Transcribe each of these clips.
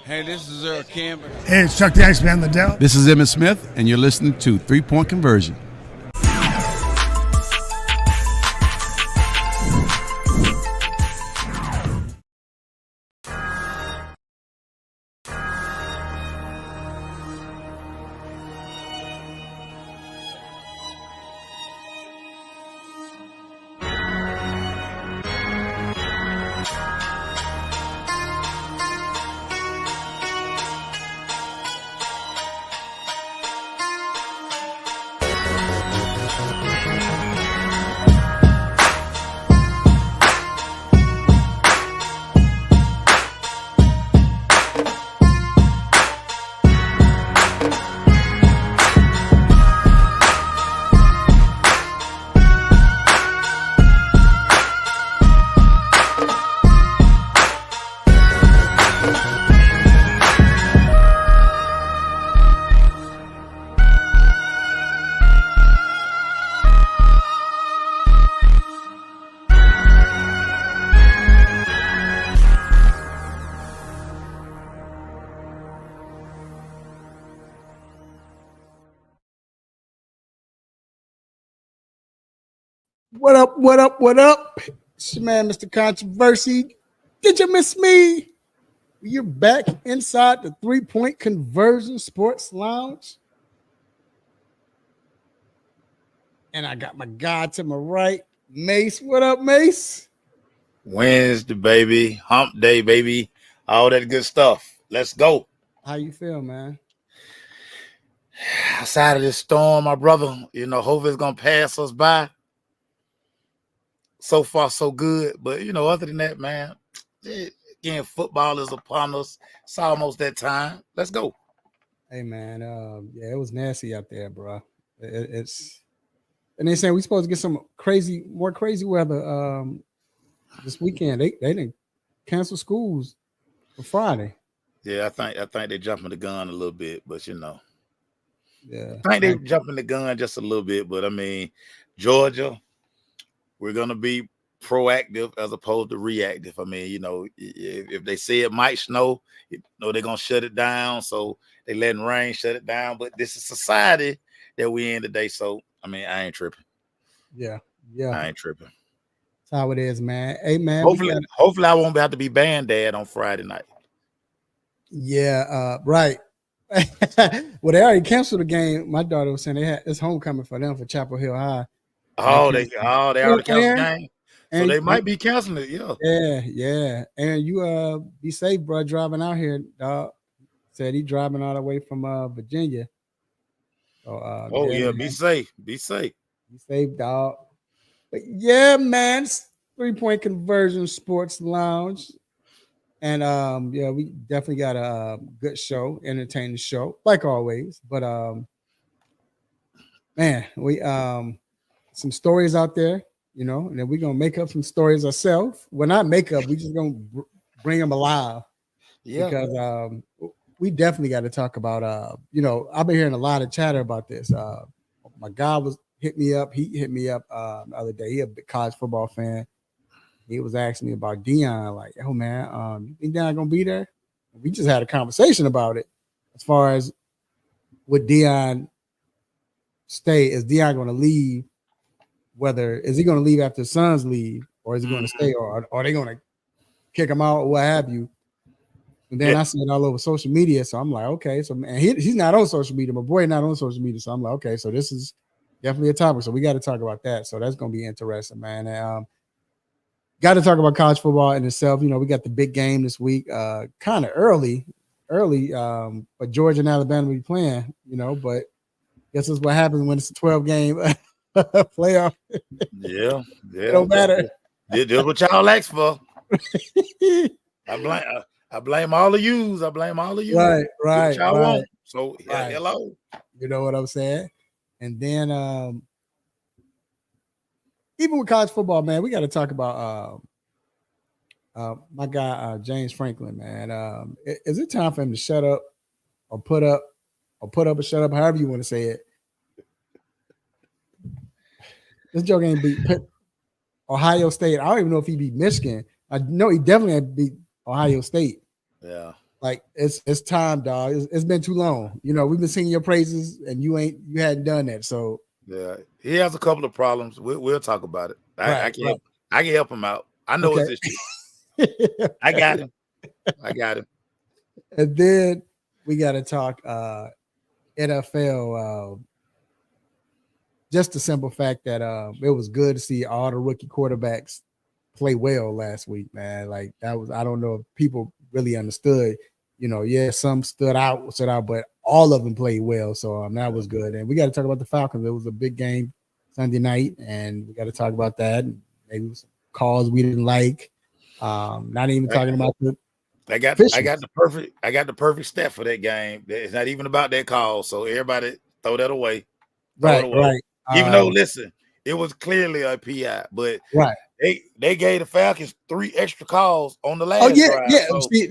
Hey, this is Cam. Hey, it's Chuck the Iceman Liddell. This is Emmett Smith, and you're listening to 3 Point Conversion. What up, what up, what up? It's your man, Mr. Controversy. Did you miss me? You're back inside the 3 Point Conversion Sports Lounge. And I got my guy to my right, Mace. What up, Mace? Wednesday, baby. Hump day, baby. All that good stuff. Let's go. How you feel, man? Outside of this storm, my brother, hope it's going to pass us by. So far, so good. But, other than that, man, again, football is upon us. It's almost that time. Let's go. Hey, man, it was nasty out there, bro. It's and they saying we supposed to get some more crazy weather this weekend. They didn't cancel schools for Friday. Yeah, I think they're jumping the gun a little bit, but Yeah, I think they're jumping the gun just a little bit. But I mean, Georgia, we're gonna be proactive as opposed to reactive. I mean, if they say it might snow, they're gonna shut it down. So they letting rain shut it down. But this is society that we in today. So I mean, I ain't tripping. Yeah. I ain't tripping. That's how it is, man. Hey, man. Hopefully I won't have to be band dad on Friday night. Yeah, right. Well, they already canceled the game. My daughter was saying it's homecoming for them for Chapel Hill High. They already canceled the game. So they might be canceling it, Yeah. And you be safe, bro, driving out here, dog. Said he driving all the way from Virginia. So, be safe. Be safe. Be safe, dog. But yeah, man, it's 3 Point Conversion Sports Lounge. And we definitely got a good show, entertaining show, like always. But man, we some stories out there, and then we're gonna make up some stories ourselves. Well, not make up, we just gonna bring them alive. Yeah. Because we definitely got to talk about I've been hearing a lot of chatter about this. My guy hit me up the other day. He a big college football fan. He was asking me about Deion, like, oh man, you think Deion gonna be there? We just had a conversation about it as far as would Deion stay? Is Deion gonna leave? Is he gonna leave after his sons leave, or is he gonna stay, or are they gonna kick him out, or what have you? And then I see it all over social media, so I'm like, okay, so man, he's not on social media. My boy not on social media, so I'm like, okay, so this is definitely a topic. So we got to talk about that. So that's gonna be interesting, man. And, got to talk about college football in itself. We got the big game this week, kind of early, but Georgia and Alabama will be playing, but guess that's what happens when it's a 12-game playoff. Yeah. It don't matter. This what y'all asked for. I blame all of yous. Right. Y'all want. So right. Hello. You know what I'm saying? And then even with college football, man, we got to talk about my guy James Franklin, man. Is it time for him to shut up or put up or shut up, however you want to say it? This joke ain't beat Ohio State. I don't even know if he beat Michigan. I know he definitely had beat Ohio State. Yeah. Like it's time, dog. It's been too long. You know, we've been singing your praises, and you hadn't done that. So yeah, he has a couple of problems. We'll talk about it. I can help. I can help him out. I know his issue. I got him. And then we got to talk NFL. Just the simple fact that it was good to see all the rookie quarterbacks play well last week, man. Like that was, I don't know if people really understood. You know, yeah, some stood out, but all of them played well. So that was good. And we got to talk about the Falcons. It was a big game Sunday night, and we got to talk about that. Maybe some calls we didn't like. Not even talking about the. I got the perfect stat for that game. It's not even about that call. So everybody throw that away. Right. Even though, listen, it was clearly a PI, but they gave the Falcons 3 extra calls on the last drive. Yeah. So. See,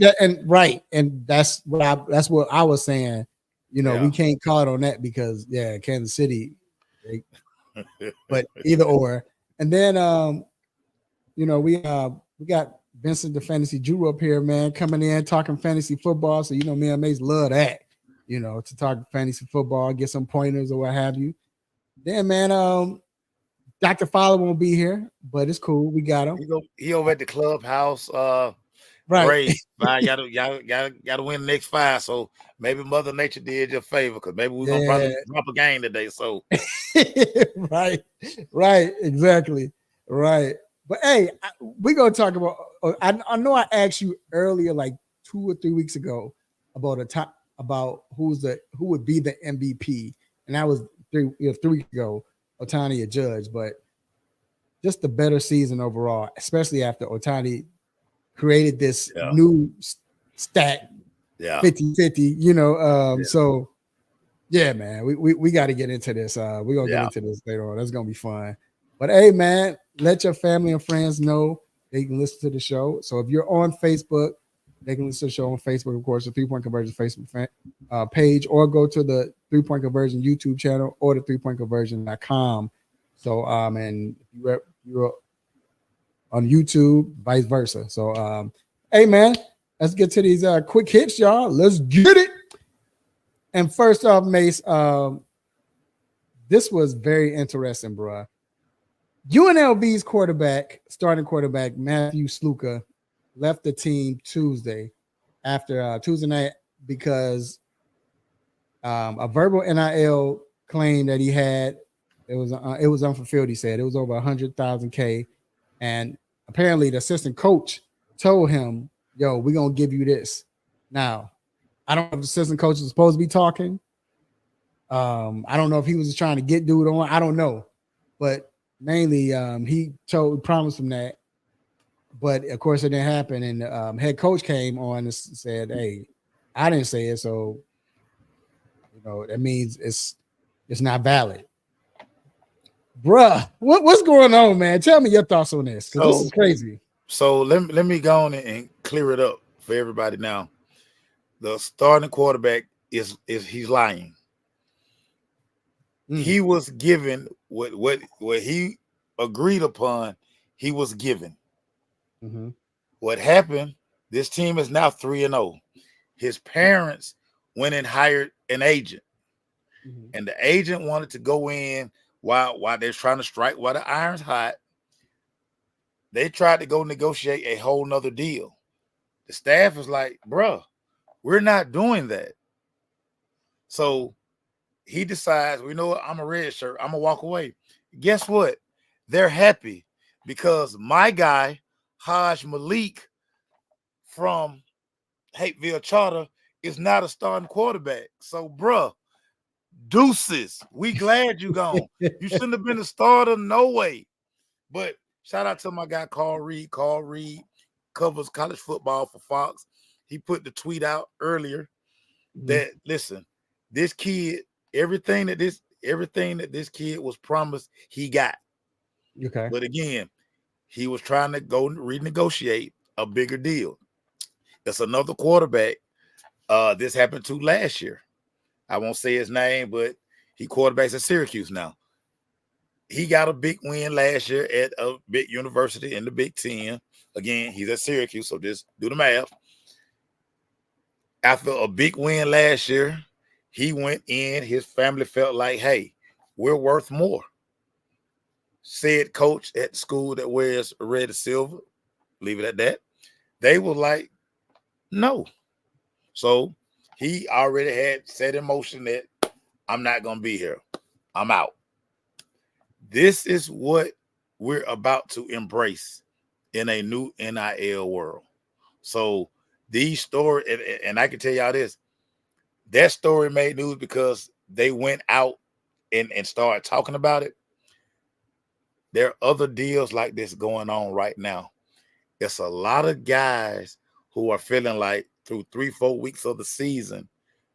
and that's what I was saying. You know, we can't call it on that because Kansas City. But either or, and then you know, we got Vincent the Fantasy Drew up here, man, coming in talking fantasy football. So you know, me and Mace love that. You know, to talk fantasy football, get some pointers or what have you. Then, man, Dr. Fowler won't be here, but it's cool. We got him. He over at the clubhouse. Right. Gotta win the next 5. So maybe Mother Nature did you a favor because maybe we're gonna probably drop a game today. So right, exactly. Right. But hey, we're gonna talk about I know I asked you earlier, like 2 or 3 weeks ago, about who would be the MVP, and that was 3 weeks ago, Ohtani or Judge, but just the better season overall, especially after Ohtani created this new stat, 50-50, you know. So yeah, man, we got to get into this. We're gonna get into this later on. That's gonna be fun. But hey, man, let your family and friends know they can listen to the show. So if you're on Facebook, they can listen to the show on Facebook, of course, the 3 Point Conversion Facebook page, or go to the 3 Point Conversion YouTube channel or the 3pointconversion.com. So and you're on YouTube, vice versa. So hey, man, let's get to these quick hits, y'all. Let's get it. And first off, Mace, this was very interesting, bro. UNLV's starting quarterback, Matthew Sluka, left the team Tuesday night because a verbal NIL claim that he had, it was unfulfilled. He said it was over 100,000 K, and apparently the assistant coach told him, "Yo, we're gonna give you this." Now, I don't know if the assistant coach is supposed to be talking. I don't know if he was just trying to get dude on. I don't know, but mainly he promised him that. But of course, it didn't happen. And head coach came on and said, "Hey, I didn't say it, so you know that means it's not valid." Bruh, what's going on, man? Tell me your thoughts on this, because this is crazy. So let me go on and clear it up for everybody now. The starting quarterback is he's lying. He was given what he agreed upon. He was given. Mm-hmm. What happened? This team is now 3-0. His parents went and hired an agent, and the agent wanted to go in while they're trying to strike while the iron's hot. They tried to go negotiate a whole nother deal. The staff was like, "Bruh, we're not doing that." So he decides, "We know what? I'm a red shirt. I'm gonna walk away." Guess what? They're happy because my guy, Haj Malik from Hateville Charter, is not a starting quarterback. So, bruh, deuces. We glad you gone. You shouldn't have been a starter, no way. But shout out to my guy, Carl Reed. Carl Reed covers college football for Fox. He put the tweet out earlier that, listen, this kid, everything that this kid was promised, he got. Okay. But again, he was trying to go renegotiate a bigger deal. That's another quarterback this happened to last year. I won't say his name, but he quarterbacks at Syracuse now. He got a big win last year at a big university in the Big Ten. Again, he's at Syracuse, so just do the math. After a big win last year, he went in. His family felt like, hey, we're worth more. Said coach at school that wears red and silver, leave it at that. They were like, no. So he already had set in motion that I'm not going to be here. I'm out. This is what we're about to embrace in a new NIL world. So these stories, and I can tell y'all this, that story made news because they went out and started talking about it. There are other deals like this going on right now. It's a lot of guys who are feeling like through 3-4 weeks of the season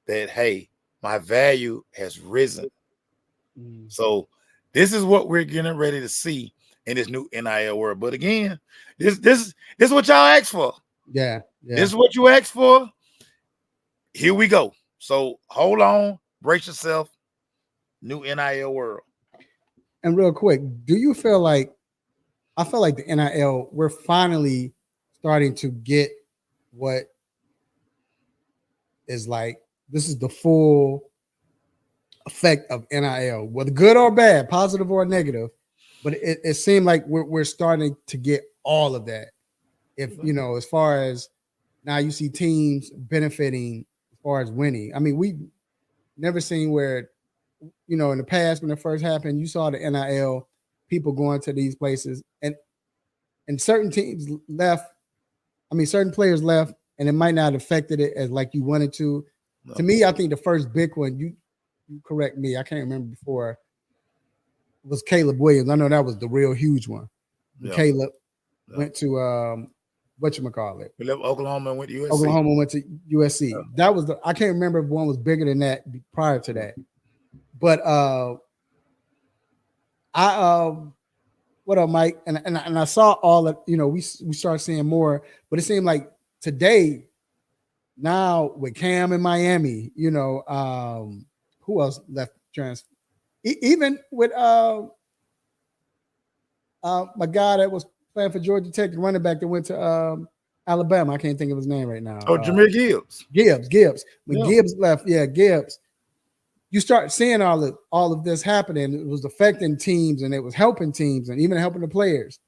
that, hey, my value has risen. So this is what we're getting ready to see in this new NIL world. But again, this is what y'all asked for. Yeah. This is what you asked for. Here we go. So hold on, brace yourself. New NIL world. And real quick, do you feel like, I feel like the NIL, we're finally starting to get what is like, this is the full effect of NIL, whether good or bad, positive or negative. But it seemed like we're starting to get all of that. If, you know, as far as now you see teams benefiting as far as winning. I mean, we never seen where, you know, in the past when it first happened, you saw the NIL people going to these places and certain teams left. I mean, certain players left and it might not have affected it as like you wanted to. No. To me, I think the first big one, you correct me, I can't remember before, was Caleb Williams. I know that was the real huge one. Yeah. Caleb went to whatchamacallit. He left Oklahoma and went to USC. Oklahoma went to USC. Yeah. That was I can't remember if one was bigger than that prior to that. But what up, Mike? And I saw all of, you know, we started seeing more, but it seemed like today, now with Cam in Miami, you know, who else left transfer? Even with my guy that was playing for Georgia Tech, the running back that went to Alabama. I can't think of his name right now. Oh, Jameer Gibbs. Gibbs. When Gibbs left, Gibbs. You start seeing all of this happening. It was affecting teams and it was helping teams and even helping the players.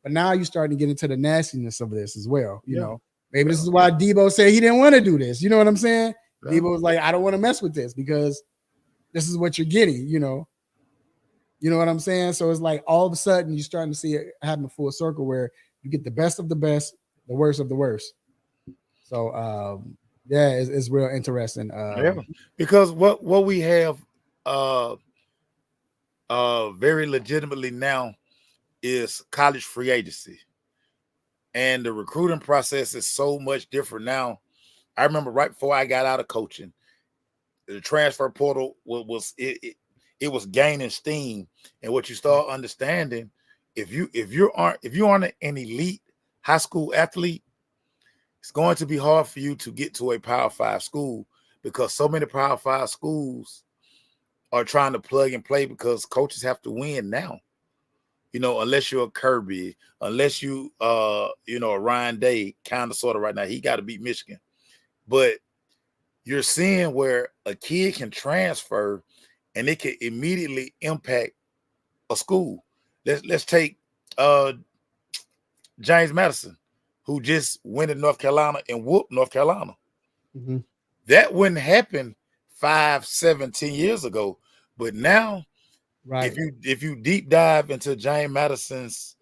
But now you're starting to get into the nastiness of this as well. You know, maybe this is why Debo said he didn't want to do this. You know what I'm saying? Yeah. Debo was like, I don't want to mess with this because this is what you're getting, you know. You know what I'm saying? So it's like all of a sudden you're starting to see it happen full circle where you get the best of the best, the worst of the worst. So yeah, it's real interesting. Because what we have very legitimately now is college free agency. And the recruiting process is so much different now. I remember right before I got out of coaching, the transfer portal was gaining steam. And what you start understanding, if you aren't an elite high school athlete, it's going to be hard for you to get to a Power 5 school because so many Power 5 schools are trying to plug and play because coaches have to win now. You know, unless you're a Kirby, unless you you know, a Ryan Day, kind of sort of right now, he got to beat Michigan. But you're seeing where a kid can transfer and it can immediately impact a school. Let's take James Madison, who just went to North Carolina and whooped North Carolina. Mm-hmm. That wouldn't happen 5, 7, 10 years ago. But now, right, if you deep dive into James Madison's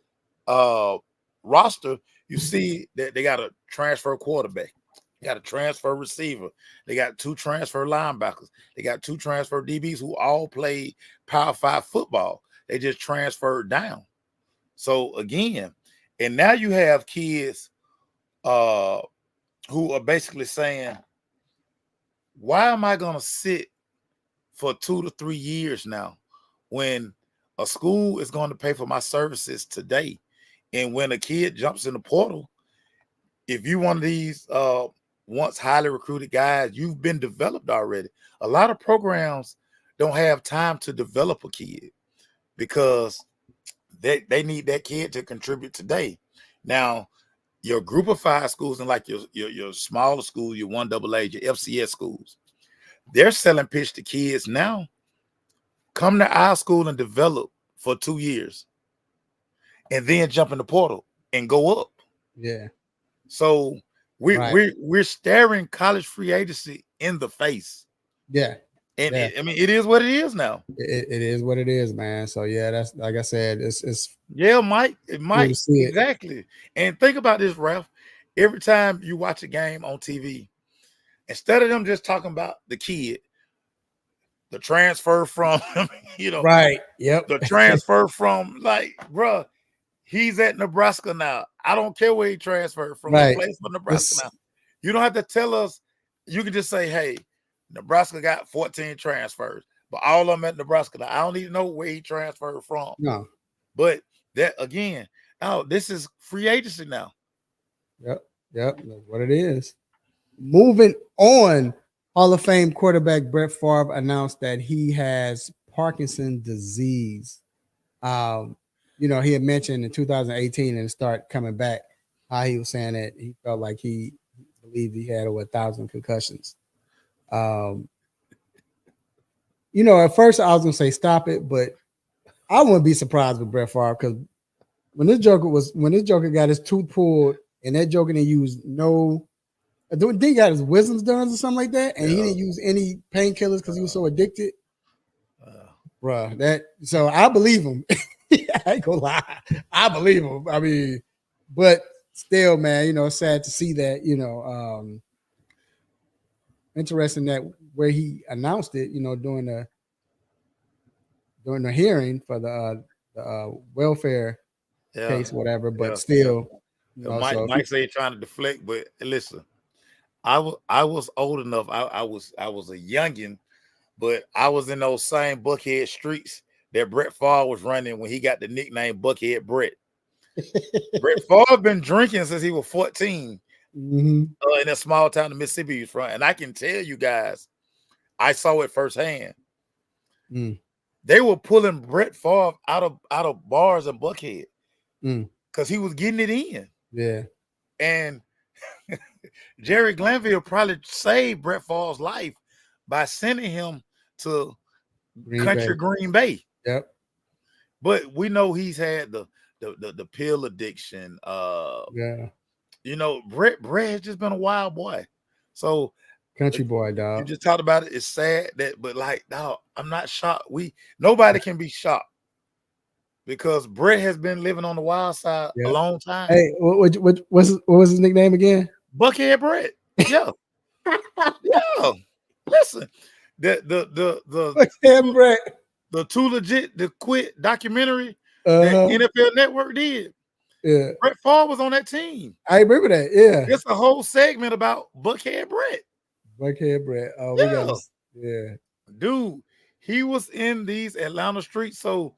roster, you see that they got a transfer quarterback, they got a transfer receiver, they got 2 transfer linebackers, they got 2 transfer DBs who all played Power 5 football. They just transferred down. So again, and now you have kids who are basically saying, why am I going to sit for 2 to 3 years now when a school is going to pay for my services today? And when a kid jumps in the portal, if you're one of these once highly recruited guys, you've been developed already. A lot of programs don't have time to develop a kid because they need that kid to contribute today. Now, your group of 5 schools and like your smaller schools, your 1AA, your FCS schools, they're selling pitch to kids now. Come to our school and develop for 2 years, and then jump in the portal and go up. Yeah. So we're staring college free agency in the face. Yeah. And I mean, it is what it is now. It is what it is, man. So yeah, that's like I said, it's Mike. It might exactly. And think about this, Ralph. Every time you watch a game on TV, instead of them just talking about the kid, the transfer from, right. Yep. The transfer from, like, bruh, he's at Nebraska now. I don't care where he transferred from. Right. He plays for Nebraska now. You don't have to tell us. You can just say, hey, Nebraska got 14 transfers, but all of them at Nebraska. Now, I don't even know where he transferred from. No. But that, again, this is free agency now. Yep. That's what it is. Moving on, Hall of Fame quarterback Brett Favre announced that he has Parkinson's disease. He had mentioned in 2018 and start coming back, how he was saying that he felt like he believed he had over 1,000 concussions. At first I was gonna say stop it, but I wouldn't be surprised with Brett Favre, because when this Joker got his tooth pulled and that Joker didn't use he got his wisdoms done or something like that, and he didn't use any painkillers because he was so addicted. So I believe him. I ain't gonna lie, I believe him. I mean, but still, man, it's sad to see that. Interesting that where he announced it, during the hearing for the welfare case, whatever. But still, Mike say he's trying to deflect. But listen, I was old enough. I was a youngin, but I was in those same Buckhead streets that Brett Favre was running when he got the nickname Buckhead Brett. Brett Favre been drinking since he was 14. In a small town in Mississippi he was from, and I can tell you guys, I saw it firsthand. They were pulling Brett Favre out of bars in Buckhead because he was getting it in. Yeah, and Jerry Glanville probably saved Brett Favre's life by sending him to Green Bay. Yep. But we know he's had the pill addiction. Brett has just been a wild boy. So country boy, dog. You just talked about it. It's sad but like, dog, I'm not shocked. Nobody can be shocked because Brett has been living on the wild side a long time. Hey, what was his nickname again? Buckhead Brett. Yeah. Yeah. Listen, the Buckhead Brett. The Too Legit to Quit documentary that NFL Network did. Yeah, Brett Favre was on that team. I remember that. Yeah, it's a whole segment about Buckhead Brett. Buckhead Brett. Oh, dude, he was in these Atlanta streets. So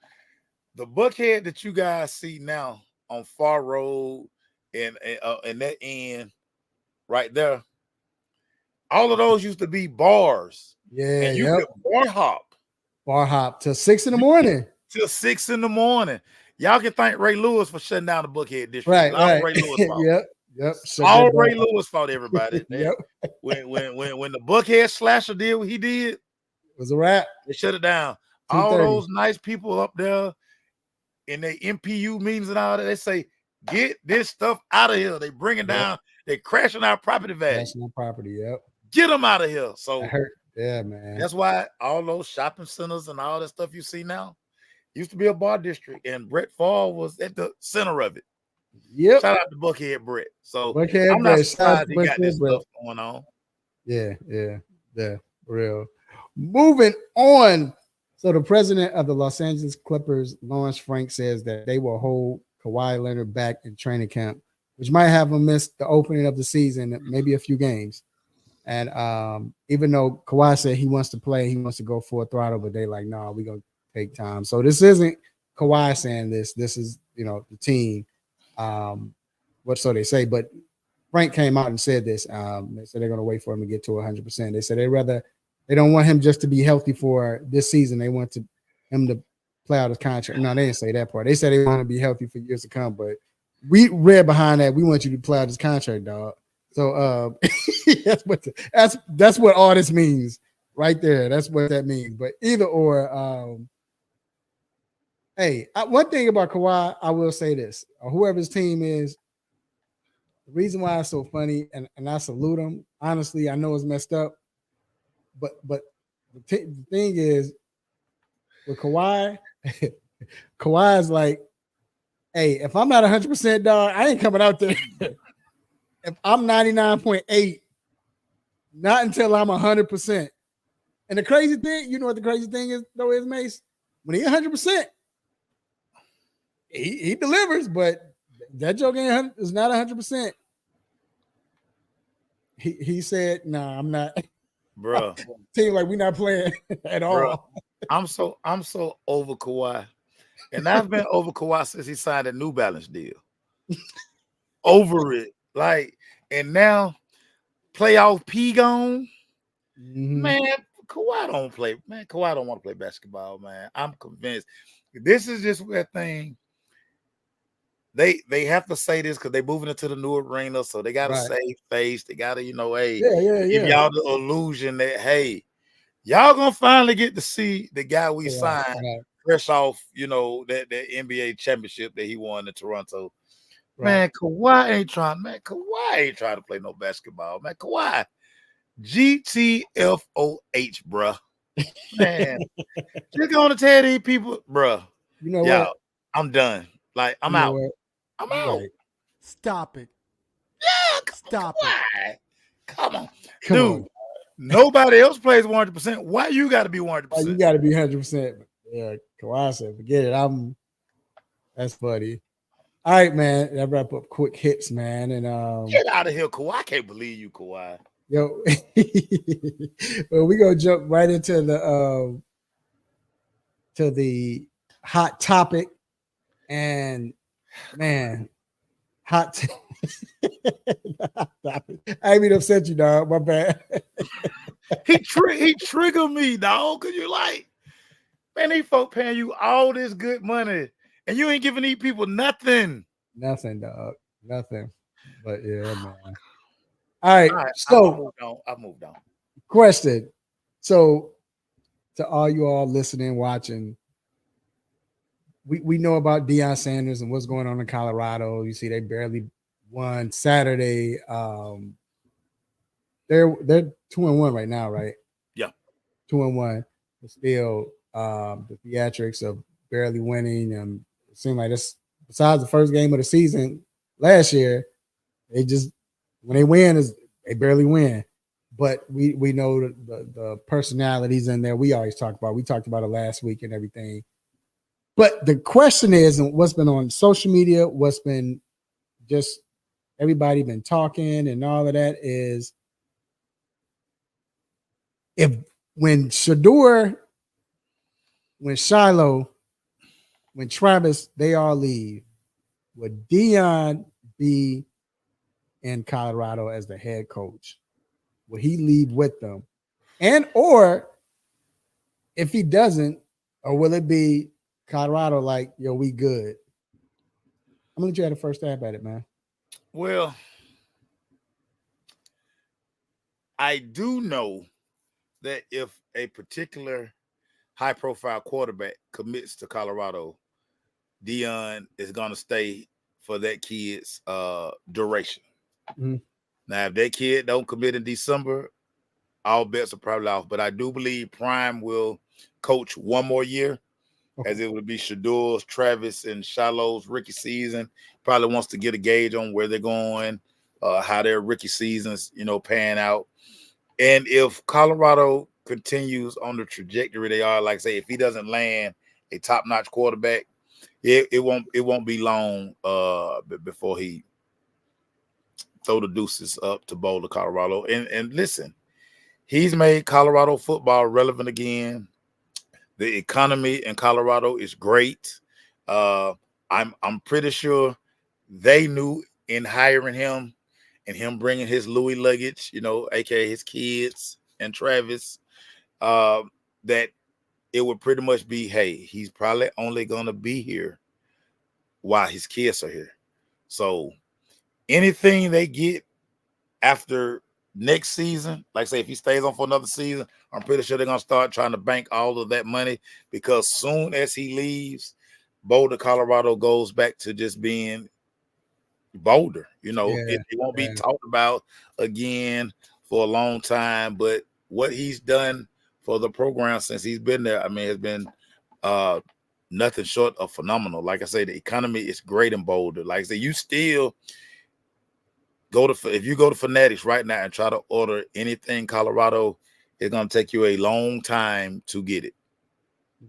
the Buckhead that you guys see now on Far Road and that end right there, all of those used to be bars. Yeah, and you could bar hop till 6 in the morning. Till 6 in the morning. Y'all can thank Ray Lewis for shutting down the Buckhead district. Right. Ray Lewis fault. Yep. All Ray Lewis fault, everybody. Yep. When the Buckhead slasher did what he did, it was a wrap. They shut it down. All those nice people up there in their MPU meetings and all that, they say, get this stuff out of here. They bring it down. They crashing our property value. Crashing our property, yep. Get them out of here. So yeah, man. That's why all those shopping centers and all that stuff you see now used to be a bar district, and Brett Favre was at the center of it. Yep. Shout out to Buckhead Brett. So Buckhead I'm not surprised he got this stuff going on. Yeah, real. Moving on. So the president of the Los Angeles Clippers, Lawrence Frank, says that they will hold Kawhi Leonard back in training camp, which might have him miss the opening of the season, maybe a few games. And even though Kawhi said he wants to play, he wants to go full throttle, but they like, no, we're going to take time. So this isn't Kawhi saying this. This is, the team. So they say. But Frank came out and said this. They said they're going to wait for him to get to 100%. They said they don't want him just to be healthy for this season. They want him to play out his contract. No, they didn't say that part. They said they want to be healthy for years to come, but we read behind that. We want you to play out this contract, dog. So that's what all this means right there. That's what that means. But either or, hey, one thing about Kawhi, I will say this: or whoever's team is, the reason why it's so funny, and I salute him. Honestly, I know it's messed up, but the thing is with Kawhi, Kawhi is like, hey, if I'm not 100%, dog, I ain't coming out there. If I'm 99.8, not until I'm 100%. And the crazy thing, you know what the crazy thing is, though, is Mace? When he's 100%, he delivers, but that joke is not 100%. He said, "Nah, I'm not." Bro. Team like we're not playing at all. I'm so over Kawhi. And I've been over Kawhi since he signed a New Balance deal. Over it. Like, and now playoff P gone. Mm-hmm. Man, Kawhi don't play. Man, Kawhi don't want to play basketball, man. I'm convinced. This is just a thing. They have to say this because they're moving into the new arena, so they got to save face. They got to, hey, give y'all the illusion that, hey, y'all gonna finally get to see the guy we signed fresh off, that NBA championship that he won in Toronto. Right. Man, Kawhi ain't trying to play no basketball. Man, Kawhi, GTFOH, bruh. Man, you're gonna tell these people, bruh. You know what? I'm done. Like, I'm out. I'm out. Right. Stop it. Yeah, stop it. Come on. Dude. Nobody else plays 100%. Why you got to be 100%? You got to be 100%. Yeah, Kawhi said, forget it. That's funny. All right, man. That wrap up quick hits, man. And get out of here, Kawhi. I can't believe you, Kawhi. Yo, well, we gonna jump right into the hot topic, and man, hot topic. I ain't mean to upset you, dog. My bad. he triggered me, dog. Cause you like, man, these folk paying you all this good money, and you ain't giving these people nothing. Nothing, dog. Nothing. But yeah, man. All right. So I've moved on. Question. So to all you all listening, watching, we know about Deion Sanders and what's going on in Colorado. You see, they barely won Saturday. They're 2-1 right now, right? Yeah. 2-1. But still, the theatrics of barely winning. It seemed like this, besides the first game of the season last year, they just, when they win, they barely win. But we know the personalities in there. We always talk about. We talked about it last week and everything. But the question is, and what's been on social media, what's been just everybody been talking and all of that is, when Shedeur, when Shiloh, when Travis, they all leave, would Deion be in Colorado as the head coach? Will he leave with them? And or if he doesn't, or will it be Colorado like, yo, we good? I'm gonna let you have the first stab at it, man. Well, I do know that if a particular high-profile quarterback commits to Colorado, Deion is gonna stay for that kid's duration. Mm-hmm. Now, if that kid don't commit in December, all bets are probably off. But I do believe Prime will coach one more year, as it would be Shedeur's, Travis, and Shiloh's rookie season. Probably wants to get a gauge on where they're going, how their rookie seasons, pan out. And if Colorado continues on the trajectory they are, like say, if he doesn't land a top-notch quarterback, it won't be long before he throw the deuces up to Boulder, Colorado. And listen, he's made Colorado football relevant again. The economy in Colorado is great. I'm pretty sure they knew in hiring him and him bringing his Louis luggage, aka his kids and Travis, that it would pretty much be, hey, he's probably only gonna be here while his kids are here. So anything they get after next season, like say if he stays on for another season, I'm pretty sure they're gonna start trying to bank all of that money, because soon as he leaves, Boulder, Colorado goes back to just being Boulder. You know, it won't be talked about again for a long time. But what he's done for the program since he's been there, I mean, has been nothing short of phenomenal. Like I say, the economy is great in Boulder. Like I say, you still if you go to Fanatics right now and try to order anything Colorado, it's gonna take you a long time to get it.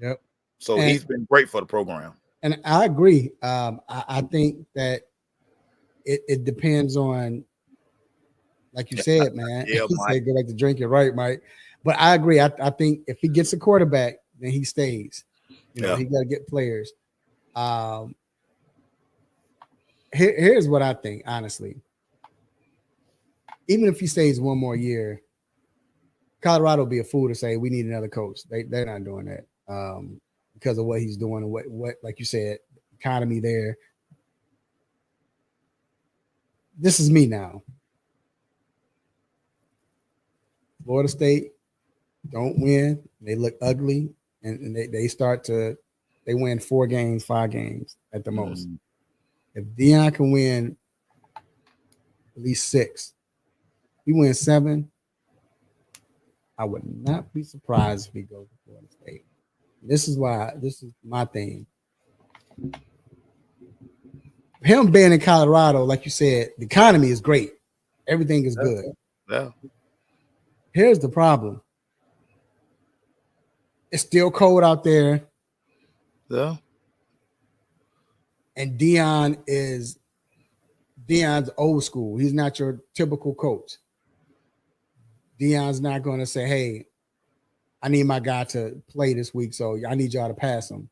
Yep. So he's been great for the program. And I agree. I think that it depends on, like you said, man. Yeah, He Mike. said go back to drinking, right, Mike? But I agree. I think if he gets a quarterback, then he stays. You know, he got to get players. Here's what I think, honestly. Even if he stays one more year, Colorado will be a fool to say we need another coach. They're not doing that because of what he's doing and what like you said, economy there. This is me now. Florida State don't win. They look ugly, and they win 4 games, 5 games at the most. If Deion can win at least 6, he wins 7, I would not be surprised if he goes to Florida State. This is my thing. Him being in Colorado, like you said, the economy is great. Everything is good. Yeah. Here's the problem. It's still cold out there. Yeah. And Deion's old school. He's not your typical coach. Deion's not going to say, hey, I need my guy to play this week, so I need y'all to pass him.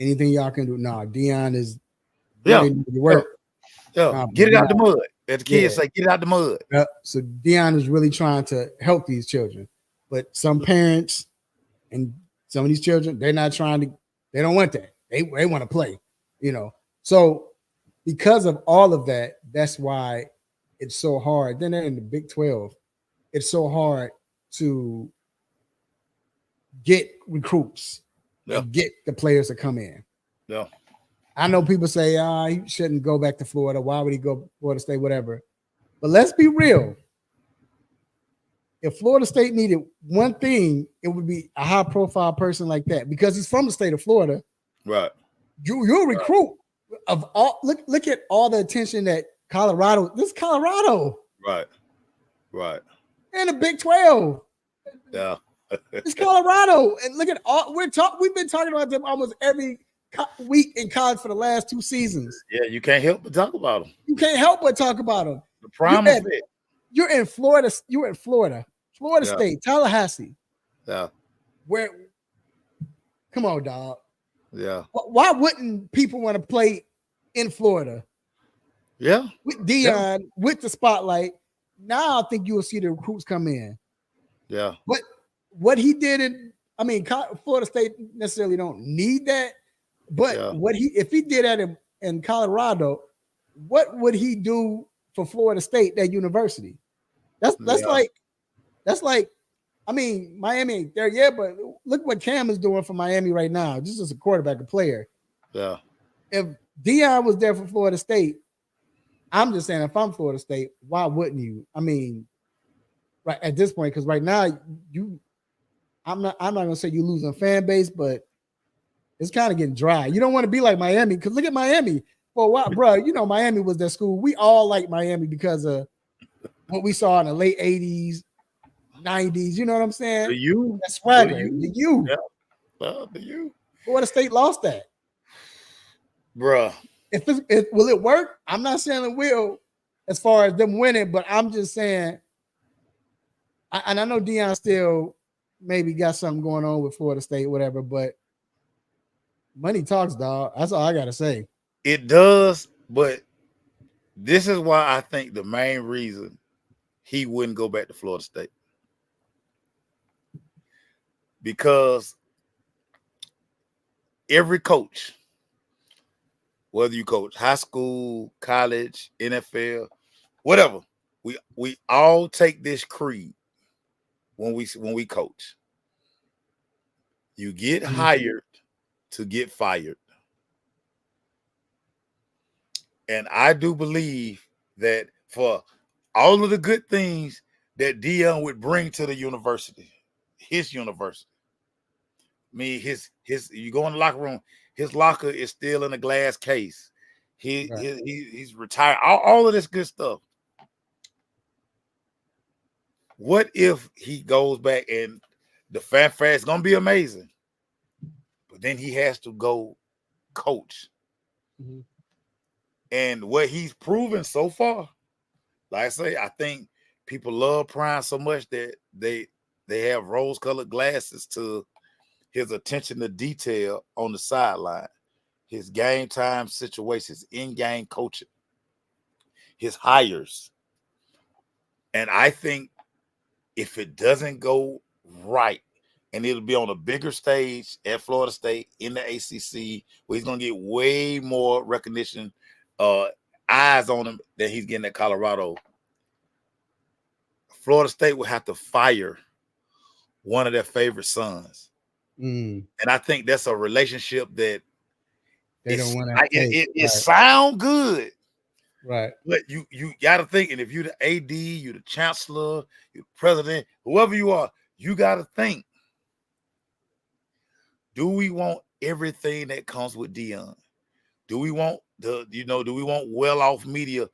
Anything y'all can do. No, Deion is work. Get it out the mud. As the kids say, get it out the mud. So Deion is really trying to help these children. But some parents and some of these children, they don't want that. They want to play, you know. So because of all of that, that's why it's so hard. Then they're in the Big 12. It's so hard to get recruits and get the players to come in. Yeah. I know people say, he shouldn't go back to Florida. Why would he go to Florida State, whatever? But let's be real. If Florida State needed one thing, it would be a high-profile person like that, because he's from the state of Florida. Right. You'll recruit of all. Look at all the attention that Colorado. This is Colorado. Right. Right. And the Big 12. Yeah. It's Colorado. And look at all we've been talking about them almost every week in college for the last 2 seasons. Yeah, you can't help but talk about them. You can't help but talk about them. The prime of it. You're in Florida. You're in Florida State, Tallahassee. Yeah. Where? Come on, dog. Yeah. Why wouldn't people want to play in Florida? Yeah. With Deion, with the spotlight. Now I think you will see the recruits come in. Yeah. But what he did Florida State necessarily don't need that. But if he did that in Colorado, what would he do for Florida State, that university? That's like Miami ain't there yet, but look what Cam is doing for Miami right now, just as a quarterback, a player. Yeah. If Deion was there for Florida State, I'm just saying, if I'm Florida State, why wouldn't you? I mean, right at this point, because right now I'm not gonna say you losing fan base, but it's kind of getting dry. You don't want to be like Miami, because look at Miami. For a while, bro, you know Miami was their school. We all like Miami because of what we saw in the late 80s, 90s. You know what I'm saying? That swagger. The U. Yeah. Well, the U. Florida State lost that. Bruh. Will it work? I'm not saying it will as far as them winning, but I'm just saying, and I know Deion still maybe got something going on with Florida State, whatever, but money talks, dog. That's all I got to say. It does, but this is why I think the main reason he wouldn't go back to Florida State. Because every coach whether you coach high school, college, NFL, whatever. We all take this creed when we coach. You get hired to get fired. And I do believe that for all of the good things that Dion would bring to the university, his university. I mean, his you go in the locker room, his locker is still in a glass case. He's retired. All of this good stuff. What if he goes back and the fanfare is gonna be amazing, but then he has to go coach? Mm-hmm. And what he's proven so far, like I say, I think people love Prime so much that they have rose-colored glasses to his attention to detail on the sideline, his game time situations, in-game coaching, his hires. And I think if it doesn't go right, and it'll be on a bigger stage at Florida State in the ACC, where he's going to get way more recognition, eyes on him than he's getting at Colorado. Florida State will have to fire one of their favorite sons. And I think that's a relationship that they don't want to take. It sound good. Right. But you got to think, and if you're the AD, you're the chancellor, you're the president, whoever you are, you got to think, do we want everything that comes with Dion? Do we want do we want well-off media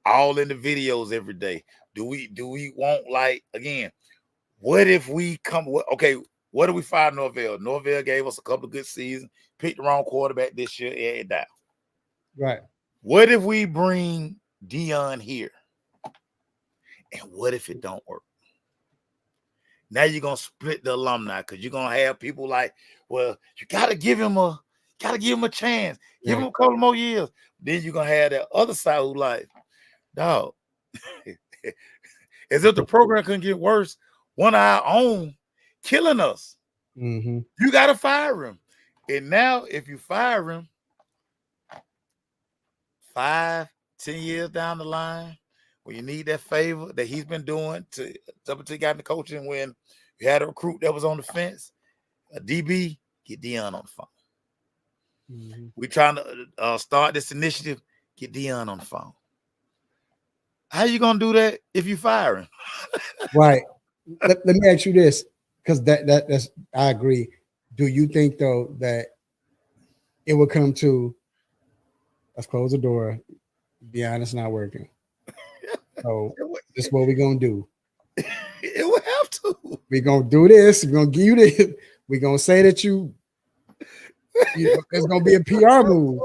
all in the videos every day? Do we want, like, again, what if we come, okay, what do we find Norvell? Norvell gave us a couple of good seasons, picked the wrong quarterback this year, and down. Right. What if we bring Dion here? And what if it don't work? Now you're gonna split the alumni because you're gonna have people like, well, you gotta give him a chance, give him a couple more years. Then you're gonna have that other side who like, dog, as if the program couldn't get worse, one of our own killing us. Mm-hmm. You gotta fire him. And now if you fire him 5-10 years down the line, when you need that favor that he's been doing to up until he got into coaching, when you had a recruit that was on the fence, a DB, get Dion on the phone. Mm-hmm. We're trying to start this initiative, get Dion on the phone. How you gonna do that if you fire him? Right. Let me ask you this, because that's I agree. Do you think though that it will come to, let's close the door, Dion, it's not working, so this is what we're gonna do? It will have to. We're gonna do this. We're gonna give you this. We're gonna say that you know, it's gonna be a PR move,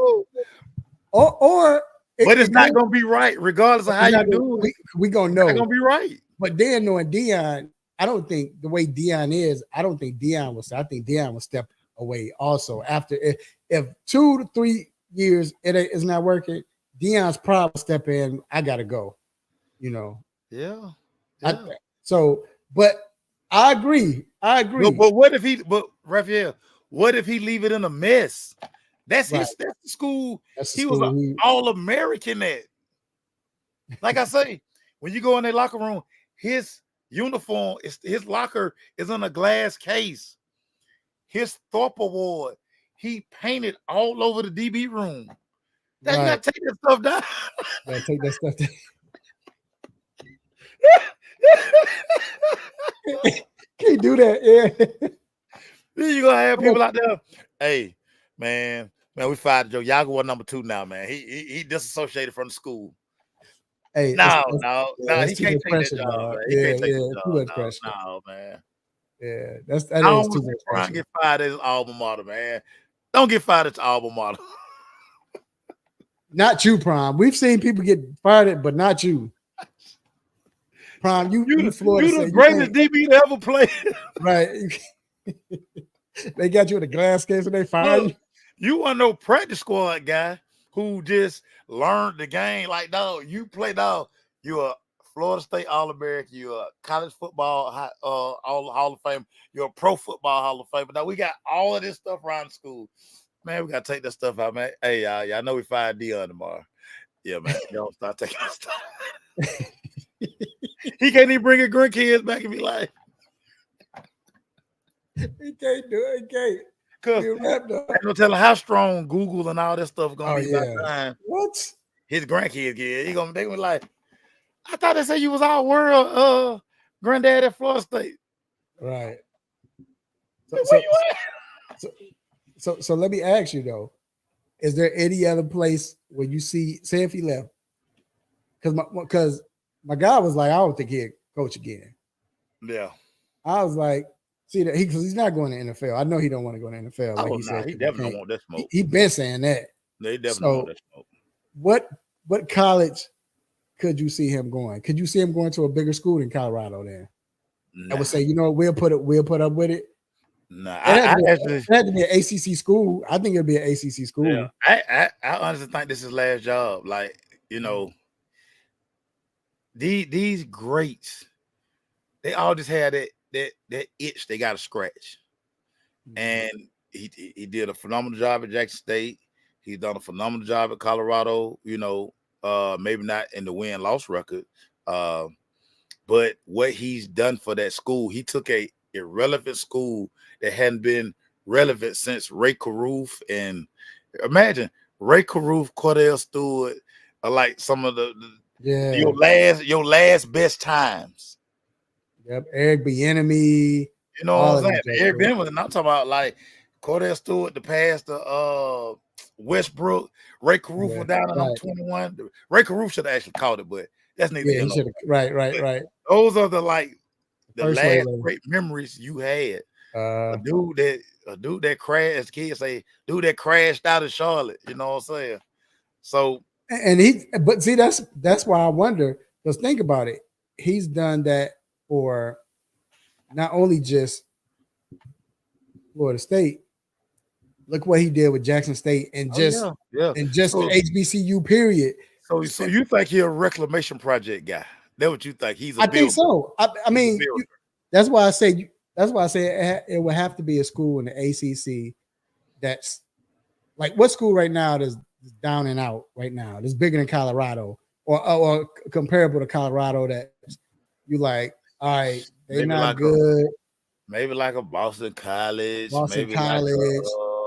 or but it's not gonna be right, regardless of how you do it. We gonna know it's gonna be right. But then knowing Dion, I don't think the way Dion is, I don't think Dion will. I think Dion will step away also after if 2 to 3 years it is not working. Dion's probably step in. I gotta go. You know. Yeah. But I agree. But what if he? But Raphael, what if he leave it in a mess? That's right. That's the school. He was an All-American at. Like I say, when you go in their locker room, his uniform, his locker is in a glass case. His Thorpe Award, he painted all over the DB room. Now you gotta take that stuff down. Gotta take that stuff down. Can't do that. Yeah. Then you gonna have people out there. Hey, man, we fired Joe. Y'all go number 2 now, man. He disassociated from the school. Hey, no, he can't take that job, man. He can't take that job. Too much pressure. No, man. Yeah, that is too much pressure. Trying to get fired at his alma mater, man. Don't get fired at your alma mater. Not you, Prime. We've seen people get fired, but not you. Prime, you the greatest DB to ever play. Right. They got you in a glass case and they fired you. You weren't no practice squad guy who just learned the game. Like, dog, you play, dog. You're a Florida State All-American. You're a college football Hall of Fame. You're a pro football Hall of Fame. Now we got all of this stuff around the school. Man, we gotta take that stuff out, man. Hey, y'all know we fired Dion tomorrow. Yeah, man. Y'all start taking that stuff. He can't even bring his grandkids back and be like, he can't do it. He can't. cause ain't no telling how strong Google and all that stuff gonna be by the time what his grandkids get. They gonna be like, I thought they said you was all world granddad at Florida State. Right. Where you at? So let me ask you though, is there any other place where you see, say if he left, because my guy was like, I don't think he'd coach again. Yeah. I was like, see that because he's not going to NFL. I know he don't want to go to NFL. Like he said, he definitely don't want that smoke. He been saying that. They definitely want that smoke. What college could you see him going? Could you see him going to a bigger school than Colorado then? Nah. I would say, we'll put up with it. Nah, it had to be an ACC school. I think it'd be an ACC school. Yeah, I honestly think this is his last job. Like, these greats, they all just had that itch they got to scratch. And he did a phenomenal job at Jackson State. He's done a phenomenal job at Colorado. Maybe not in the win-loss record, but what he's done for that school, he took a irrelevant school that hadn't been relevant since Ray Caruth. And imagine Ray Caruth, Cordell Stewart are like some of your last best times. Yep, Eric Bieniemy. You know what I'm saying? Eric Bieniemy, and I'm talking about like Cordell Stewart, the past Westbrook. Ray Caruth was down on 21. Ray Caruth should have actually caught it, but that's neither here nor there. Right. Those are the last great memories you had. A dude that crashed, kids say, dude that crashed out of Charlotte. You know what I'm saying? So, but see, that's why I wonder, because think about it. He's done that for not only just Florida State. Look what he did with Jackson State and just the HBCU period. So you think he's a reclamation project guy? That's what you think? He's a builder. Think so. I mean, that's why I say it would have to be a school in the ACC that's like, what school right now that's down and out right now that's bigger than Colorado or comparable to Colorado that you like, all right, they're maybe not like good. Maybe like a Boston College.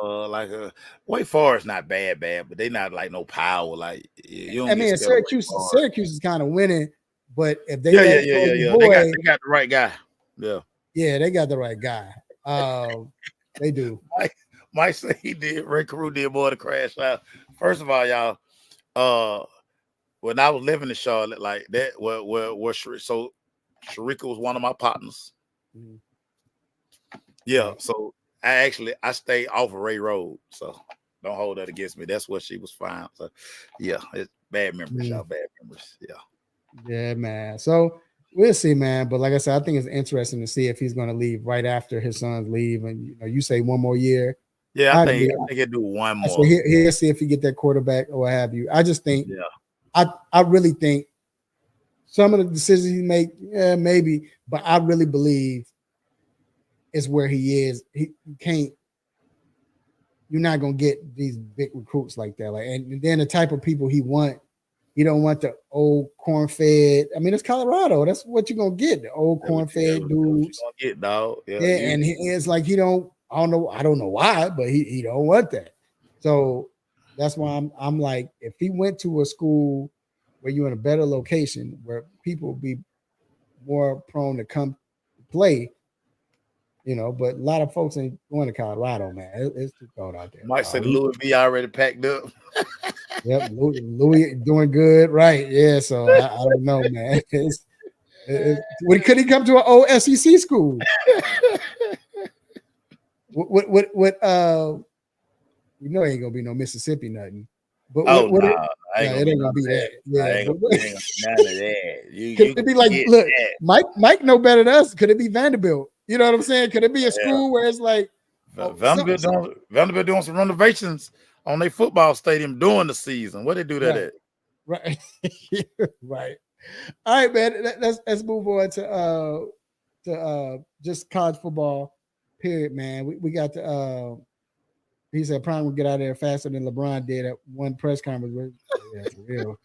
Like a Wake Forest, not bad, but they not like no power. Like Syracuse is kind of winning, but if they they got the right guy. Yeah, they got the right guy. They do. Mike say he did. Ray Carew did more to crash out. First of all, y'all, when I was living in Charlotte, like that, so Sharika was one of my partners. Mm-hmm. Yeah, so I stayed off of Ray Road, so don't hold that against me. That's what she was fine. So yeah, it's bad memories, y'all. Bad memories. Yeah, man. So we'll see, man. But like I said, I think it's interesting to see if he's going to leave right after his sons leave, and you say 1 more year. Yeah, I think he'll do one more. So he'll see if he get that quarterback or what have you. I just think, I really think some of the decisions he make, maybe, but I really believe is where he is. He can't. You're not gonna get these big recruits like that. Like, and then the type of people he want, you don't want the old corn-fed. I mean, it's Colorado. That's what you're gonna get. The old corn-fed dudes. Get dog. And it's like he don't. I don't know why, but he don't want that. So that's why I'm like, if he went to a school where you're in a better location, where people will be more prone to come play. But a lot of folks ain't going to Colorado, man. It's too cold out there. Might say Louis V already packed up. Yep, Louis doing good, right? Yeah, so I don't know, man. Could he come to an old SEC school? What? It ain't gonna be no Mississippi nothing. But it ain't gonna be that. Yeah, ain't gonna be none of that. Could it be like, look, that. Mike know better than us. Could it be Vanderbilt? You know what I'm saying? Could it be a school where it's like Vanderbilt doing some renovations on their football stadium during the season? Where they do that at? Right. Right. All right, man. Let's move on to just college football. Period, man. We got the He said Prime will get out of there faster than LeBron did at one press conference. Yeah, for real.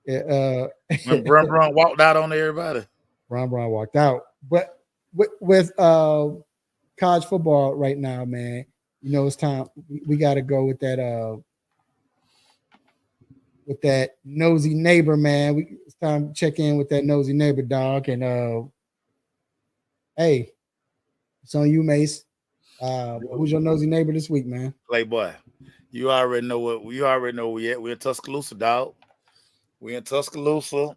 Yeah, when Bron walked out on everybody. Bron walked out. But with college football right now, man, you know it's time. We got to go with that nosy neighbor, man. It's time to check in with that nosy neighbor, dog. And hey, it's on you, Mace. Who's your nosy neighbor this week, man? Playboy. You already know where we at. We're in Tuscaloosa, dog. We're in Tuscaloosa.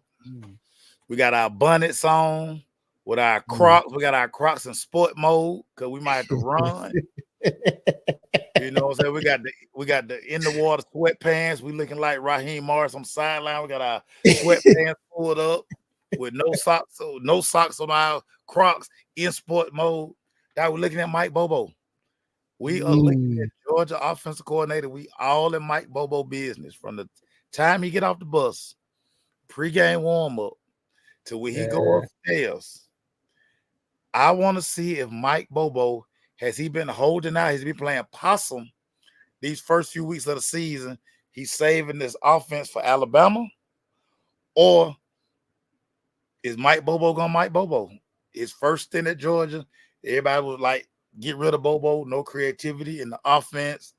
We got our bonnets on with our Crocs. We got our Crocs in sport mode because we might have to run. You know what I'm saying? We got the in the water sweatpants. We looking like Raheem Morris on the sideline. We got our sweatpants pulled up with no socks on our Crocs in sport mode. Now we're looking at Mike Bobo. We are looking at Georgia offensive coordinator. We all in Mike Bobo business from the time he get off the bus, pregame warm up, to when he go upstairs. I want to see if Mike Bobo has he been holding out. Has he been playing possum these first few weeks of the season? He's saving this offense for Alabama, or is Mike Bobo gonna Mike Bobo? His first stint at Georgia, everybody was like, get rid of Bobo, no creativity in the offense.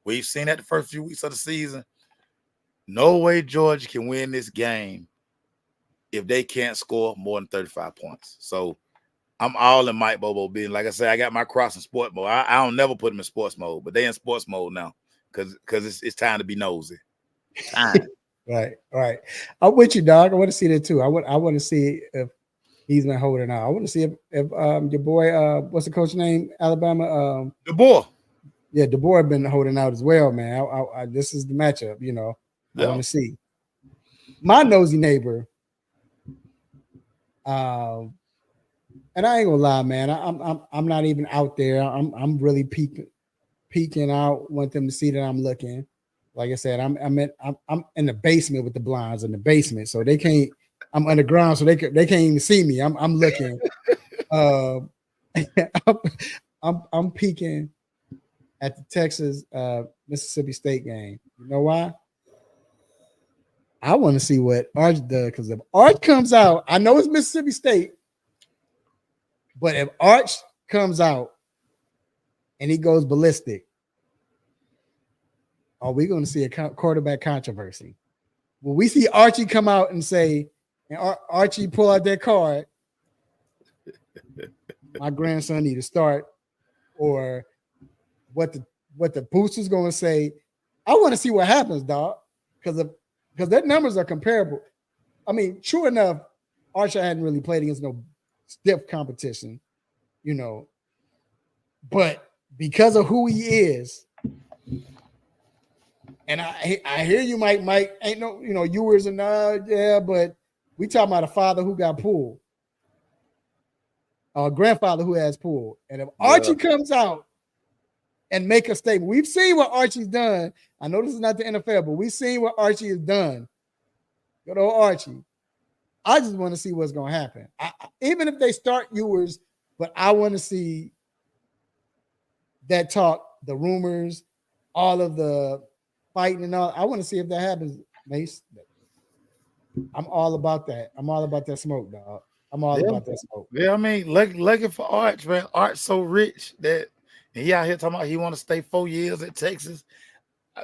We've seen that the first few weeks of the season. No way Georgia can win this game if they can't score more than 35 points. So I'm all in Mike Bobo being. Like I said, I got my Crocs in sport mode. I don't never put them in sports mode, but they in sports mode now because it's time to be nosy. Time. Right. I'm with you, dog. I want to see that too. I want to see if he's been holding out. I want to see if your boy, what's the coach name? Alabama. DeBoer. Yeah, DeBoer been holding out as well, man. This is the matchup, you know. I want to see. My nosy neighbor. And I ain't gonna lie, man. I'm not even out there. I'm really peeking out. Want them to see that I'm looking. Like I said, I'm in the basement with the blinds in the basement, so they can't. I'm underground, so they can't even see me. I'm looking. I'm peeking at the Texas Mississippi State game. You know why? I want to see what Arch does, because if Arch comes out, I know it's Mississippi State, but if Arch comes out and he goes ballistic, are we going to see a quarterback controversy? Will we see Archie come out and say, and Archie pull out that card, my grandson need to start, or what the booster's going to say? I want to see what happens, dog, because their numbers are comparable. I mean, true enough, Archer hadn't really played against no stiff competition, you know, but because of who he is, and I hear you, Mike, ain't no, you know, Ewers and yeah, but we talking about a father who got pulled, a grandfather who has pulled, and if Archie comes out and make a statement, we've seen what Archie's done. I know this is not the NFL, but we've seen what Archie has done. Good old Archie. I just want to see what's going to happen. Even if they start Ewers, but I want to see that talk, the rumors, all of the fighting and all. I want to see if that happens, Mace. I'm all about that. I'm all about that smoke, dog. I'm all about that smoke. Yeah, I mean, looking for Arch, man. Arch so rich that he out here talking about he want to stay 4 years at Texas.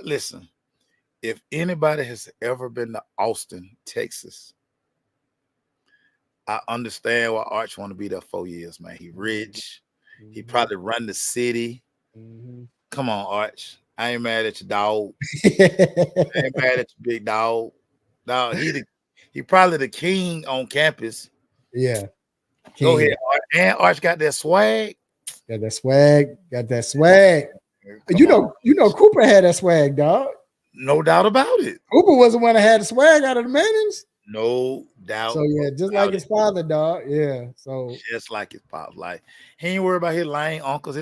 Listen, if anybody has ever been to Austin, Texas, I understand why Arch want to be there 4 years, man. He rich. Mm-hmm. He probably run the city. Mm-hmm. Come on, Arch. I ain't mad at you, dog. I ain't mad at you, big dog. Dog, he probably the king on campus. Yeah. King. Go ahead, Arch. And Arch got that swag. Got that swag. You know, Cooper had that swag, dog. No doubt about it. Cooper was the one that had the swag out of the Mannings. No doubt. So yeah, just like his father, dog. Yeah. So just like his pop. Like he ain't worried about his lame uncles.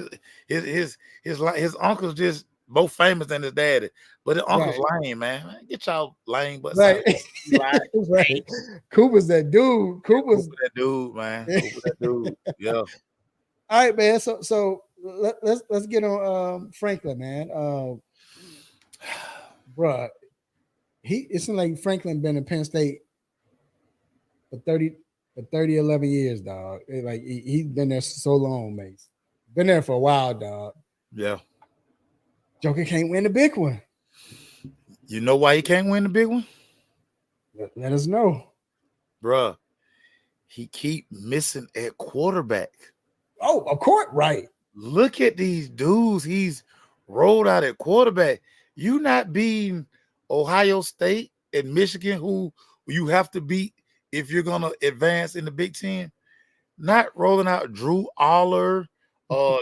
His uncles just both famous than his daddy. But his uncle's lame, man. Get y'all lame, but right. Right. Cooper's that dude. Cooper's that dude, man. Cooper that dude. Yeah. All right, man. So let's get on Franklin, man. Bruh, it seems like Franklin been in Penn State for 11 years, dog. Like he's been there so long, mate. Been there for a while, dog. Yeah. Joker can't win the big one. You know why he can't win the big one? Let us know. Bruh, he keep missing at quarterback. Oh, of course, right. Look at these dudes he's rolled out at quarterback. You not beating Ohio State and Michigan, who you have to beat if you're gonna advance in the Big Ten. Not rolling out Drew Aller,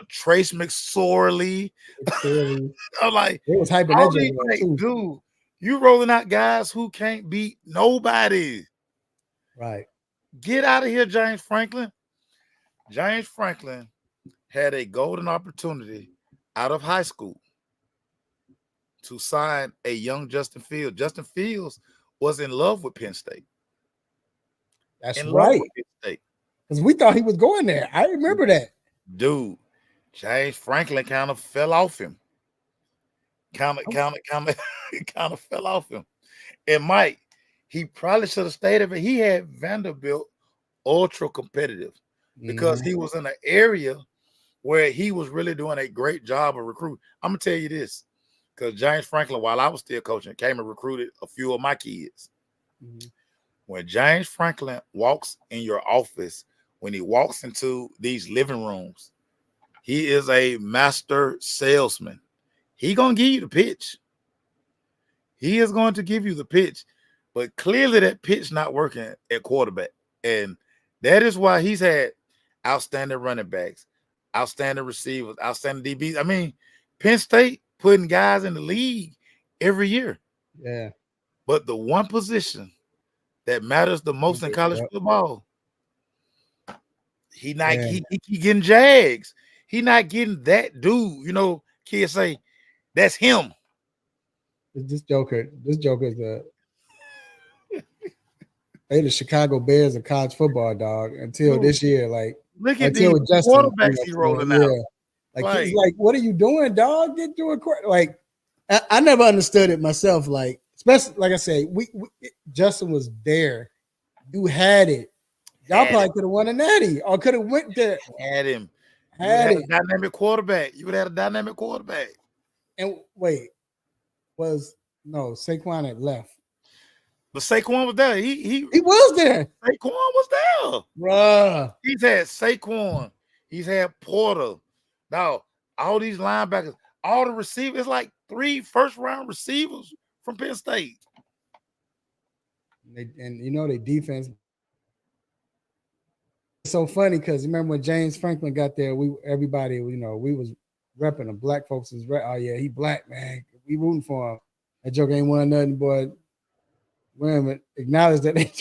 Trace McSorley. I'm like, it was hyping all that these, like, dude, you rolling out guys who can't beat nobody. Right. Get out of here, James Franklin. James Franklin had a golden opportunity out of high school to sign a young Justin Fields. Justin Fields was in love with Penn State. That's right. Because we thought he was going there. I remember that. Dude, James Franklin kind of fell off him. Kind of fell off him. And Mike, he probably should have stayed there, but he had Vanderbilt ultra competitive because he was in an area where he was really doing a great job of recruiting. I'm going to tell you this, because James Franklin, while I was still coaching, came and recruited a few of my kids. When James Franklin walks in your office, when he walks into these living rooms, he is a master salesman. He going to give you the pitch. He is going to give you the pitch. But clearly that pitch not working at quarterback. And that is why he's had outstanding running backs, outstanding receivers, outstanding DBs. I mean, Penn State putting guys in the league every year. Yeah. But the one position that matters the most in college football, he getting Jags. He not getting that dude. You know, kids say, that's him. This Joker is they the Chicago Bears of college football, dog, until this year. Like, look at these quarterbacks he's rolling out. Like, he's like, what are you doing, dog? Get doing like I never understood it myself. Like, especially like I say, we Justin was there. You had it. Y'all probably could have won a natty or could have went there. Had him. Had a dynamic quarterback. You would have had a dynamic quarterback. And wait, Saquon had left. But Saquon was there. He was there. Saquon was there. Bruh. He's had Saquon. He's had Porter. Now, all these linebackers, all the receivers, it's like 3 first-round receivers from Penn State. And you know, their defense. It's so funny because remember when James Franklin got there, everybody, you know, we was repping the black folks. Oh, yeah, he black, man. We rooting for him. That joke ain't won nothing, boy. Women acknowledge that they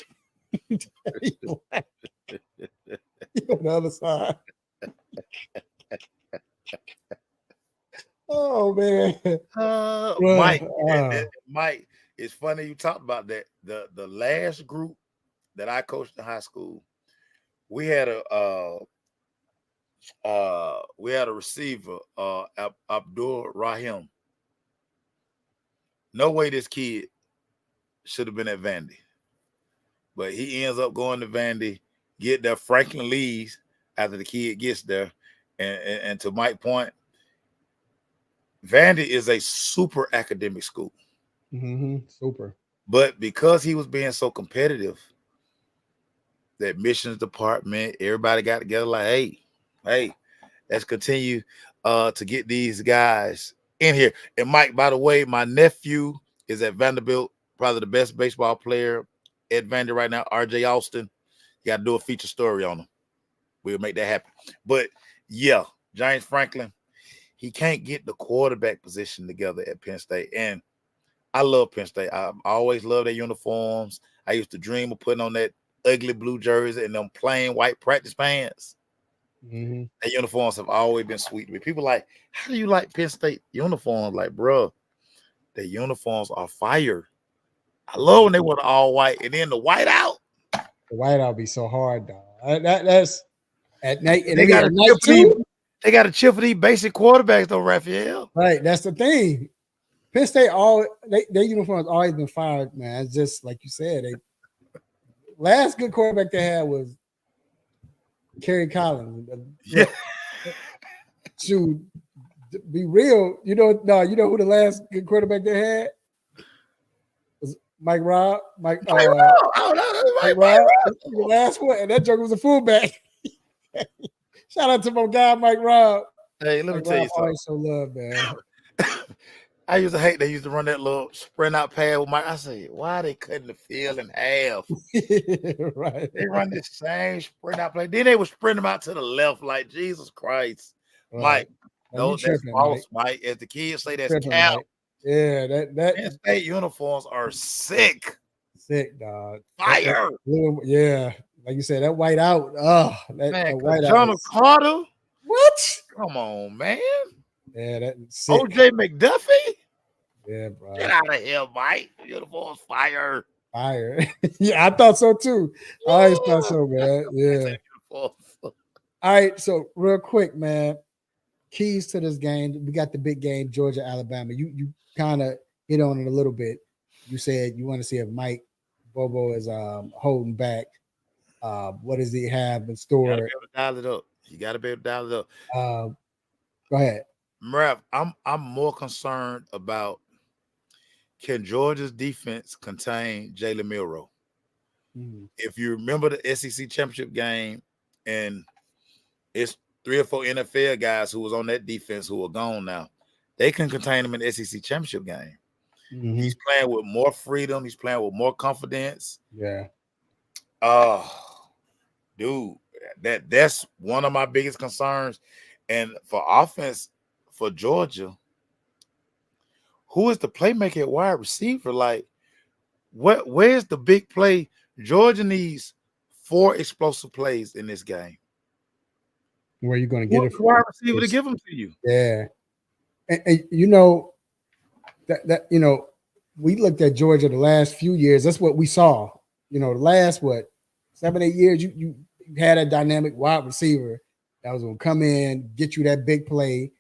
black. He on the other side. Oh, man. Mike, it's funny you talked about that. The last group that I coached in high school, we had a receiver, Abdul Rahim. No way this kid should have been at Vandy, but he ends up going to Vandy, get there. Franklin leaves after the kid gets there, and to Mike's point, Vandy is a super academic school. Super. But because he was being so competitive, the admissions department, everybody got together like, hey, let's continue to get these guys in here. And Mike, by the way, my nephew is at Vanderbilt, probably the best baseball player at Vandy right now, RJ Austin. You got to do a feature story on him. We'll make that happen. But yeah, James Franklin, he can't get the quarterback position together at Penn State. And I love Penn State. I always love their uniforms. I used to dream of putting on that ugly blue jersey and them plain white practice pants. Their uniforms have always been sweet to me. People like, how do you like Penn State uniforms? Like, bro, their uniforms are fire. I love when they were all white and then the white out. The white out be so hard, dog. That's at night. And they got at night too. They got to chill for these basic quarterbacks, though, Raphael. Right. That's the thing. Penn State, their uniforms always been fired, man. It's just like you said. Last good quarterback they had was Kerry Collins. Yeah. Shoot, be real. You know who the last good quarterback they had? Was Mike Robb. Mike Robb. The last one, and that joke was a fullback. Shout out to my guy, Mike Robb. Hey, let me tell you something. So love, man. I used to hate they used to run that little sprint out pass with Mike. I said, why they cutting the field in half? Right. They run the same sprint out play. Then they would sprint them out to the left, like Jesus Christ. Right. Mike, no, that's false, Mike. As the kids say, that's cap. Mike. Yeah, that Penn State uniforms are sick. Sick, dog. Fire. Yeah. Like you said, that white out. Oh, that white John out. Carter. What? Come on, man. Yeah, that's sick. OJ McDuffie. Yeah, bro. Get out of here, Mike. Uniforms fire. Fire. Yeah, I thought so too. I always thought so, man. Yeah. All right. So real quick, man. Keys to this game. We got the big game, Georgia, Alabama. You kind of hit on it a little bit. You said you want to see if Mike Bobo is holding back. What does he have in store? You gotta be able to dial it up. You gotta be able to dial it up. Go ahead. Marav, I'm more concerned about, can Georgia's defense contain Jalen Milroe? Mm-hmm. If you remember the SEC championship game, and it's 3 or 4 NFL guys who was on that defense who are gone now, they can contain him in the SEC championship game. Mm-hmm. He's playing with more freedom. He's playing with more confidence. Yeah. Dude, that's one of my biggest concerns. And for offense, for Georgia, who is the playmaker at wide receiver? Like, where's the big play? Georgia needs 4 explosive plays in this game. Where are you going to get it from? Wide receiver to give them to you. Yeah. And you know, that you know, we looked at Georgia the last few years. That's what we saw. You know, the last 7, 8 years, you had a dynamic wide receiver that was going to come in, get you that big play.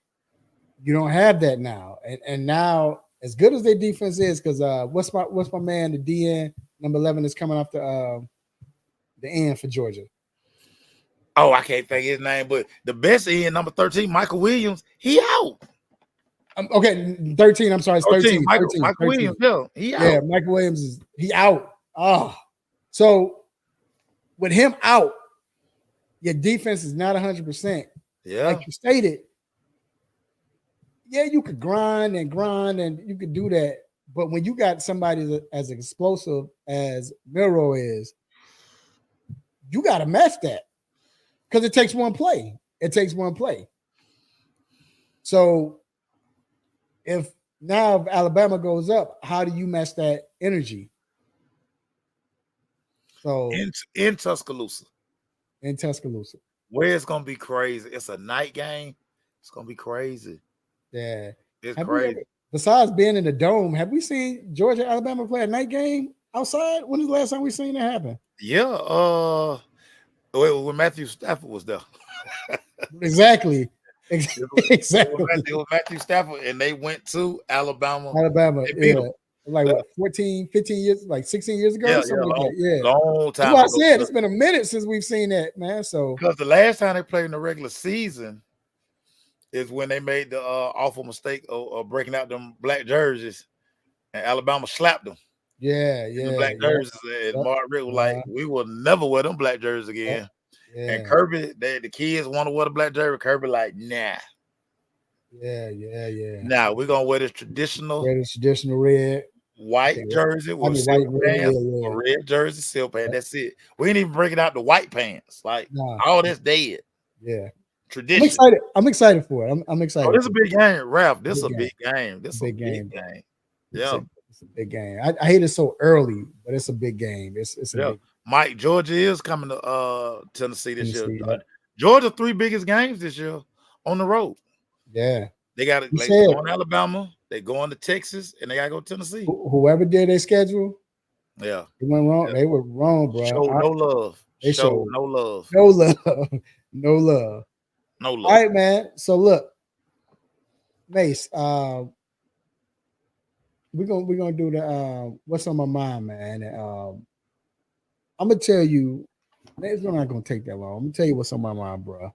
You don't have that now. And now, as good as their defense is, because what's my man, the DN, number 11 is coming off the end for Georgia. Oh, I can't think his name, but the best end, number 13, Michael Williams, he out. Okay, 13. I'm sorry, it's 13. Michael 13. Williams, he out. Yeah, Michael Williams he out. Oh, so with him out, your defense is not 100%. Yeah, like you stated. Yeah, you could grind and you could do that, but when you got somebody as explosive as Milroe is, you got to match that. Because it takes one play. So if Alabama goes up, how do you match that energy? So in Tuscaloosa. Where it's gonna be crazy. It's a night game. It's gonna be crazy. Yeah. It's crazy. Besides being in the dome, have we seen Georgia, Alabama play a night game outside? When is the last time we seen that happen? Yeah. When Matthew Stafford was there. Exactly. It was Matthew Stafford, and they went to Alabama. Yeah. Like what, 14, 15 years, like 16 years ago? Long time. That's what I said. It's been a minute since we've seen that, man. So because the last time they played in the regular season is when they made the awful mistake of breaking out them black jerseys, and Alabama slapped them. The black jerseys, and Mark Rick was like, "We will never wear them black jerseys again." Yeah. And Kirby, the kids want to wear the black jersey. Kirby like, nah. Yeah. Now we're gonna wear this traditional red, white jersey with silk pants, or red jersey, silk pants. That's it. We ain't even breaking out the white pants. Like all that's dead. Yeah. Tradition. I'm excited for it. I'm excited. Oh, this is a big game, Ralph. This is a big game. This is a big game. Yeah. It's a big game. I hate it so early, but it's a big game. It's a big. Mike, Georgia is coming to Tennessee this year. Georgia 3 biggest games this year on the road. Yeah. They got to go on Alabama, they go on to Texas, and they got to go to Tennessee. Whoever did their schedule, they went wrong. Yeah. They were wrong, bro. Show no love. They showed no love. No love. No love. All right, man. So look, Mace, we're gonna do the what's on my mind, man. And, I'm gonna tell you, it's not gonna take that long. I'm gonna tell you what's on my mind, bro.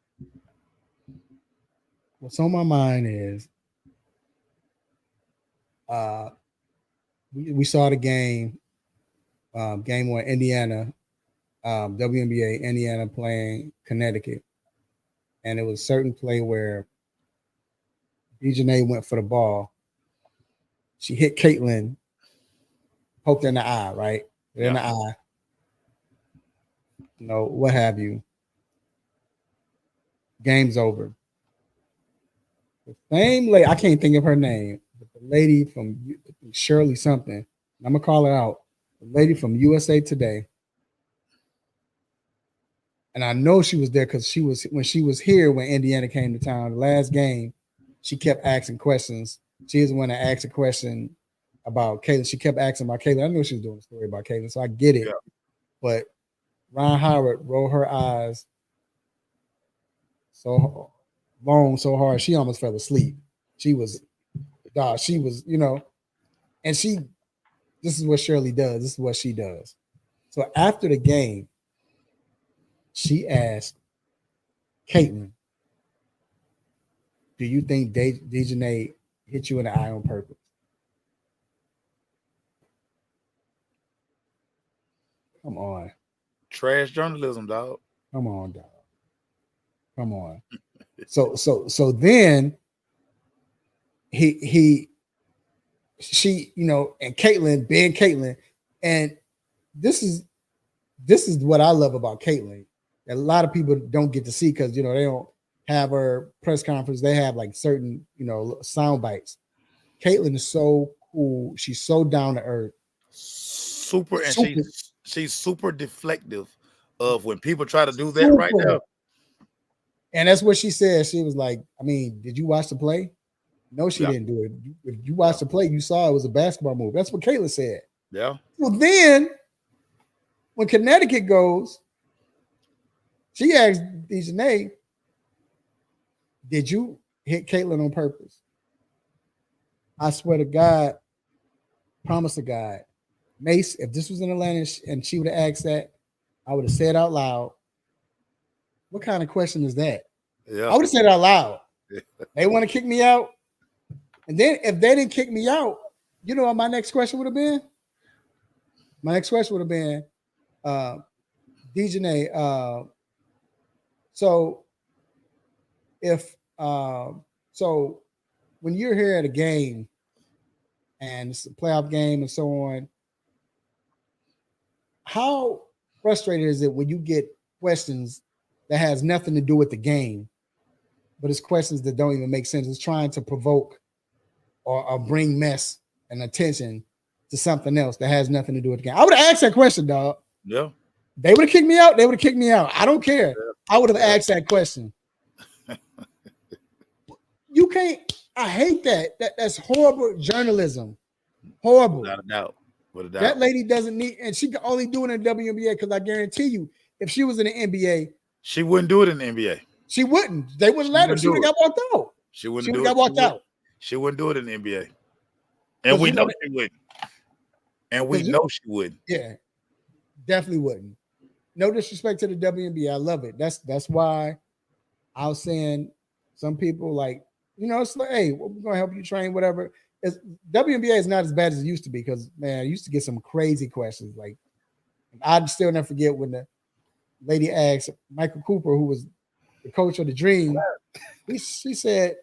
What's on my mind is we saw the game one, Indiana, WNBA, Indiana playing Connecticut, and it was a certain play where Dejanay went for the ball. She hit Caitlin, poked in the eye, right? In the eye. What have you. Game's over. The same lady, I can't think of her name, but the lady from Shirley something, I'm going to call her out. The lady from USA Today. And I know she was there because when she was here when Indiana came to town, the last game, she kept asking questions. She is the one that asked a question about Caitlin. She kept asking about Caitlin. I knew she was doing a story about Caitlin, so I get it. Yeah. But Ron Howard rolled her eyes so long, so hard, she almost fell asleep. She was, and this is what Shirley does. This is what she does. So after the game, she asked Caitlin, do you think Dejanay hit you in the eye on purpose? Come on. Trash journalism, dog. Come on, dog. Come on. So then she, and Caitlin, being Caitlin, and this is what I love about Caitlin. A lot of people don't get to see because they don't have her press conference. They have like certain sound bites. Caitlin is so cool. She's so down to earth. Super. She's super deflective of when people try to do that right now. And that's what she said. She was like, I mean, did you watch the play? No, she didn't do it. If you watched the play, you saw it was a basketball move. That's what Caitlin said. Yeah. Well, then when Connecticut goes, she asked Dejanay, did you hit Caitlin on purpose? I swear to God, promise to God, Mace, if this was in Atlanta and she would have asked that, I would have said out loud, what kind of question is that? Yeah. I would have said it out loud. They want to kick me out. And then if they didn't kick me out, you know what my next question would have been? My next question would have been, Dejanay, so when you're here at a game and it's a playoff game and so on, how frustrating is it when you get questions that has nothing to do with the game, but it's questions that don't even make sense? It's trying to provoke or bring mess and attention to something else that has nothing to do with the game. I would have asked that question, dog. Yeah. They would have kicked me out. They would have kicked me out. I don't care. I would have asked that question. You can't. I hate that. That's horrible journalism. Horrible. Without a doubt. That lady doesn't need, and she can only do it in the WNBA because I guarantee you, if she was in the NBA, she wouldn't do it in the NBA. She wouldn't. They wouldn't let her. She would have got walked out. She wouldn't do it. Got walked out. She wouldn't do it in the NBA. And we know she wouldn't. And we know she wouldn't. Yeah, definitely wouldn't. No disrespect to the WNBA. I love it. That's why I was saying some people like, it's like, hey, we're going to help you train, whatever. WNBA is not as bad as it used to be because, man, I used to get some crazy questions. Like, I'd still never forget when the lady asked Michael Cooper, who was the coach of the Dream, she said,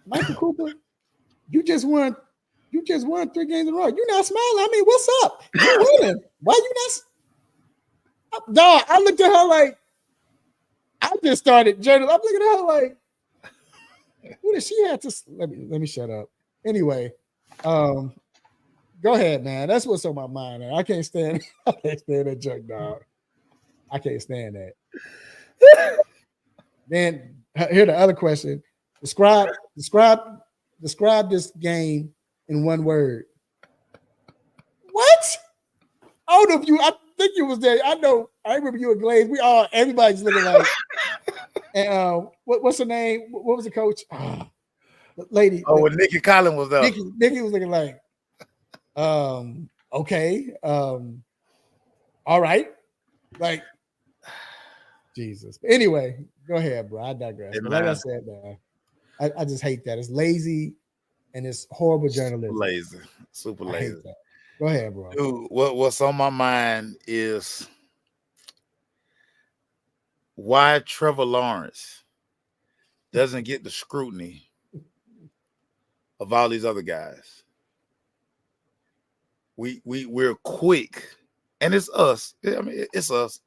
Michael Cooper, you just won 3 games in a row. You're not smiling. I mean, what's up? You're winning. Why you not? Dog, I looked at her like, I just started journaling. I'm looking at her like, what did she have to? Let me shut up. Anyway, go ahead, man. That's what's on my mind. Man. I can't stand that junk, dog. I can't stand that. Then here the other question. Describe this game in one word. What? I don't know if I think you was there. I know. I remember you were glazed. Everybody's looking like And what's her name? What was the coach? The lady. Oh, when Nikki Collins was there. Nikki was looking like, okay, all right, like Jesus. Anyway, go ahead, bro. I digress. Hey, but like I man. said, man, I just hate that. It's lazy and it's horrible journalism. Super I lazy. hate that. Go ahead, bro. Dude, what's on my mind is why Trevor Lawrence doesn't get the scrutiny of all these other guys. We're quick, and it's us. I mean, it's us.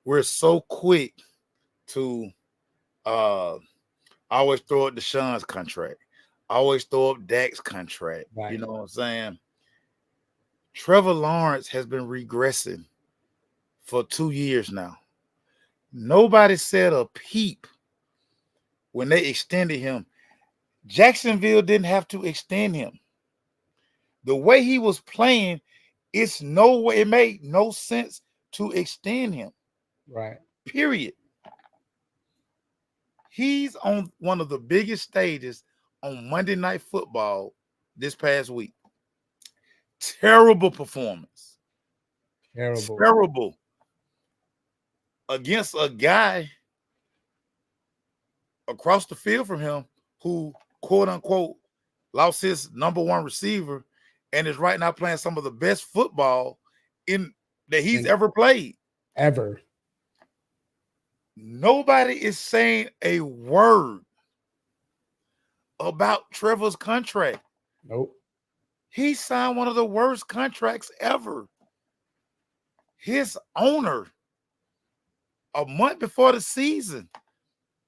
We're so quick to always throw up Deshaun's contract, always throw up Dak's contract. Right. You know what I'm saying? Trevor Lawrence has been regressing for 2 years now. Nobody said a peep when they extended him. Jacksonville didn't have to extend him. The way he was playing, it made no sense to extend him. Right. Period. He's on one of the biggest stages on Monday Night Football this past week. Terrible performance. Terrible. Against a guy across the field from him who, quote unquote, lost his number one receiver and is right now playing some of the best football that he's ever played. Ever. Nobody is saying a word about Trevor's contract. Nope. He signed one of the worst contracts ever. His owner, a month before the season,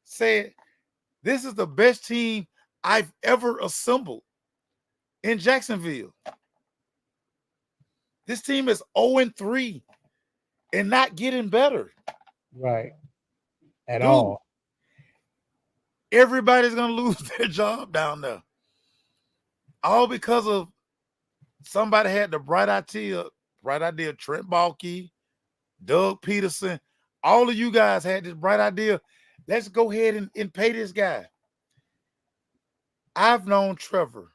said, "This is the best team I've ever assembled in Jacksonville. This team is 0-3 and not getting better." Right. At all. Everybody's going to lose their job down there. All because of somebody had the bright idea, Trent Baalke, Doug Peterson, all of you guys had this bright idea. Let's go ahead and pay this guy. I've known Trevor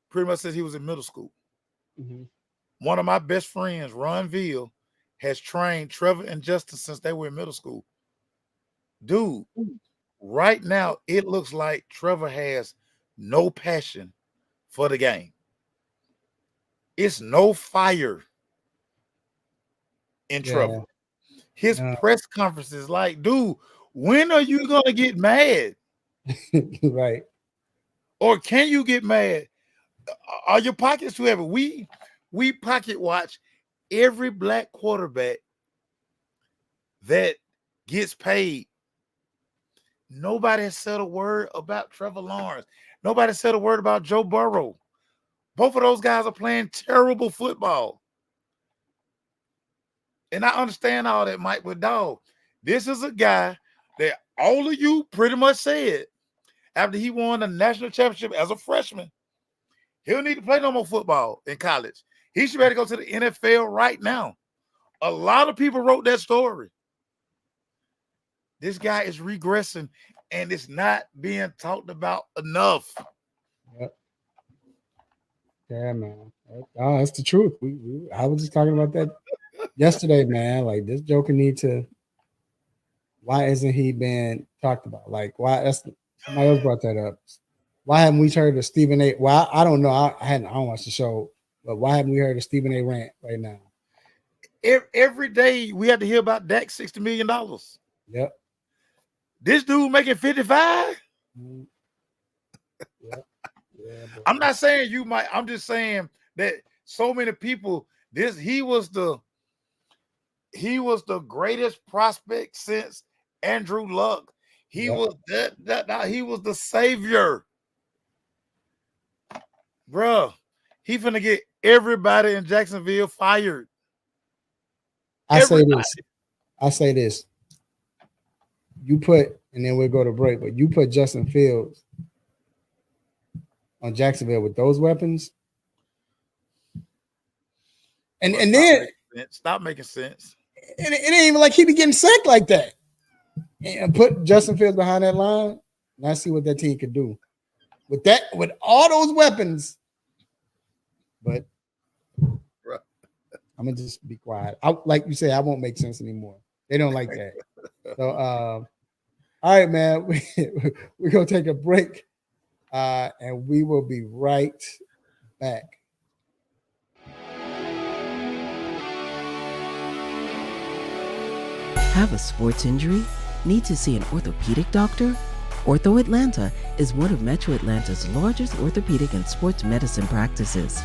pretty much since he was in middle school. Mm-hmm. One of my best friends, Ron Veal, has trained Trevor and Justin since they were in middle school. Dude, right now, it looks like Trevor has no passion for the game. It's no fire in Trevor. His press conference is like, dude, when are you going to get mad? Right. Or can you get mad? Are your pockets too heavy? We pocket watch every black quarterback that gets paid. Nobody has said a word about Trevor Lawrence. Nobody said a word about Joe Burrow. Both of those guys are playing terrible football. And I understand all that, Mike, but dog, this is a guy that all of you pretty much said after he won the national championship as a freshman, he'll need to play no more football in college. He should be able to go to the NFL right now. A lot of people wrote that story. This guy is regressing, and it's not being talked about enough. Yep. Yeah, man. Oh, that's the truth. I was just talking about that yesterday, man. Like, this joker need to. Why isn't he being talked about? Like, why? Somebody else brought that up. Why haven't we heard of Stephen A? Well, I don't know. I don't watch the show, but why haven't we heard of Stephen A rant right now? Every day we have to hear about Dak $60 million. Yep. This dude making 55. Mm-hmm. Yep. Yeah, I'm not saying you might. I'm just saying that so many people. He was the greatest prospect since Andrew Luck. He was he was the savior. Bruh, he finna get everybody in Jacksonville fired. I say this. You put, and then we'll go to break, but you put Justin Fields on Jacksonville with those weapons. And then stop making sense. And it ain't even like he be getting sacked like that. and put Justin Fields behind that line, and I see what that team could do with that, with all those weapons. But I'm gonna just be quiet. Like you say, I won't make sense anymore. They don't like that. So, all right, man, we're gonna take a break, and we will be right back. Have a sports injury? Need to see an orthopedic doctor? Ortho Atlanta is one of Metro Atlanta's largest orthopedic and sports medicine practices,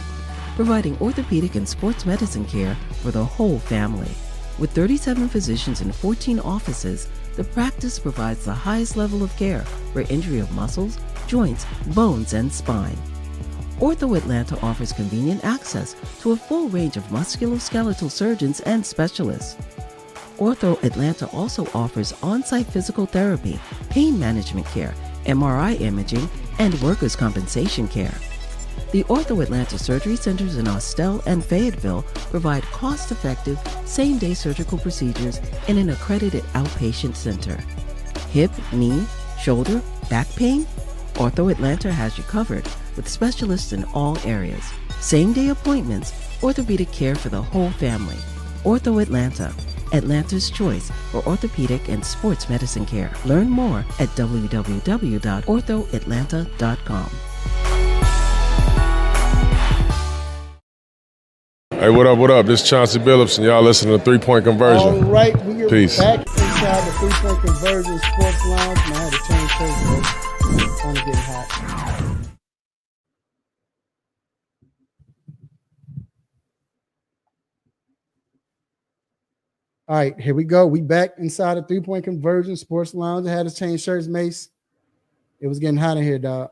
providing orthopedic and sports medicine care for the whole family. With 37 physicians and 14 offices, the practice provides the highest level of care for injury of muscles, joints, bones, and spine. Ortho Atlanta offers convenient access to a full range of musculoskeletal surgeons and specialists. Ortho Atlanta also offers on-site physical therapy, pain management care, MRI imaging, and workers' compensation care. The Ortho Atlanta surgery centers in Austell and Fayetteville provide cost-effective, same-day surgical procedures in an accredited outpatient center. Hip, knee, shoulder, back pain? Ortho Atlanta has you covered with specialists in all areas. Same-day appointments, orthopedic care for the whole family. Ortho Atlanta, Atlanta's choice for orthopedic and sports medicine care. Learn more at www.orthoatlanta.com. Hey, what up, what up? This is Chauncey Billups, and y'all listening to 3 Point Conversion. All right, we are Peace. back inside the 3 Point Conversion Sports Lounge. Man, I had to change clothes, bro. It's kind of getting hot. All right, here we go. We back inside the 3 Point Conversion Sports Lounge. I had to change shirts, Mace. It was getting hot in here, dog.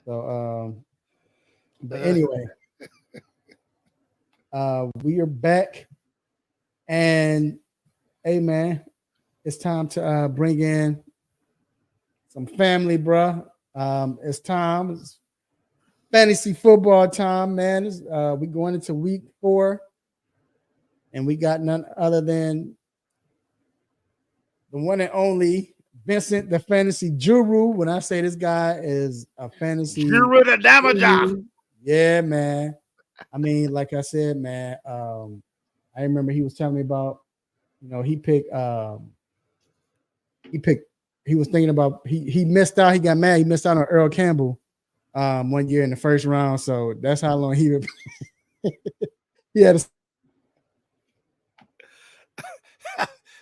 So, but anyway, we are back, and hey, man, it's time to bring in some family, bruh. It's time. It's fantasy football time, man. We going into week 4. And we got none other than the one and only Vincent, the fantasy guru. When I say this guy is a fantasy guru, the damager. Yeah, man. I mean, like I said, man, I remember he was telling me about, he was thinking about, he missed out. He got mad. He missed out on Earl Campbell one year in the first round. So that's how long he had a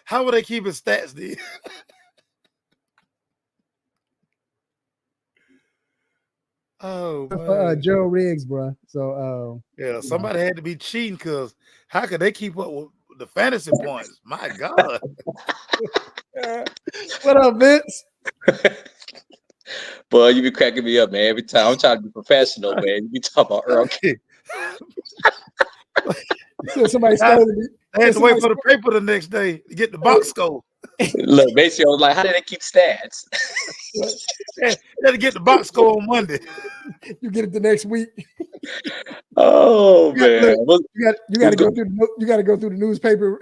How would they keep his stats, dude? Oh, man. Joe Riggs, bro. So yeah, somebody had to be cheating, because how could they keep up with the fantasy points? My God. What up, Vince? Boy, you be cracking me up, man. Every time I'm trying to be professional, man. You be talking about Earl. So somebody started. They had to wait for the paper the next day to get the box score. Look, basically, I was like, how do they keep stats? They had to get the box score on Monday. You get it the next week. Oh man, you got to go through. You got to go through the newspaper.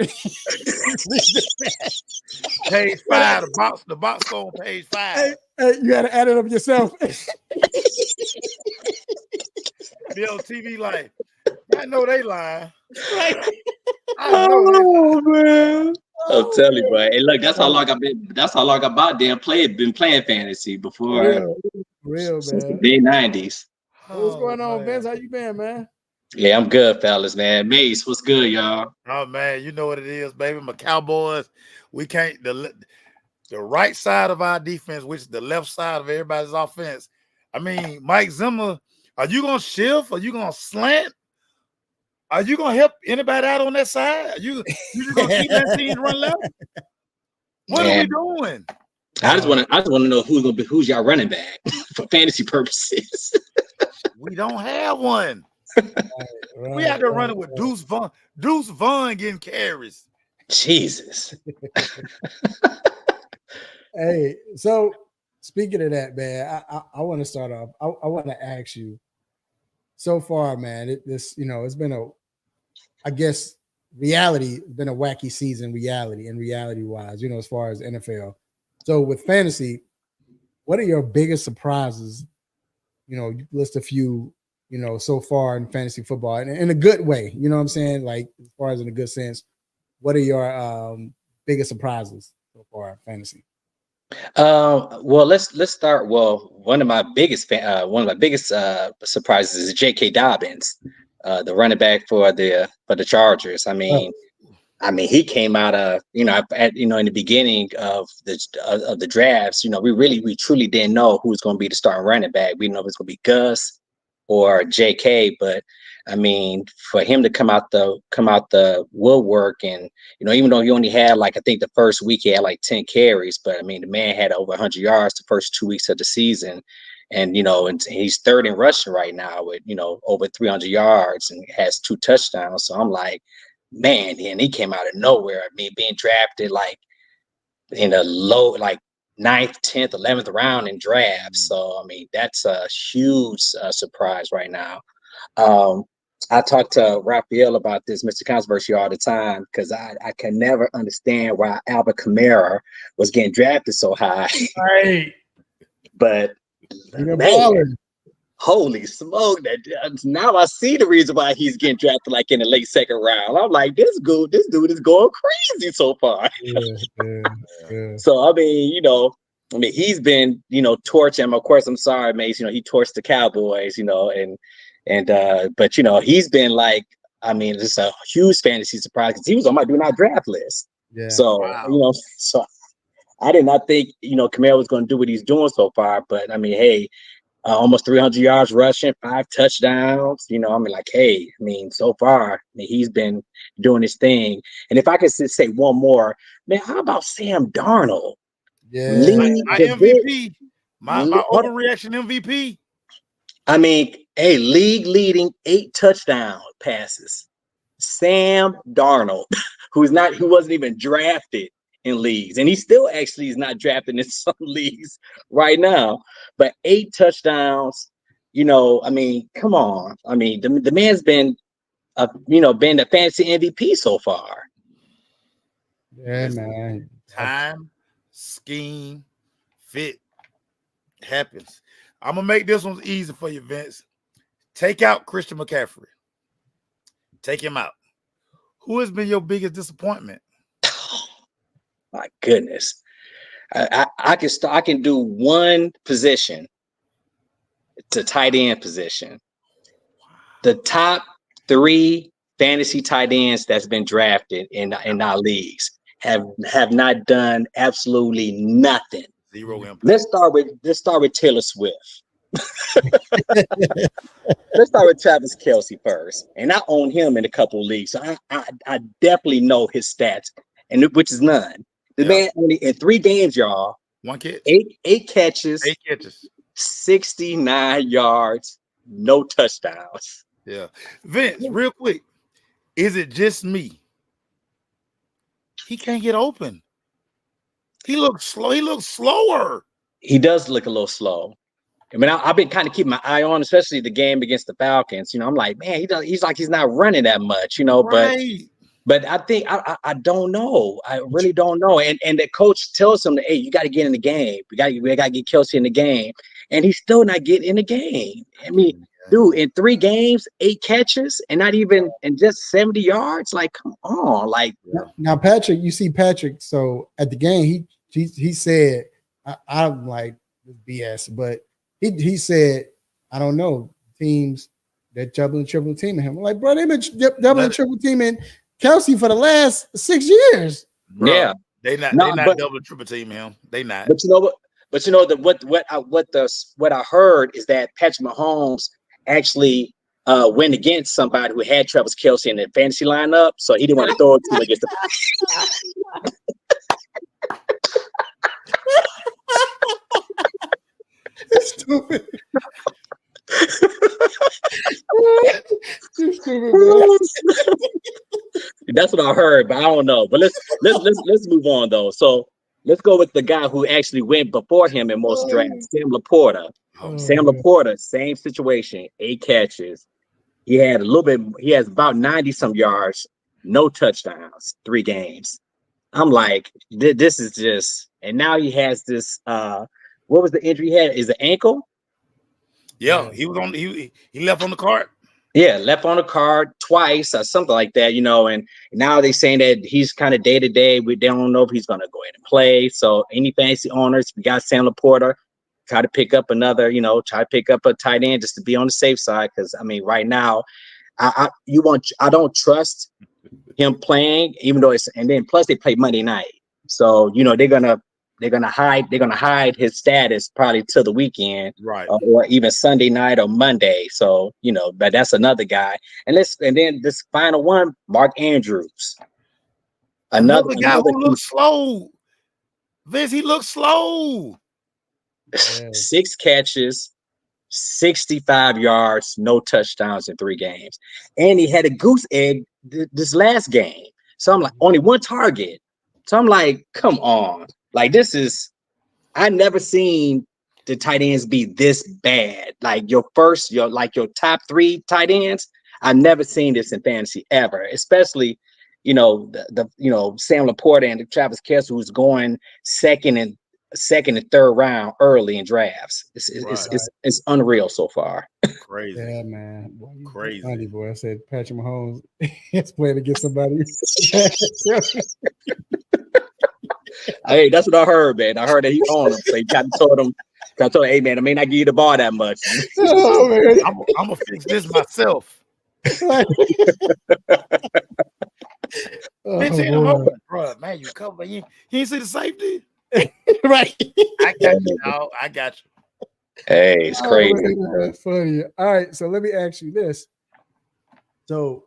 Page 5, the box score on page 5. Hey, you got to add it up yourself. Be on TV like, I know they lying. Oh man, I'm telling you, bro. Hey, look, that's how long I've been. That's how long I've been playing fantasy before. Real since man. the mid-90s. What's going on, Vince? How you been, man? Yeah, I'm good, fellas, man. Mace, what's good, y'all? Oh man, you know what it is, baby. My Cowboys, we can't the right side of our defense, which is the left side of everybody's offense. I mean, Mike Zimmer, are you gonna shift? Are you gonna slant? Are you gonna help anybody out on that side? Are you just gonna keep that team run left? What are we doing? I just want to know who's y'all running back for fantasy purposes. We don't have one. We out there running with Deuce Vaughn. Deuce Vaughn getting carries. Jesus. Hey, so speaking of that, man, I want to start off. I want to ask you. So far, man, it's been I guess reality, it's been a wacky season, reality wise, you know, as far as NFL. So with fantasy, what are your biggest surprises? You know, you list a few, you know, so far in fantasy football in a good way. You know what I'm saying? Like as far as in a good sense, what are your biggest surprises so far in fantasy? Well, let's start. Well, one of my biggest surprises is J.K. Dobbins, the running back for the Chargers. I mean, he came out of in the beginning of the drafts. You know, we truly didn't know who was going to be the starting running back. We didn't know if it was going to be Gus or J.K. But I mean, for him to come out the woodwork, and even though he only had I think the first week he had 10 carries, but I mean the man had over 100 yards the first 2 weeks of the season, and and he's third in rushing right now with over 300 yards and has 2 touchdowns. So I'm like, man, and he came out of nowhere. I mean, being drafted in a low, 9th, 10th, 11th round in drafts. So I mean, that's a huge surprise right now. I talk to Raphael about this, Mr. Controversy, all the time, because I can never understand why Albert Kamara was getting drafted so high. Right. But man, holy smoke! Now I see the reason why he's getting drafted in the late 2nd round. I'm like, this dude is going crazy so far. Yeah. So I mean, he's been torching him. Of course, I'm sorry, Mace. He torched the Cowboys. But he's been just a huge fantasy surprise because he was on my do not draft list. Yeah. So so I did not think Kamara was going to do what he's doing so far. But I mean, hey, almost 300 yards rushing, 5 touchdowns. So far he's been doing his thing. And if I could say one more, man, how about Sam Darnold? Yeah, my MVP, my overreaction MVP. I mean, hey, league leading 8 touchdown passes. Sam Darnold, who wasn't even drafted in leagues, and he still actually is not drafted in some leagues right now. But 8 touchdowns, I mean, come on. I mean, the man's been been the fantasy MVP so far. Yeah, man. Time, scheme, fit happens. I'm gonna make this one easy for you, Vince. Take out Christian McCaffrey. Take him out. Who has been your biggest disappointment? My goodness, I can do one position. It's a tight end position. The top 3 fantasy tight ends that's been drafted in our leagues have not done absolutely nothing. Zero impact. Let's start with Taylor Swift. Let's start with Travis Kelce first, and I own him in a couple of leagues, so I definitely know his stats, and which is none. The man only in 3 games, y'all. 1 catch, 8 catches, 8 catches, 69 yards, no touchdowns. Yeah, Vince, real quick, is it just me? He can't get open. He looks slow. He looks slower. He does look a little slow. I mean, I've been kind of keeping my eye on, especially the game against the Falcons. I'm like, man, he's not running that much, Right. But I think I don't know. I really don't know. And the coach tells him that, hey, you got to get in the game. We got to get Kelce in the game, and he's still not getting in the game. I mean, dude, in 3 games, 8 catches, and not even in just 70 yards. Like, come on, now Patrick, you see Patrick. So at the game, he said, I'm like BS, but he said, I don't know, teams that double and triple teaming him. I'm like, bro, they've been double and triple teaming Kelce for the last 6 years. Bro, yeah, they not double and triple teaming him. They not. But you know what? But what I heard is that Patrick Mahomes actually went against somebody who had Travis Kelce in the fantasy lineup, so he didn't want to throw it to him against the. It's stupid. That's what I heard, but I don't know. But let's move on though. So let's go with the guy who actually went before him in most drafts, Sam Laporta. Sam Laporta, same situation, 8 catches. He has about 90 some yards no touchdowns, 3 games. I'm like, this is just, and now he has this. What was the injury he had? Is the ankle? Yeah, he was on. He left on the cart. Yeah, left on the card twice or something like that, and now they're saying that he's kind of day to day. They don't know if he's going to go ahead and play. So any fantasy owners, we got Sam Laporta, try to pick up another, try to pick up a tight end just to be on the safe side. Because I mean, right now, I don't trust him playing, even though and then plus they play Monday night, so they're gonna hide his status probably till the weekend, right, or even Sunday night or Monday. So but that's another guy. And then this final one, Mark Andrews, another guy who looks slow. Vince, he looks slow. 6 catches, 65 yards, no touchdowns in 3 games, and he had a goose egg this last game. So I'm like, only 1 target. So I'm like, come on. Like, I never seen the tight ends be this bad. Like your top 3 tight ends. I've never seen this in fantasy ever, especially, Sam Laporta and Travis Kelce, who's going second and third round early in drafts. It's unreal so far. Crazy. Yeah, man. Boy, crazy. Funny, boy. I said Patrick Mahomes is playing against somebody. Hey, that's what I heard, man. I heard that he owned him. So he kind of told him, hey, man, I may not give you the ball that much. Oh, man. I'm going to fix this myself. Bro, man, you cover. You ain't see the safety? Right. I got you, dog. I got you. Hey, it's crazy. Man, that's funny. All right, so let me ask you this. So,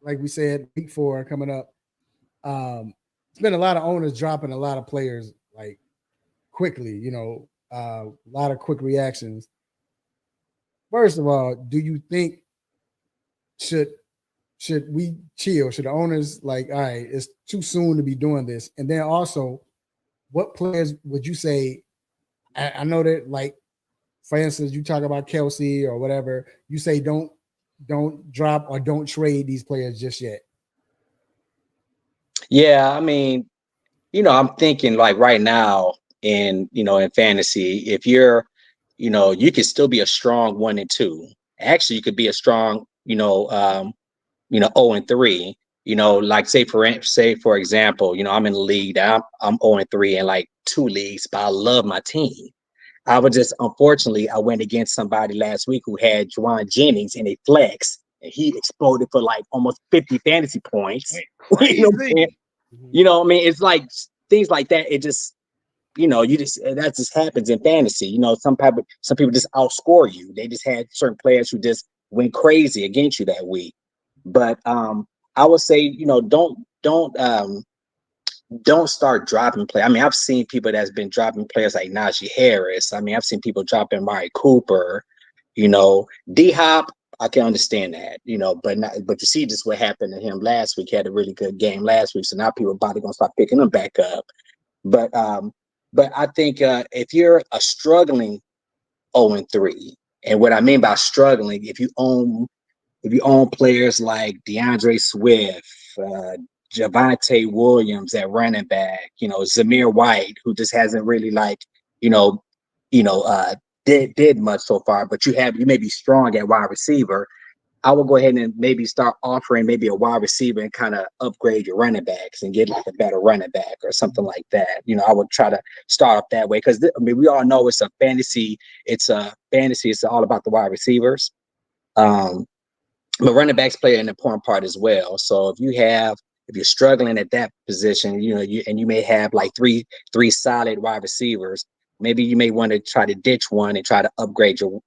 like we said, week 4 coming up. It's been a lot of owners dropping a lot of players like quickly, a lot of quick reactions. First of all, do you think should we chill? Should the owners like, all right, it's too soon to be doing this? And then also, what players would you say? I know that, like, for instance, you talk about Kelce or whatever, you say don't drop or don't trade these players just yet. Yeah, I mean, I'm thinking like right now in fantasy, if you're, you could still be a strong 1 and 2. Actually, you could be a strong, 0 and 3. Like say for example, I'm in the league. I'm 0 and 3 in like 2 leagues, but I love my team. Unfortunately, I went against somebody last week who had Juwan Jennings in a flex, and he exploded for like almost 50 fantasy points. I mean, it's like things like that. It just, that just happens in fantasy. Some people just outscore you. They just had certain players who just went crazy against you that week. But I would say, don't start dropping play. I mean, I've seen people that's been dropping players like Najee Harris. I mean, I've seen people dropping Mari Cooper, D-Hop. I can understand that, but you see just what happened to him last week. He had a really good game last week. So now people are probably going to start picking him back up. But I think if you're a struggling 0 and 3, and what I mean by struggling, if you own players like DeAndre Swift, Javonte Williams at running back, Zamir White, who just hasn't really did much so far, but you may be strong at wide receiver. I will go ahead and maybe start offering maybe a wide receiver and kind of upgrade your running backs and get like a better running back or something like that. I would try to start off that way because we all know it's a fantasy. It's all about the wide receivers. But running backs play an important part as well. So if you're struggling at that position, you may have like three solid wide receivers. Maybe you may want to try to ditch one and try to upgrade your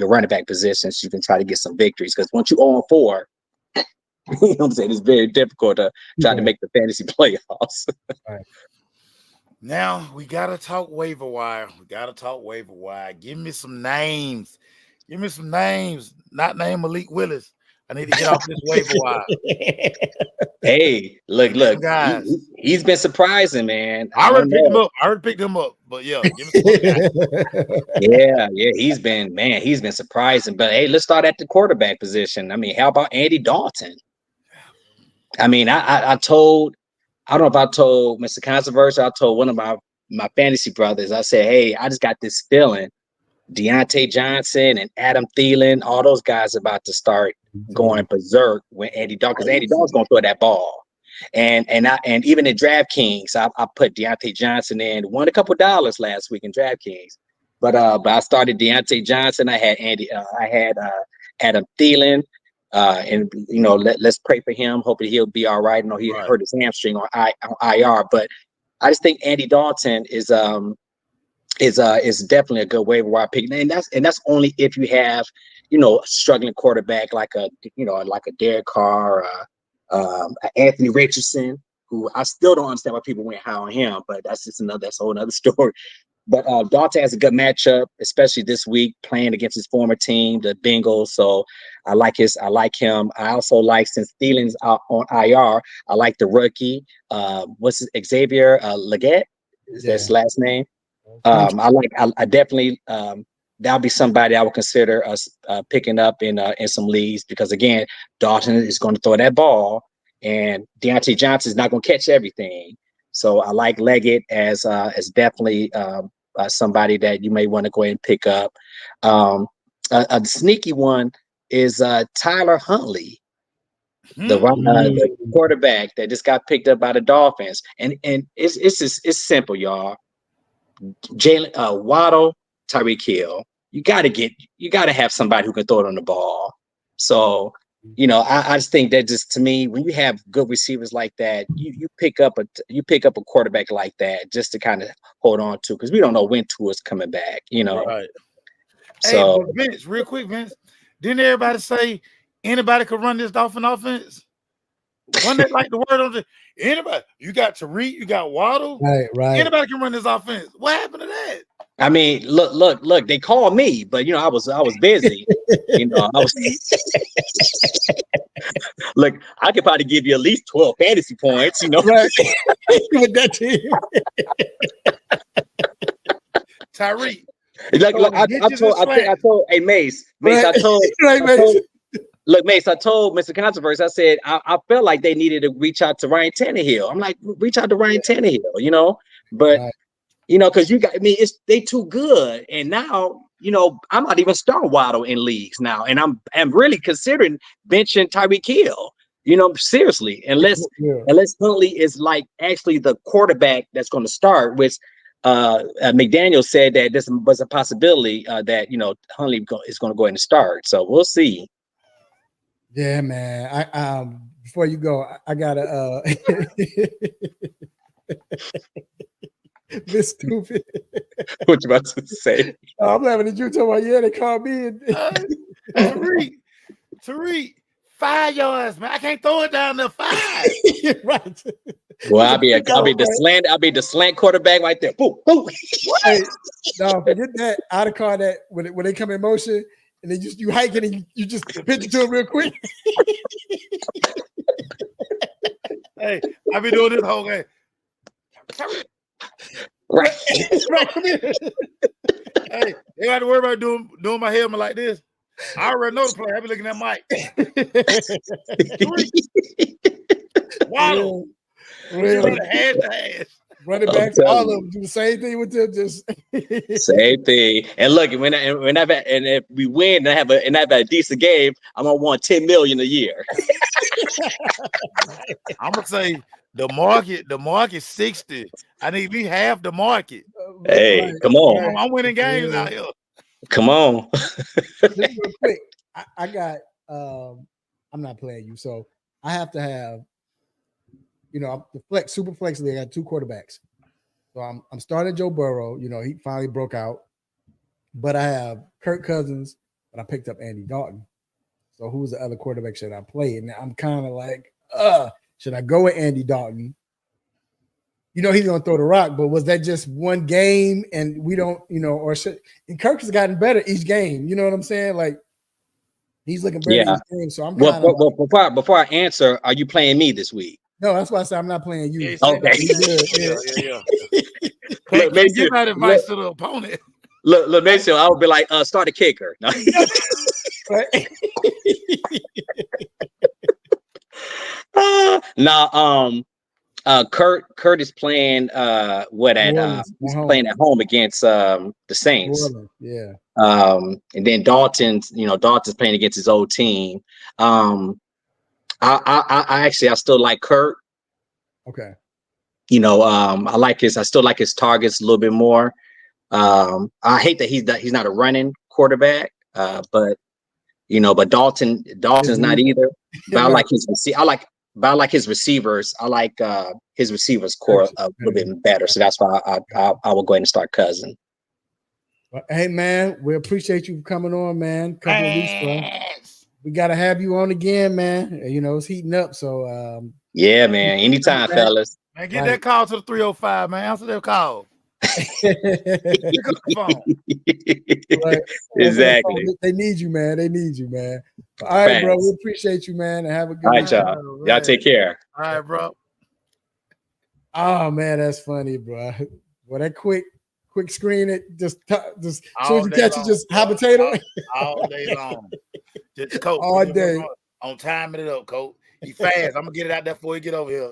running back position so you can try to get some victories. Because once you 0-4, you know what I'm saying, it's very difficult to try to make the fantasy playoffs. Right. Now we gotta talk waiver wire. Give me some names. Not name Malik Willis. I need to get off this waiver wire. Hey, look, guys. He's been surprising, man. I already picked him up. But yeah, give me some yeah, he's been surprising. But hey, let's start at the quarterback position. I mean, how about Andy Dalton? I mean, I told, I don't know if I told Mr. Controversial, I told one of my fantasy brothers, I said, hey, I just got this feeling Deontay Johnson and Adam Thielen, all those guys about to start going berserk when Andy Dalton, because Andy Dalton's gonna throw that ball. And even in DraftKings, I put Deontay Johnson in, won a couple dollars last week in DraftKings. But I started Deontay Johnson. I had Adam Thielen. And let's pray for him. Hopefully he'll be all right. I know he hurt his hamstring on IR, but I just think Andy Dalton is definitely a good waiver wire pick, and that's only if you have a struggling quarterback like a Derek Carr, Anthony Richardson, who I still don't understand why people went high on him, but that's a whole other story. But Dalton has a good matchup, especially this week playing against his former team, the Bengals. So I like him. I also like, since Thielen's out on IR, I like the rookie. What's his, Xavier Legette? Is that his last name? I definitely that'll be somebody I would consider us picking up in some leagues, because again, Dalton is going to throw that ball, and Deontay Johnson is not going to catch everything. So I like Leggett as definitely somebody that you may want to go ahead and pick up. A sneaky one is Tyler Huntley, the quarterback that just got picked up by the Dolphins, and it's simple, y'all. Jalen Waddle, Tyreek Hill. You got to have somebody who can throw it on the ball. So I just think that, just to me, when you have good receivers like that, you pick up a quarterback like that just to kind of hold on to, because we don't know when Tua's coming back. Right. So, hey, Vince, real quick, Vince, didn't everybody say anybody could run this Dolphin offense? Wasn't that like the word on the anybody? You got Tariq, you got Waddle, right. Anybody can run this offense. What happened to that? I mean, look. They called me, but I was busy. I was. Look, I could probably give you at least 12 fantasy points. Right. With that team, Tyreek. I told, hey Mace, I told. Look, Mace, I told Mr. Controversy, I said, I felt like they needed to reach out to Ryan Tannehill. I'm like, reach out to Ryan Tannehill, but, because they too good. And now, I'm not even starting Waddle in leagues now. And I'm really considering benching Tyreek Hill, seriously, unless Huntley is like actually the quarterback that's going to start, which McDaniel said that this was a possibility that, Huntley is going to go ahead and start. So we'll see. Yeah, man. I before you go, I gotta this stupid. What you about to say? I'm laughing at you talking about, they called me. Tariq, 5 yards, man. I can't throw it down there 5. Right. Well, I'll be the slant quarterback right there. Boom, boom. Hey, no, forget that. I'd have called that when they come in motion. And then you hike it and you just pitch it to him real quick. Hey, I've been doing this whole game. Right. Come here. Hey, they got to worry about doing my helmet like this. I already know the play. I've been looking at Mike. Waddle. Really? Hash to hash. Running backs, all of them do the same thing with them. Just same thing. And look, if we win and have a decent game, I'm gonna want $10 million a year. I'm gonna say the market 60. I need at least half the market. Hey, come on! I'm winning games out here. Come on. Real quick, I got. I'm not playing you, so I have to have. The super flex league. I got 2 quarterbacks, so I'm starting Joe Burrow. He finally broke out, but I have Kirk Cousins, but I picked up Andy Dalton. So who's the other quarterback should I play? And I'm kind of like, should I go with Andy Dalton? He's gonna throw the rock, but was that just one game? And we don't, or should? And Kirk has gotten better each game. You know what I'm saying? Like he's looking better each game. So I'm before I answer, are you playing me this week? No, that's why I said I'm not playing you. Okay. Yeah. Look, give that advice to the opponent. Look, Mason, I would be like, start a kicker. No. Kurt is playing he's playing at home against the Saints. Yeah. And then Dalton's playing against his old team. I still like Kurt. Okay. I still like his targets a little bit more. I hate that he's not a running quarterback, but Dalton's not either. But I like his receivers. I like his receivers core a little bit better. So that's why I will go ahead and start Cousin. Well, hey man, we appreciate you coming on, man. Couple of weeks, bro. We gotta have you on again, man. It's heating up. So yeah, man. Anytime, fellas. Man, get that call to the 305, man. Answer that call. Pick up the phone. Right. Exactly. They need you, man. They need you, man. All right, Thanks. bro. We appreciate you, man. And have a good All right, week. y'all. Y'all take care. All right, bro. Oh man, that's funny, bro. Well, that quick screen, it just as soon as you catch it, just habitate all day long. Just coach all day on timing it up, coach. He fast. I'm gonna get it out there before he get over here.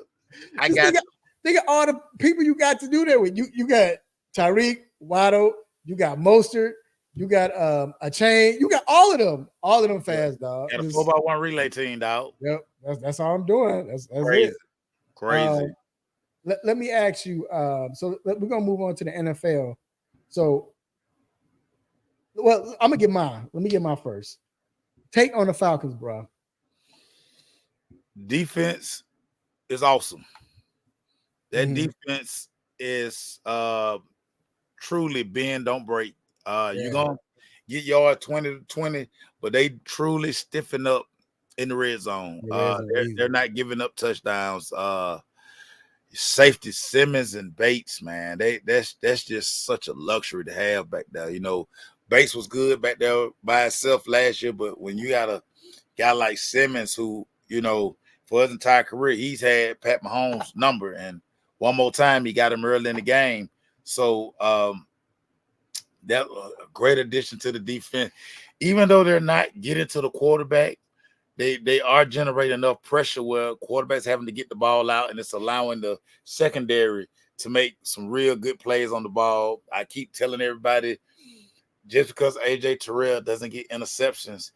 Think of all the people you got to do that with. You got Tyreek, Waddle, you got Mostert, you got a chain, you got all of them fast, dog. Got a 4x1 relay team, dog. Yep, that's all I'm doing. That's crazy. It. Crazy. Let me ask you. So we're gonna move on to the NFL. So, well, I'm gonna get mine. Let me get mine first. Take on the Falcons, bro. Defense is awesome. That defense is truly bend, don't break. You're gonna get yard 20-20, but they truly stiffen up in the red zone. They're not giving up touchdowns. Safety Simmons and Bates, man, that's just such a luxury to have back there. Bates was good back there by himself last year, but when you got a guy like Simmons who, for his entire career, he's had Pat Mahomes' number, and one more time he got him early in the game. So that a great addition to the defense. Even though they're not getting to the quarterback, they are generating enough pressure where quarterbacks having to get the ball out, and it's allowing the secondary to make some real good plays on the ball. I keep telling everybody, just because A.J. Terrell doesn't get interceptions,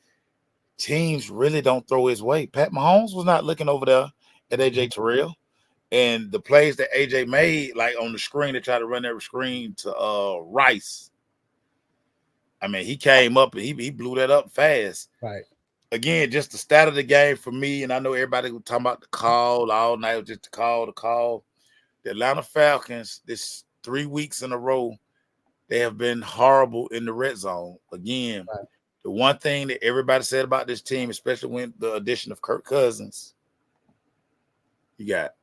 teams really don't throw his way. Pat Mahomes was not looking over there at A.J. Terrell. And the plays that A.J. made, like on the screen, they tried to run that screen to Rice. I mean, he came up and he blew that up fast. Right. Again, just the stat of the game for me, and I know everybody was talking about the call all night, just the call. The Atlanta Falcons, this 3 weeks in a row, they have been horrible in the red zone. Again, The one thing that everybody said about this team, especially with the addition of Kirk Cousins, you got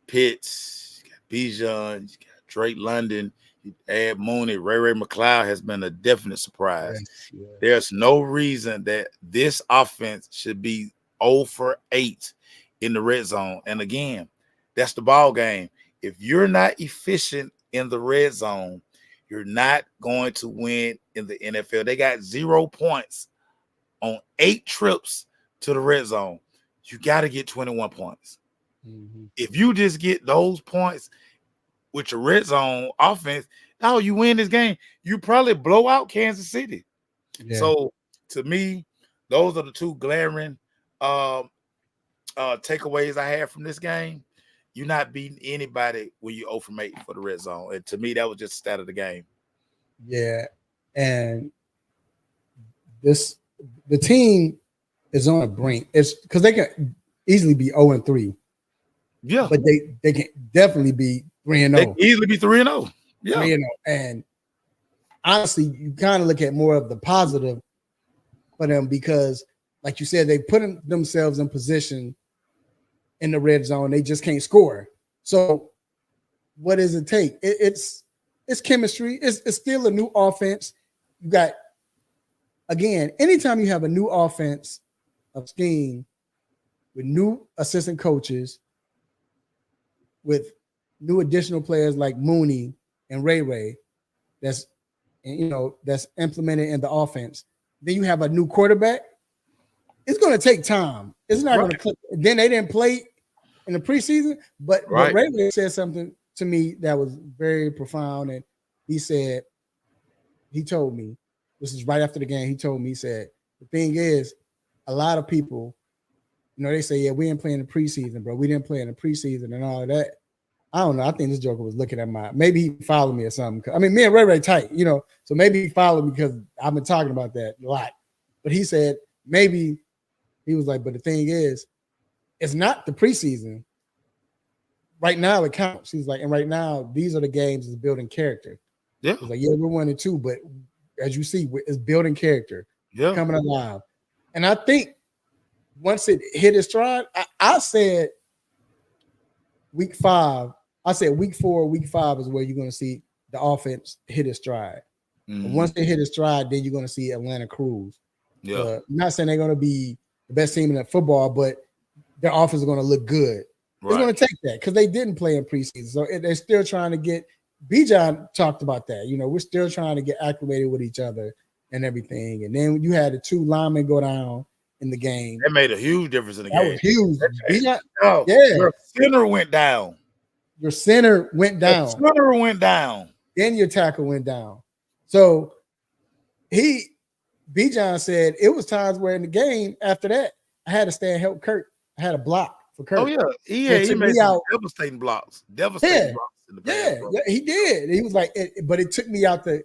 Pitts, you got Bijan, you got Drake London, you add Mooney, Ray McLeod has been a definite surprise. Yes. There's no reason that this offense should be 0 for 8 in the red zone. And again, that's the ball game. If you're not efficient in the red zone, you're not going to win in the NFL. They got 0 points on 8 trips to the red zone. You got to get 21 points. Mm-hmm. If you just get those points with your red zone offense, now you win this game. You probably blow out Kansas City. Yeah. So to me, those are the two glaring takeaways I had from this game. You're not beating anybody when you 0 from 8 for the red zone. And to me, that was just the stat of the game. Yeah. And the team is on a brink. It's because they can easily be 0-3. Yeah. But they can definitely be 3-0. They can easily be 3-0. Yeah. 3-0. And honestly, you kind of look at more of the positive for them because, like you said, they put themselves in position in the red zone. They just can't score. So what does it take? It's chemistry. It's still a new offense. You got, again, anytime you have a new offense of scheme with new assistant coaches, with new additional players like Mooney and Ray that's implemented in the offense, then you have a new quarterback. it's going to take time. It's not going to click. Then they didn't play in the preseason, but Ray said something to me that was very profound, and he told me, this is right after the game. He told me, he said, the thing is, a lot of people, they say, yeah, we didn't play in the preseason, bro. We didn't play in the preseason and all of that. I don't know. I think this Joker was looking at maybe he followed me or something. I mean, me and Ray tight, so maybe he followed me because I've been talking about that a lot. But he said, maybe he was like, but the thing is, it's not the preseason. Right now it counts. He's like, and right now, these are the games that's building character. Yeah. He's like, yeah, we're 1-2, but as you see, it's building character, coming alive. And I think once it hit its stride, I said week 5, I said week 4, week 5 is where you're going to see the offense hit its stride. Mm-hmm. Once they hit its stride, then you're going to see Atlanta cruise. Yeah. I'm not saying they're going to be the best team in the football, but their offense is going to look good. Right. It's going to take that because they didn't play in preseason. So they're still trying to get – Bijan talked about that. We're still trying to get acclimated with each other and everything. And then you had the 2 linemen go down in the game. That made a huge difference in the game. That was huge. Your center went down. Your center went down. Your center went down. Then your tackle went down. So Bijan said it was times where in the game after that, I had to stay and help Kurt. I had a block for Kurt. Oh, yeah. He made some devastating blocks. Devastating blocks in the pass. Yeah, he did. He was like, but it took me out the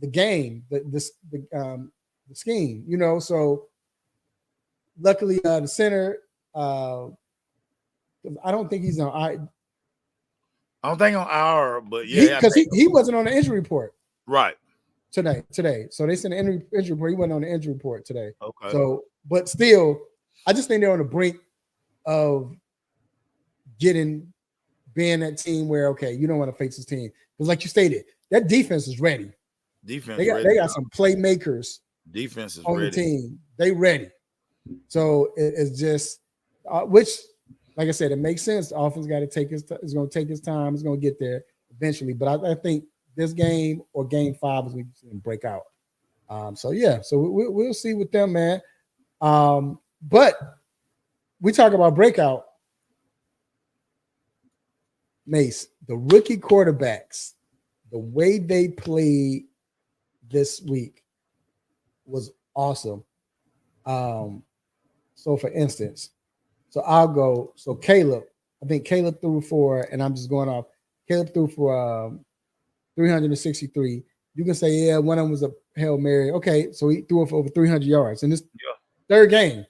game, the scheme, So luckily, the center, I don't think he's on. I don't think on our, but yeah, because he wasn't on the injury report. Right. Today. So they sent an injury report. He wasn't on the injury report today. Okay. So, but still, I just think they're on the brink of being that team where, okay, you don't want to face this team. Because like you stated, that defense is ready. They got some playmakers. Defense is on ready. The team. They ready. So it's just, which, like I said, it makes sense. The offense got to take it's going to take its time. It's going to get there eventually. But I think this game or game 5 is when you see them break out. So we'll see with them, man. But we talk about breakout. Mace, the rookie quarterbacks, the way they played this week was awesome. So for instance, I'll go. So Caleb, I think Caleb threw for, and I'm just going off. Caleb threw for 363. You can say, yeah, one of them was a Hail Mary. Okay, so he threw it for over 300 yards in this third game.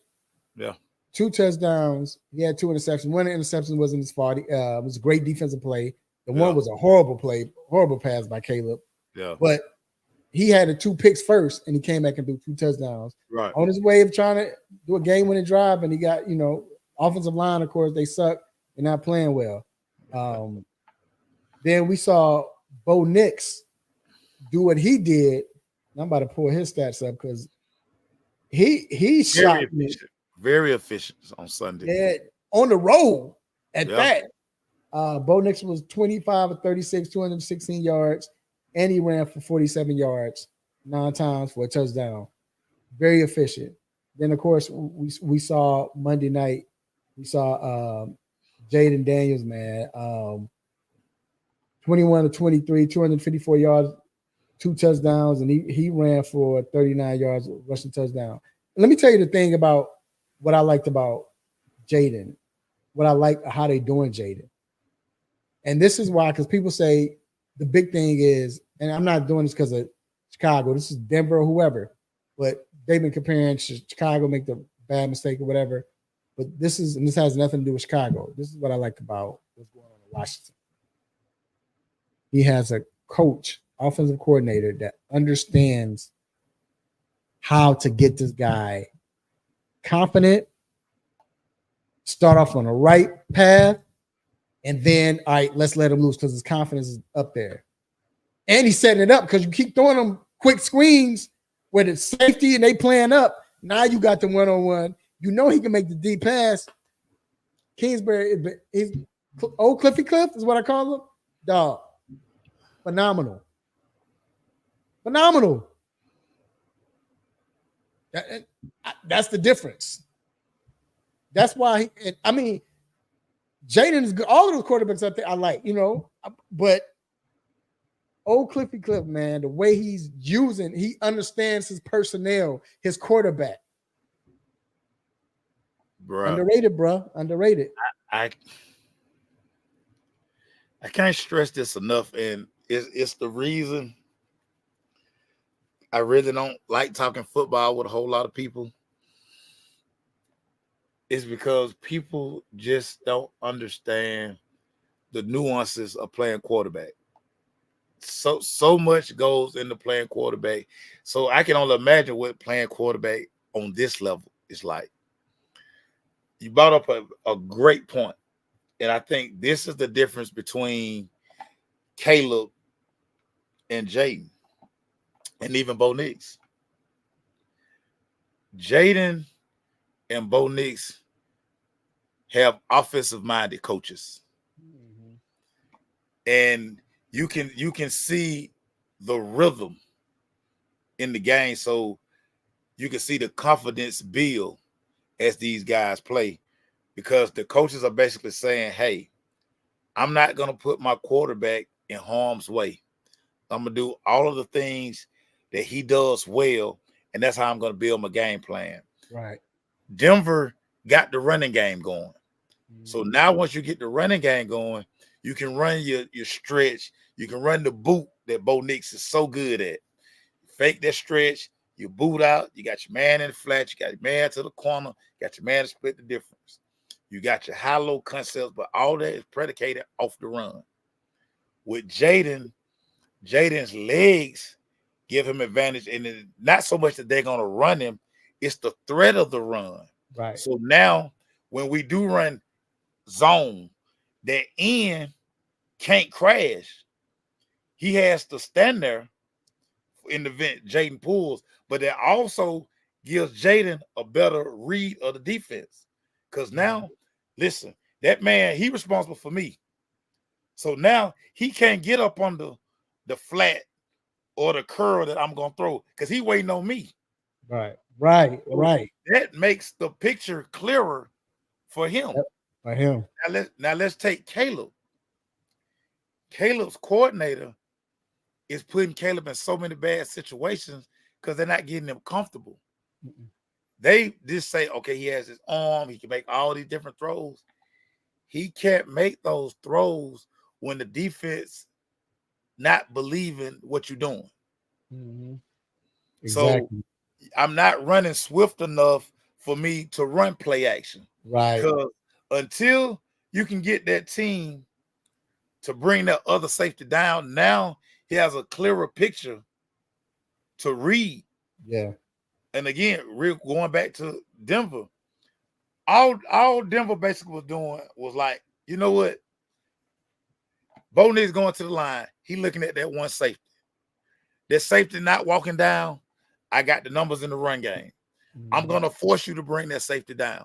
Yeah. 2 touchdowns. He had 2 interceptions. One interception wasn't his fault. It was a great defensive play. The one was a horrible pass by Caleb. Yeah. But he had the 2 picks first, and he came back and threw 2 touchdowns. Right. On his way of trying to do a game-winning drive, and he got, offensive line, of course, they suck. They're not playing well. Then we saw Bo Nix do what he did. I'm about to pull his stats up because he shot me. Very efficient on Sunday. Yeah, on the road at that. Bo Nix was 25 of 36, 216 yards, and he ran for 47 yards 9 times for a touchdown. Very efficient. Then, of course, we saw Monday night, we saw Jaden Daniels, man. 21 of 23, 254 yards, 2 touchdowns, and he ran for 39 yards, rushing touchdown. Let me tell you the thing about what I liked about Jaden, what I like how they doing Jaden. And this is why, because people say the big thing is, and I'm not doing this because of Chicago, this is Denver or whoever, but they've been comparing Chicago, make the bad mistake or whatever. But this has nothing to do with Chicago. This is what I like about what's going on in Washington. He has a coach, offensive coordinator that understands how to get this guy confident, start off on the right path, and then, all right, let's let him loose because his confidence is up there. And he's setting it up because you keep throwing them quick screens where it's safety and they playing up. Now you got the one-on-one. You know he can make the deep pass. Kingsbury, he's old Cliffy Cliff is what I call him. Dog. Phenomenal. That's the difference. That's why. Jaden is good. All of those quarterbacks out there I like, but old Cliffy Cliff, man, the way he understands his personnel, his quarterback. Bruh. Underrated, bro. Underrated. I can't stress this enough, and it's the reason I really don't like talking football with a whole lot of people. It's because people just don't understand the nuances of playing quarterback. So much goes into playing quarterback. So I can only imagine what playing quarterback on this level is like. You brought up a great point. And I think this is the difference between Caleb and Jaden and even Bo Nix. Jaden and Bo Nix have offensive-minded coaches. Mm-hmm. And you can see the rhythm in the game, so you can see the confidence build as these guys play, because the coaches are basically saying, hey, I'm not going to put my quarterback in harm's way. I'm going to do all of the things that he does well, and that's how I'm going to build my game plan. Right. Denver got the running game going. Mm-hmm. So now once you get the running game going, you can run your stretch. You can run the boot that Bo Nix is so good at. Fake that stretch, you boot out, you got your man in the flat, you got your man to the corner, you got your man to split the difference. You got your high-low concepts, but all that is predicated off the run. With Jaden's legs give him advantage, and it's not so much that they're going to run him, it's the threat of the run. Right. So now when we do run zone, that end can't crash. He has to stand there in the event Jaden pulls, but that also gives Jaden a better read of the defense. Because now, listen, that man, he responsible for me. So now he can't get up on the flat or the curl that I'm going to throw because he waiting on me. Right. That makes the picture clearer for him. Yep, for him. Now let's take Caleb. Caleb's coordinator is putting Caleb in so many bad situations because they're not getting him comfortable. Mm-mm. They just say, okay, he has his arm. He can make all these different throws. He can't make those throws when the defense not believing what you're doing. Mm-hmm. Exactly. So I'm not running swift enough for me to run play action. Right. Because until you can get that team to bring that other safety down, now he has a clearer picture to read. Yeah. And again, going back to Denver, all Denver basically was doing was like, you know what? Bo Nix going to the line. He looking at that one safety. That safety not walking down. I got the numbers in the run game. Mm-hmm. I'm going to force you to bring that safety down.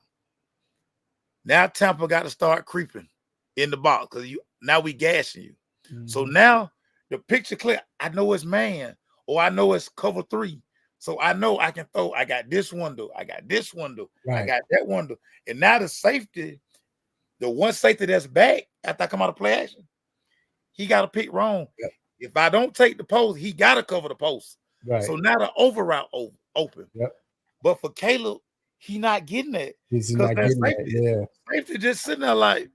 Now Tampa got to start creeping in the box because now we gashing you. Mm-hmm. So now the picture clear. I know it's man, or I know it's cover 3. So I know I can throw. I got this window. I got this window. Right. I got that window. And now the safety, the one safety that's back after I come out of play action, he got to pick wrong. Yep. If I don't take the post, he got to cover the post. Right. So now the over route open. Yep. But for Caleb, he not getting that. He's not getting that. Yeah. Safety just sitting there like,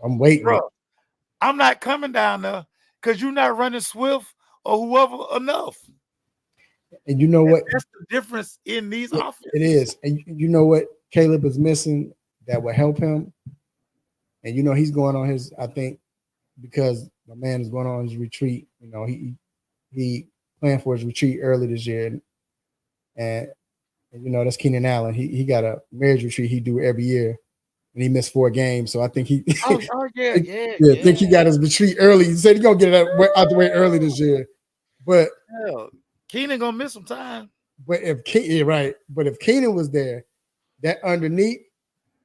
I'm waiting. Bro, I'm not coming down there because you're not running Swift or whoever enough. And you know what? That's the difference in these offenses. It is. And you know what Caleb is missing that will help him? And you know he's going on his, I think, because my man is going on his retreat. You know, he planned for his retreat early this year. And you know, that's Keenan Allen. He got a marriage retreat he do every year. And he missed 4 games. So I think he I think he got his retreat early. He said he's gonna get it out the way early this year. But Keenan gonna miss some time. But if Keenan was there, that underneath,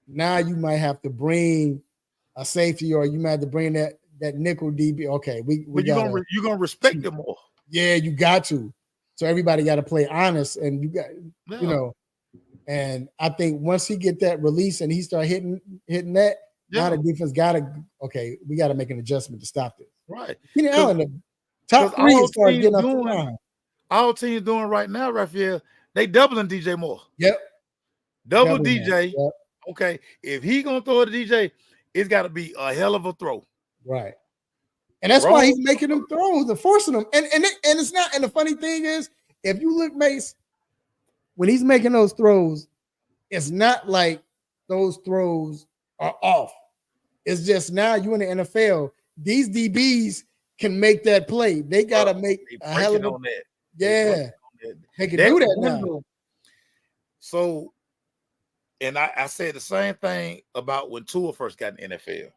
now you might have to bring a safety, or you might have to bring that nickel DB. Okay, you're gonna respect them more. Yeah, you got to. So everybody got to play honest, and you got you know. And I think once he get that release and he start hitting that, now the defense we got to make an adjustment to stop this. Right. Keenan Allen, the top 3 as far as getting off the line. All teams doing right now, Raphael, they doubling DJ Moore. Yep. Double DJ. Yep. Okay. If he gonna throw it to DJ, it's got to be a hell of a throw. Right. And that's why he's making them throws and forcing them. And it's not. And the funny thing is, if you look, Mace, when he's making those throws, it's not like those throws are off. It's just now you in the NFL, these DBs can make that play. They gotta make a hell of a that. Yeah. They can do that now. So, and I said the same thing about when Tua first got in the NFL.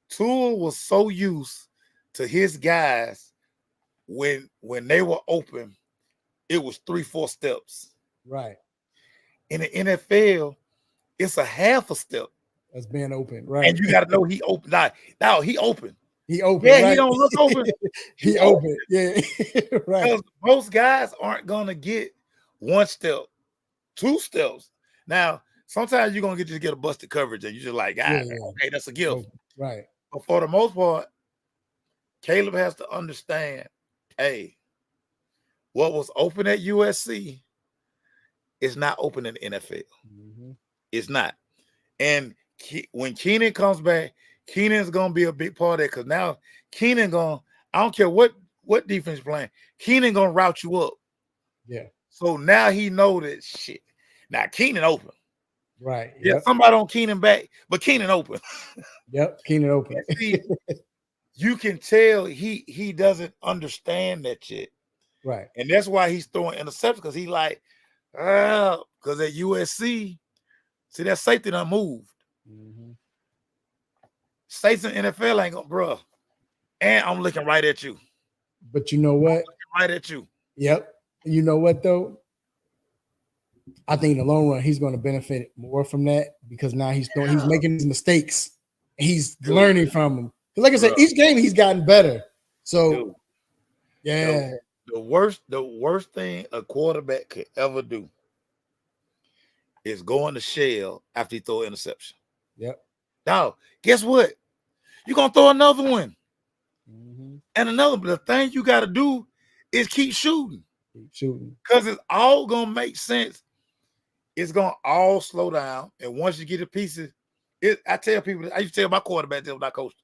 Tua was so used to his guys when they were open, it was 3-4 steps. Right. In the NFL, it's a half a step. That's being open, right? And you got to know he open. Now he open. He open. Yeah, right? he don't look open. he open. Yeah, right. Because most guys aren't gonna get 1 step, 2 steps. Now, sometimes you're gonna get a busted coverage, and you're just like, okay, that's a gift. Right. But for the most part, Caleb has to understand, hey, what was open at USC is not open in the NFL. Mm-hmm. It's not. And when Keenan comes back, Keenan's going to be a big part of it because now Keenan going to, I don't care what defense playing, Keenan going to route you up. Yeah. So now he know that shit. Now Keenan open. Right. Yeah, somebody on Keenan back, but Keenan open. Yep, Keenan open. See, you can tell he doesn't understand that shit. Right. And that's why he's throwing interceptions because he like, because at USC, see that safety done moved. Mm-hmm. Safety in NFL ain't gonna, bro. And I'm looking right at you. But you know what? I'm looking right at you. Yep. You know what though? I think in the long run he's going to benefit more from that because now he's making his mistakes. He's learning from them. Like I said, each game he's gotten better. So, yeah. The worst thing a quarterback could ever do is go in the shell after he throw an interception. Yep. Now, guess what? You're gonna throw another one. Mm-hmm. And the thing you got to do is keep shooting. Keep shooting. Because it's all gonna make sense. It's gonna all slow down. And once you get the pieces, I tell people, I used to tell my quarterback when I coached,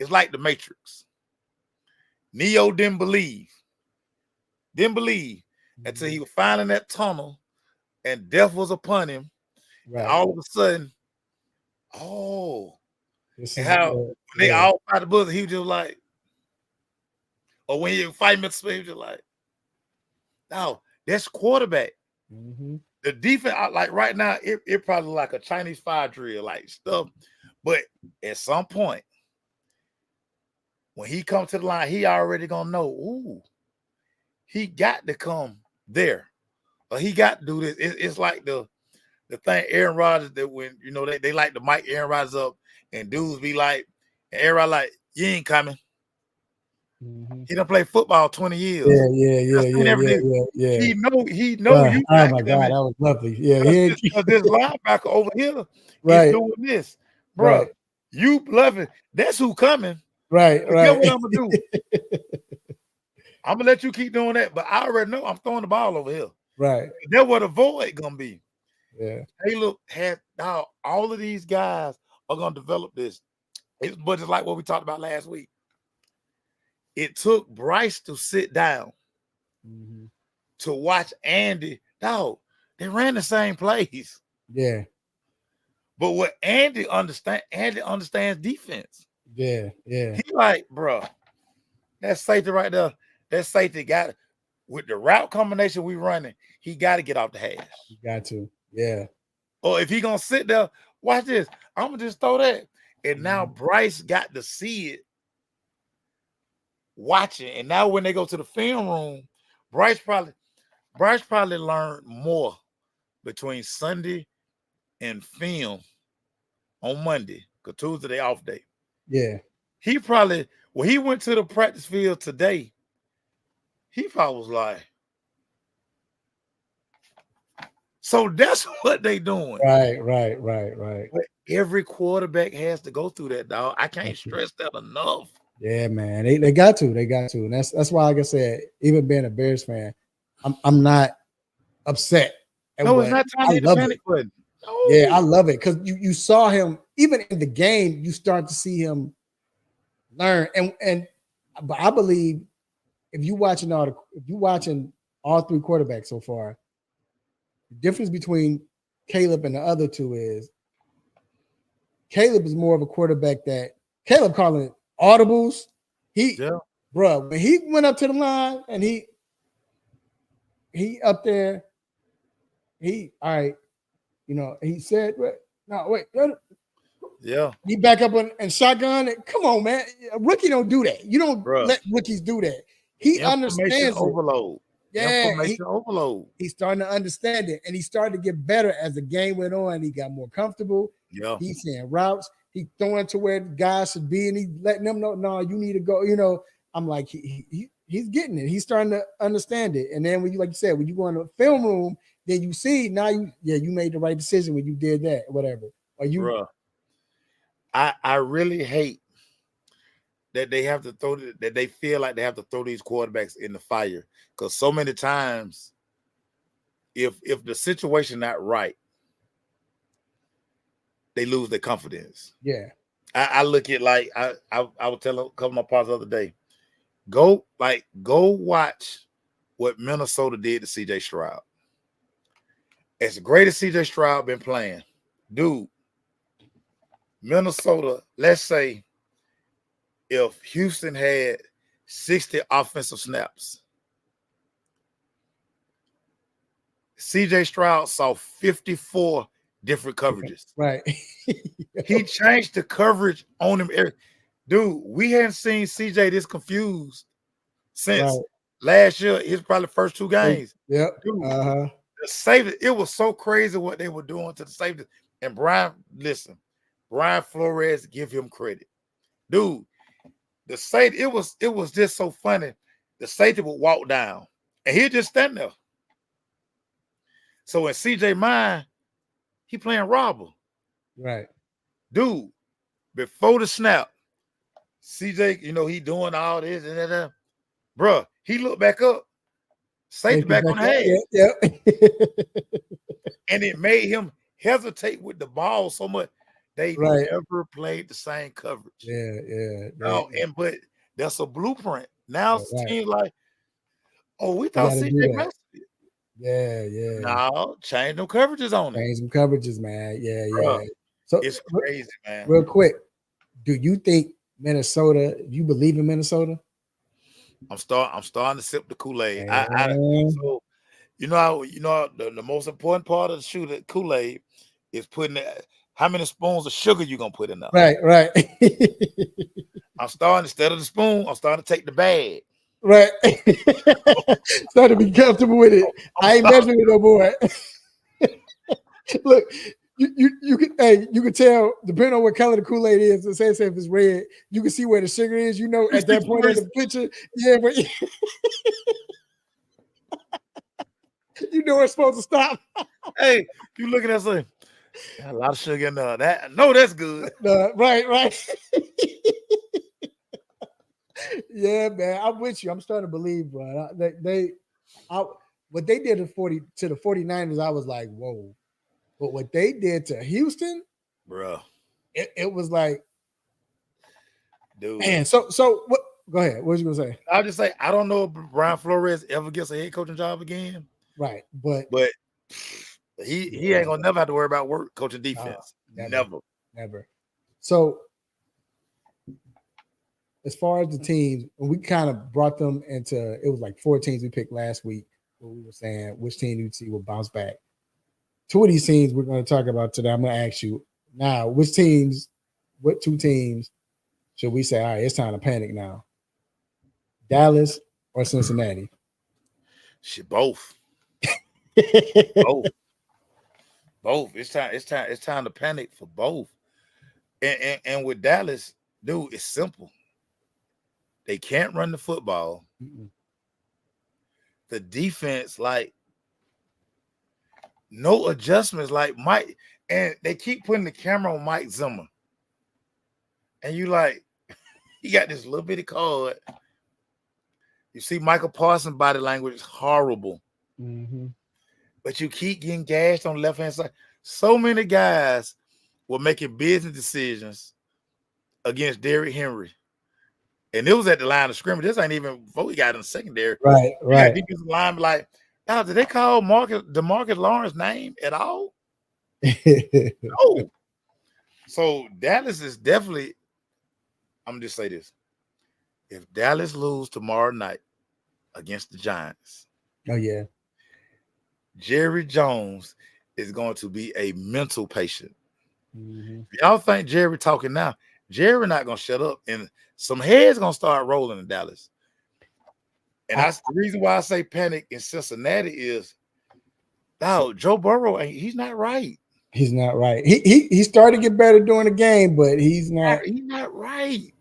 it's like the Matrix. Neo didn't believe until he was finding that tunnel and death was upon him. Right. And all of a sudden, and how they all fight the buzzer, he was just like, or when you fight Mr. Smith, he was just like, no, that's quarterback. Mm-hmm. The defense, like right now, it probably like a Chinese fire drill, like stuff. But at some point, when he comes to the line, he already gonna know, he got to come there. Or he got to do this. It's like the thing Aaron Rodgers that when, they like to mic Aaron Rodgers up and dudes be like, and Aaron Rodgers like, you ain't coming. Mm-hmm. He done play football 20 years. Yeah. He know you. Oh my God, that was lovely. Yeah, because this linebacker over here is doing this, bro. Right. You bluffing. That's who coming. Right. Get what I'm gonna do. I'm gonna let you keep doing that, but I already know I'm throwing the ball over here. Right. That's what the void gonna be. Yeah. Hey, look, now all of these guys are gonna develop this. But it's like what we talked about last week. It took Bryce to sit down to watch Andy. Dog, they ran the same plays. Yeah. But what Andy understands defense. Yeah. He like, bro, that safety right there, that safety got it. With the route combination we running, he got to get off the hash. He got to. Yeah. Or if he going to sit there, watch this. I'm going to just throw that. And now Bryce got to see it. Watching, and now when they go to the film room, Bryce probably learned more between Sunday and film on Monday because Tuesday they off day. Yeah, he probably when he went to the practice field today, he probably was like, So that's what they doing. Right. But every quarterback has to go through that, dog. I can't stress that enough. Yeah, man. They got to. And that's why, like I said, even being a Bears fan, I'm not upset. No, it's not time to hit the panic button. No. Yeah, I love it because you saw him even in the game. You start to see him learn, but I believe if you watching all three quarterbacks so far, the difference between Caleb and the other two is Caleb is more of a quarterback that Caleb calling it audibles. Bro, when he went up to the line and he up there, he said, no, wait. Yeah. He back up and shotgun. Come on, man. A rookie don't do that. You don't let rookies do that. He understands overload. Yeah. Information overload. He's starting to understand it. And he started to get better as the game went on. He got more comfortable. Yeah. He's seeing routes. He throwing to where guys should be, and he letting them know, no, you need to go. I'm like, he's getting it. He's starting to understand it. And then when you, like you said, when you go in the film room, then you see now you made the right decision when you did that, whatever. Or you Bruh. I really hate that they have to that they feel like they have to throw these quarterbacks in the fire. Because so many times, if the situation not right, they lose their confidence. Yeah. I look at like I was telling a couple of my partners the other day, go watch what Minnesota did to CJ Stroud. As great as CJ Stroud been playing, dude, Minnesota, let's say if Houston had 60 offensive snaps, CJ Stroud saw 54 different coverages. Right. He changed the coverage on him. Dude, we hadn't seen CJ this confused since last year. His probably first two games. Yep. Dude, the safety, it was so crazy what they were doing to the safety. And Brian Flores, give him credit. Dude, the safety, it was just so funny. The safety would walk down and he'd just stand there. So in CJ mind, he playing robber. Right. Dude, before the snap, CJ, he doing all this and that. Bruh, he looked back up, safety back on the head. Yep. And it made him hesitate with the ball so much. They never played the same coverage. Yeah. But that's a blueprint. Now it seems like, we thought CJ messed it. Yeah. No, change them coverages on it. Change them coverages, man. Yeah. So it's crazy, man. Real quick, do you think Minnesota? You believe in Minnesota? I'm starting to sip the Kool-Aid. The most important part of the shoot at Kool-Aid is putting how many spoons of sugar you gonna put in there. Right. I'm starting, instead of the spoon, I'm starting to take the bag. Right. Starting to be comfortable with it. I ain't measuring it no more. Look, you can tell, depending on what color the Kool-Aid is, let's say if it's red, you can see where the sugar is, at that point in the picture. Yeah, but it's supposed to stop. Hey, you look at that thing. A lot of sugar in there. That's good. Right. Yeah, man. I'm with you. I'm starting to believe, bro. What they did to the 49ers, I was like, whoa. But what they did to Houston, bro, it was like, dude. Man, so what? Go ahead. What was you gonna say? I'll just say I don't know if Brian Flores ever gets a head coaching job again. Right, but he ain't gonna never have to worry about coaching defense. Never. So as far as the teams, we kind of brought them into, it was like 4 teams we picked last week where we were saying which team you'd see will bounce back. 2 of these teams we're going to talk about today. I'm going to ask you now, what 2 teams should we say, all right, it's time to panic now? Dallas or Cincinnati? Shit, both. Both. It's time to panic for both. And with Dallas, dude, it's simple. They can't run the football. The defense, no adjustments like Mike, and they keep putting the camera on Mike Zimmer. And you like, he got this little bitty card. You see Michael Parsons' body language is horrible. Mm-hmm. But you keep getting gashed on the left-hand side. So many guys were making business decisions against Derrick Henry. And it was at the line of scrimmage. This ain't even before he got in the secondary. Right. Defensive line like, now, did they call DeMarcus Lawrence's name at all? No. So Dallas is definitely, I'm gonna just say this. If Dallas lose tomorrow night against the Giants, oh yeah, Jerry Jones is going to be a mental patient. mm-hmm. Y'all think Jerry talking now? Jerry not gonna shut up, and some heads gonna start rolling in Dallas. And that's the reason why I say panic in Cincinnati is, no, Joe Burrow he's not right. He's not right. He started to get better during the game, but he's not. He's not right.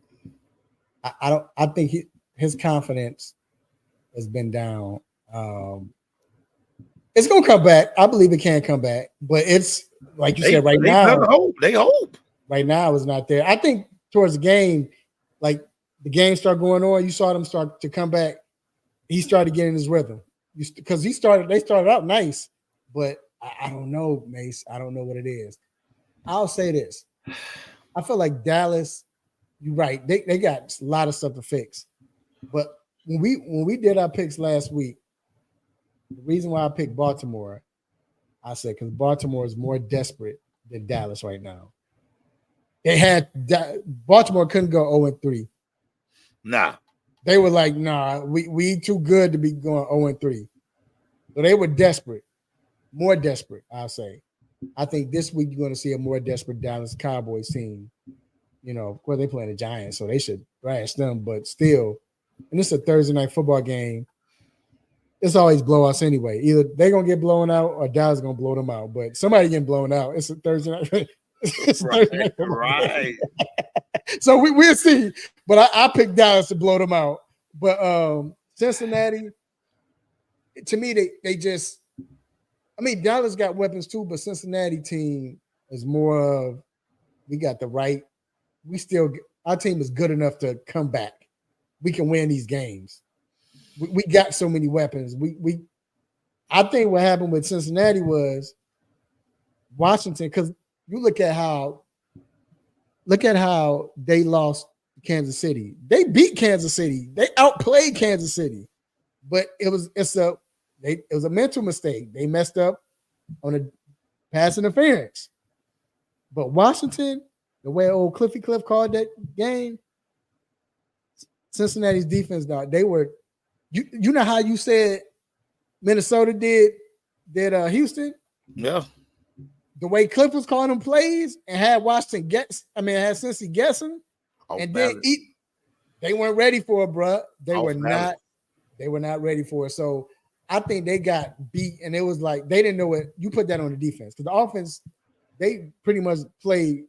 I think his confidence has been down. It's gonna come back. I believe it can come back, but it's like you said right now. They hope. Right now it's not there. I think towards the game, like the game started going on, you saw them start to come back. He started getting his rhythm because they started out nice, but I don't know, Mace. I don't know what it is. I'll say this. I feel like Dallas, you're right. They got a lot of stuff to fix. But when we did our picks last week, the reason why I picked Baltimore, I said because Baltimore is more desperate than Dallas right now. They had Baltimore couldn't go 0-3. Nah. They were like, nah, we too good to be going 0-3. So they were desperate, more desperate, I'll say. I think this week you're going to see a more desperate Dallas Cowboys team. You know, of course, they playing the Giants, so they should thrash them, but still, and this is a Thursday night football game. It's always blowouts anyway. Either they're going to get blown out or Dallas is going to blow them out, but somebody getting blown out. It's a Thursday night. Right. So we'll see. But I picked Dallas to blow them out. But Cincinnati, to me, they just, I mean, Dallas got weapons too, but Cincinnati team is more of, we got the right, our team is good enough to come back. We can win these games. We got so many weapons. I think what happened with Cincinnati was Washington, because you look at how they lost Kansas City. They beat Kansas City. They outplayed Kansas City, but it was a mental mistake. They messed up on a pass interference. But Washington, the way old Cliffy Cliff called that game, Cincinnati's defense, they were. You know how you said Minnesota did Houston? Yeah. The way Cliff was calling them plays and had Washington had Cincy guessing, and then they weren't ready for it, bro. They were not ready for it. So I think they got beat, and it was like they didn't know what you put that on the defense because the offense they pretty much played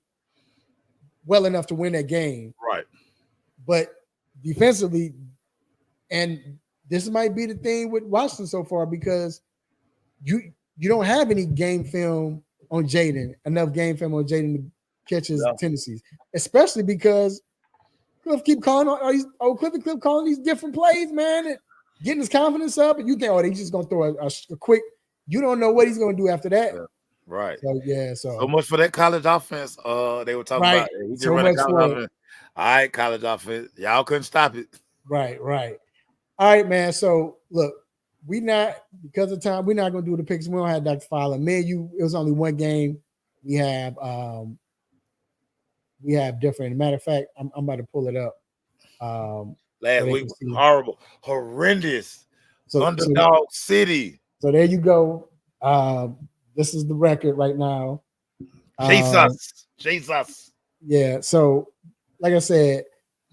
well enough to win that game, right? But defensively, and this might be the thing with Washington so far because you don't have any game film on Jaden, enough game film on Jaden to catch his tendencies, especially because Cliff keep calling Cliff calling these different plays, man, and getting his confidence up, and you think, he's just gonna throw a quick. You don't know what he's gonna do after that, right? So much for that college offense. They were talking about he just running college offense. All right, college offense, y'all couldn't stop it. Right. All right, man. So look, because of time, we're not gonna do the picks. We don't have Dr. Fowler. Me and you, it was only one game. We have different. Matter of fact, I'm about to pull it up. Last week was horrible, horrendous. So underdog city. So there you go. This is the record right now. Jesus. Yeah. So, like I said,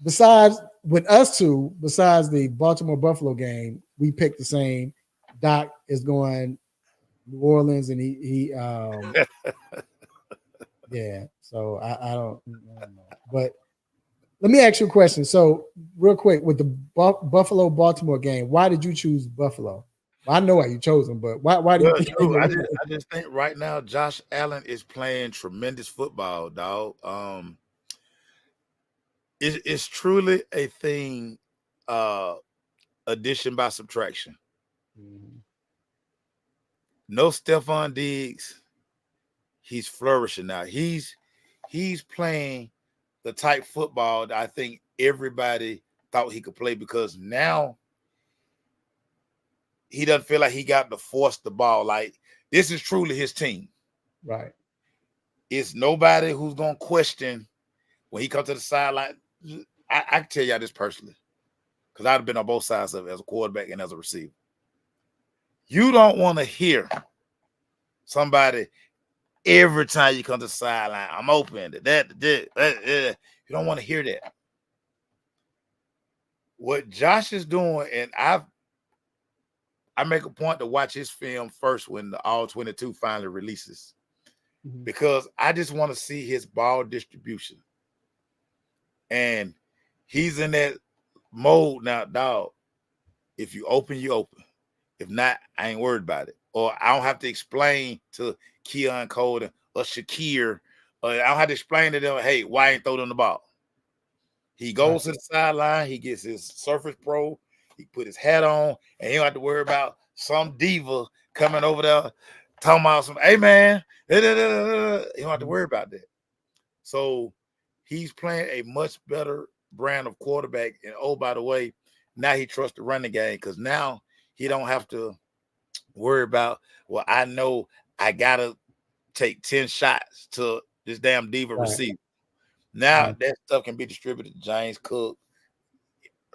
besides the Baltimore Buffalo game, we picked the same. Doc is going New Orleans, and he yeah. So I don't know, but let me ask you a question. So real quick, with the Buffalo Baltimore game, why did you choose Buffalo? I know why you chose him, but why do you think? Drew, I just think right now Josh Allen is playing tremendous football, dog. It's truly a thing, addition by subtraction. No Stephon Diggs, he's flourishing now. He's playing the type football that I think everybody thought he could play, because now he doesn't feel like he got to force the ball. Like, this is truly his team. Right. It's nobody who's gonna question when he comes to the sideline. I can tell y'all this personally, because I've been on both sides of it as a quarterback and as a receiver. You don't want to hear somebody every time you come to the sideline, I'm open. You don't want to hear that. What Josh is doing, and I make a point to watch his film first when the All 22 finally releases, because I just want to see his ball distribution. And he's in that mode now, dog. If you open, you open. If not, I ain't worried about it. Or I don't have to explain to Keon Cole or Shakir, or I don't have to explain to them, hey, why ain't throw them the ball? He goes to the sideline, he gets his Surface Pro, he put his hat on, and he don't have to worry about some diva coming over there talking about some, hey man, he don't have to worry about that. So he's playing a much better brand of quarterback. And oh, by the way, now he trusts the running game, because now he don't have to worry about, well, I know I gotta take 10 shots to this damn diva receiver. Now that stuff can be distributed to James Cook,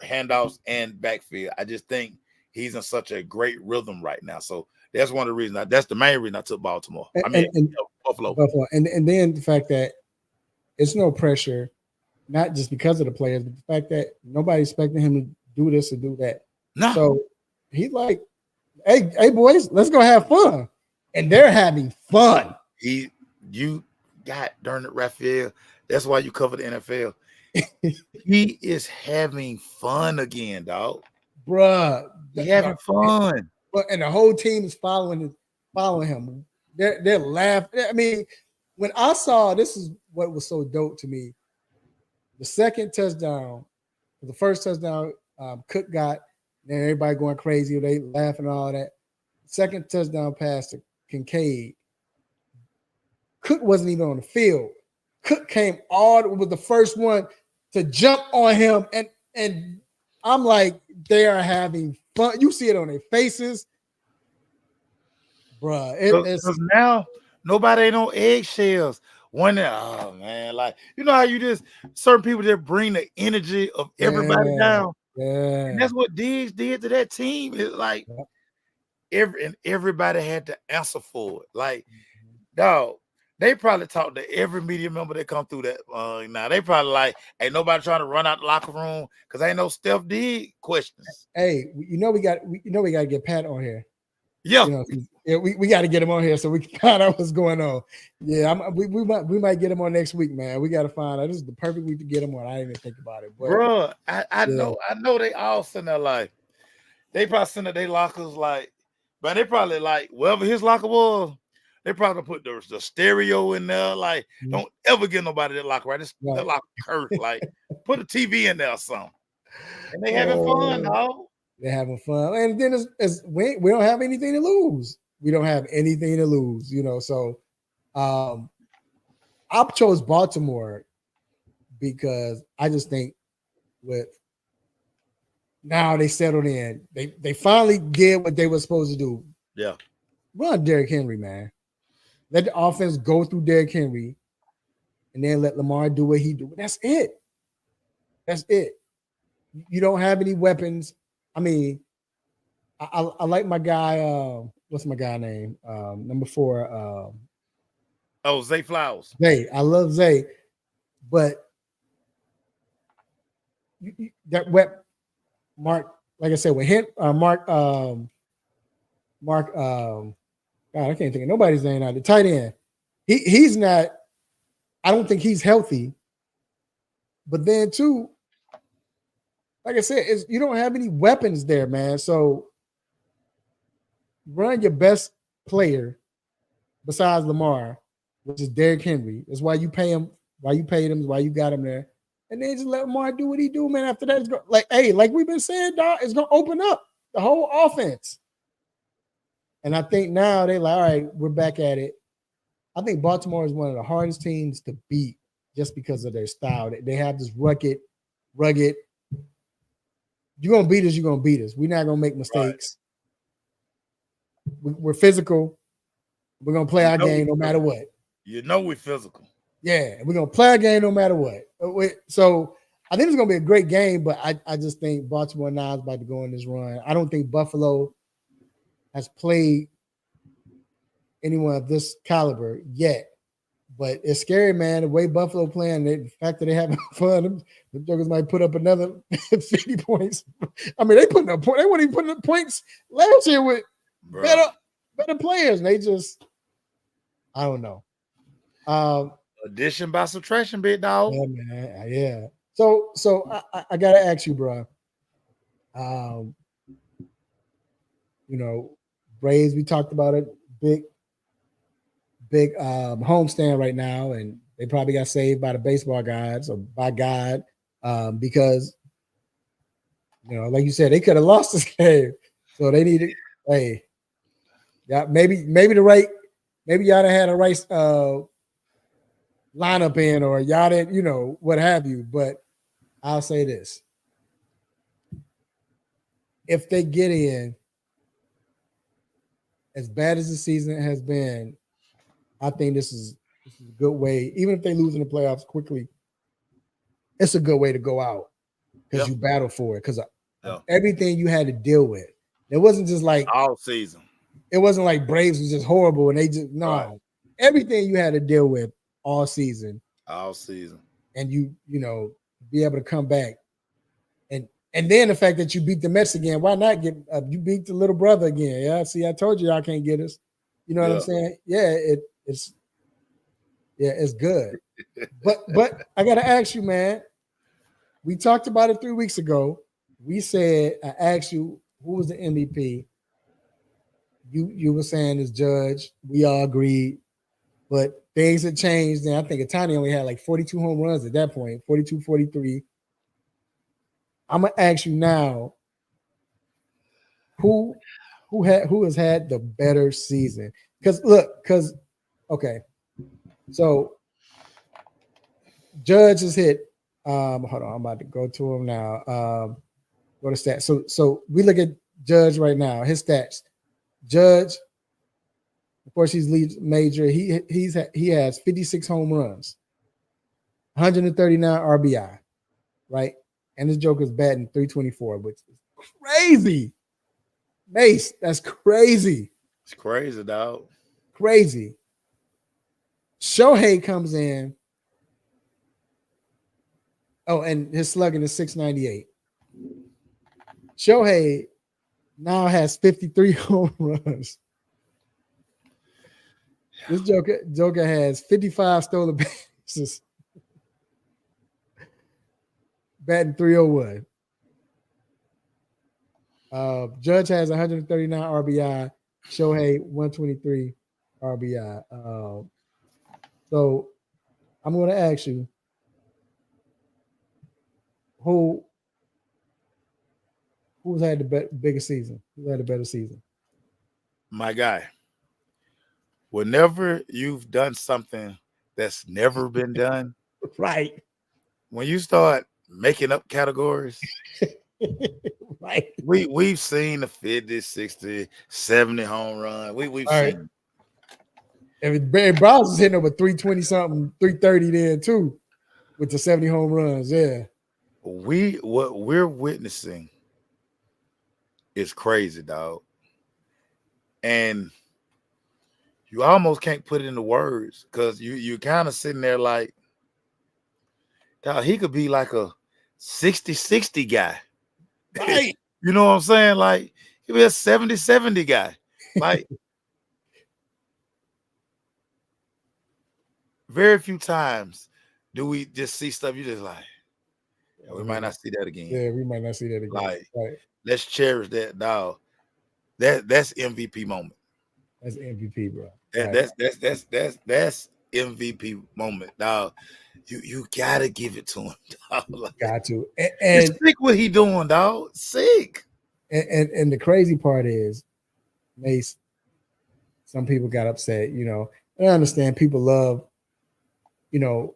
handoffs, and backfield. I just think he's in such a great rhythm right now. So that's one of the reasons. That's the main reason I took Baltimore. Buffalo. And then the fact that it's no pressure, not just because of the players, but the fact that nobody's expecting him to do this or do that. No. So he's like, hey boys, let's go have fun. And they're having fun. You got darn it, Raphael. That's why you cover the NFL. He is having fun again, dog. Bruh. He's having fun. And the whole team is following him. They're laughing. I mean, when I saw, this is what was so dope to me. The second touchdown, the first touchdown, Cook got, and everybody going crazy, they laughing and all that. Second touchdown pass to Kincaid. Cook wasn't even on the field. Cook came was the first one to jump on him, and I'm like, they are having fun. You see it on their faces, bruh. Because now nobody ain't on eggshells. Oh man, like, you know how you just, certain people that bring the energy of everybody down. Yeah, and that's what Diggs did to that team. It's like everybody had to answer for it. Like, dog, they probably talk to every media member that come through that. Now they probably like, ain't nobody trying to run out the locker room because ain't no Steph Diggs questions. Hey, we got to get Pat on here. Yeah, we got to get him on here so we can find out what's going on. Yeah, we might get him on next week, man. We got to find out. This is the perfect week to get him on. I didn't even think about it, but bro, I know they all sitting there like, they probably sitting at their lockers like, but they probably like, wherever his locker was, they probably put the stereo in there. Like, don't ever get nobody that locker, right? That locker cursed. Like, put a TV in there or something. And they having fun, dog. They're having fun. And then we don't have anything to lose. We don't have anything to lose, So I chose Baltimore because I just think now they settled in. They finally did what they were supposed to do. Yeah. Run Derrick Henry, man. Let the offense go through Derrick Henry, and then let Lamar do what he do. That's it. That's it. You don't have any weapons. I mean, I like my guy. What's my guy name? Number 4. Zay Flowers. Zay. I love Zay, but that Mark, like I said, with him, Mark. God, I can't think of nobody's name now. The tight end. He's not. I don't think he's healthy. But then too, like I said, you don't have any weapons there, man. So run your best player besides Lamar, which is Derrick Henry. That's why you pay him. Why you paid him? Why you got him there? And then just let Lamar do what he do, man. After that, it's like we've been saying, dog, it's gonna open up the whole offense. And I think now they're like, all right, we're back at it. I think Baltimore is one of the hardest teams to beat just because of their style. They have this rugged. You're gonna beat us. You're gonna beat us. We're not gonna make mistakes. Right. We're physical. We're gonna play our game no matter what. You know we're physical. Yeah, we're gonna play our game no matter what. So I think it's gonna be a great game, but I just think Baltimore now is about to go on this run. I don't think Buffalo has played anyone of this caliber yet. But it's scary, man. The way Buffalo playing, the fact that they having fun, the Jokers might put up another 50 points. I mean, they putting up points. They weren't even putting up points last year with better players. And they just, I don't know. Addition by subtraction, big dog. Yeah, man. Yeah. So I gotta ask you, bro. Braves. We talked about it. Big homestand right now, and they probably got saved by the baseball gods or by God because like you said, they could have lost this game, so they needed. Hey, yeah, maybe y'all done had a right lineup in, or y'all didn't, what have you. But I'll say this: if they get in, as bad as the season has been, I think this is a good way. Even if they lose in the playoffs quickly, it's a good way to go out because you battle for it. Because everything you had to deal with, it wasn't just like all season. It wasn't like Braves was just horrible and they just everything you had to deal with all season, and you be able to come back, and then the fact that you beat the Mets again. Why not get you beat the little brother again? Yeah, see, I told you y'all can't get us. You know what I'm saying? Yeah, it's good. But I gotta ask you, man. We talked about it 3 weeks ago. We said, I asked you who was the MVP. You were saying it's Judge. We all agreed, but things had changed. And I think Ohtani only had like 42 home runs at that point, 42, 43. I'm gonna ask you now, who has had the better season? Okay, so Judge has hit. Hold on, I'm about to go to him now. Go to stats. So we look at Judge right now. His stats. Judge, of course, he's leads major. He has 56 home runs, 139 RBI, right? And this Joker's batting 324, which is crazy. Mace, that's crazy. It's crazy, dog. Crazy. Shohei comes in. Oh, and his slugging is 698. Shohei now has 53 home runs. This Joker has 55 stolen bases. Batting 301. Judge has 139 RBI. Shohei 123 RBI. So I'm going to ask you, who's had the biggest season? Who's had a better season? My guy. Whenever you've done something that's never been done, right? When you start making up categories, right? We've seen the 50, 60, 70 home run. We've seen. And Barry Bonds is hitting over 320 something, 330 then too, with the 70 home runs. Yeah. What we're witnessing is crazy, dog. And you almost can't put it into words because you're kind of sitting there like, dog, he could be like a 60-60 guy. Right. You know what I'm saying? Like, he could be a 70-70 guy. Like, very few times do we just see stuff you just like, we might not see that again. Yeah, we might not see that again. Like, right. Let's cherish that, dog. That's MVP moment. That's MVP, bro. That's MVP moment, dog. You gotta give it to him, dog. Like, got to. it's And sick what he doing, dog. Sick. And the crazy part is, Mace, some people got upset. You know, I understand people love. You know,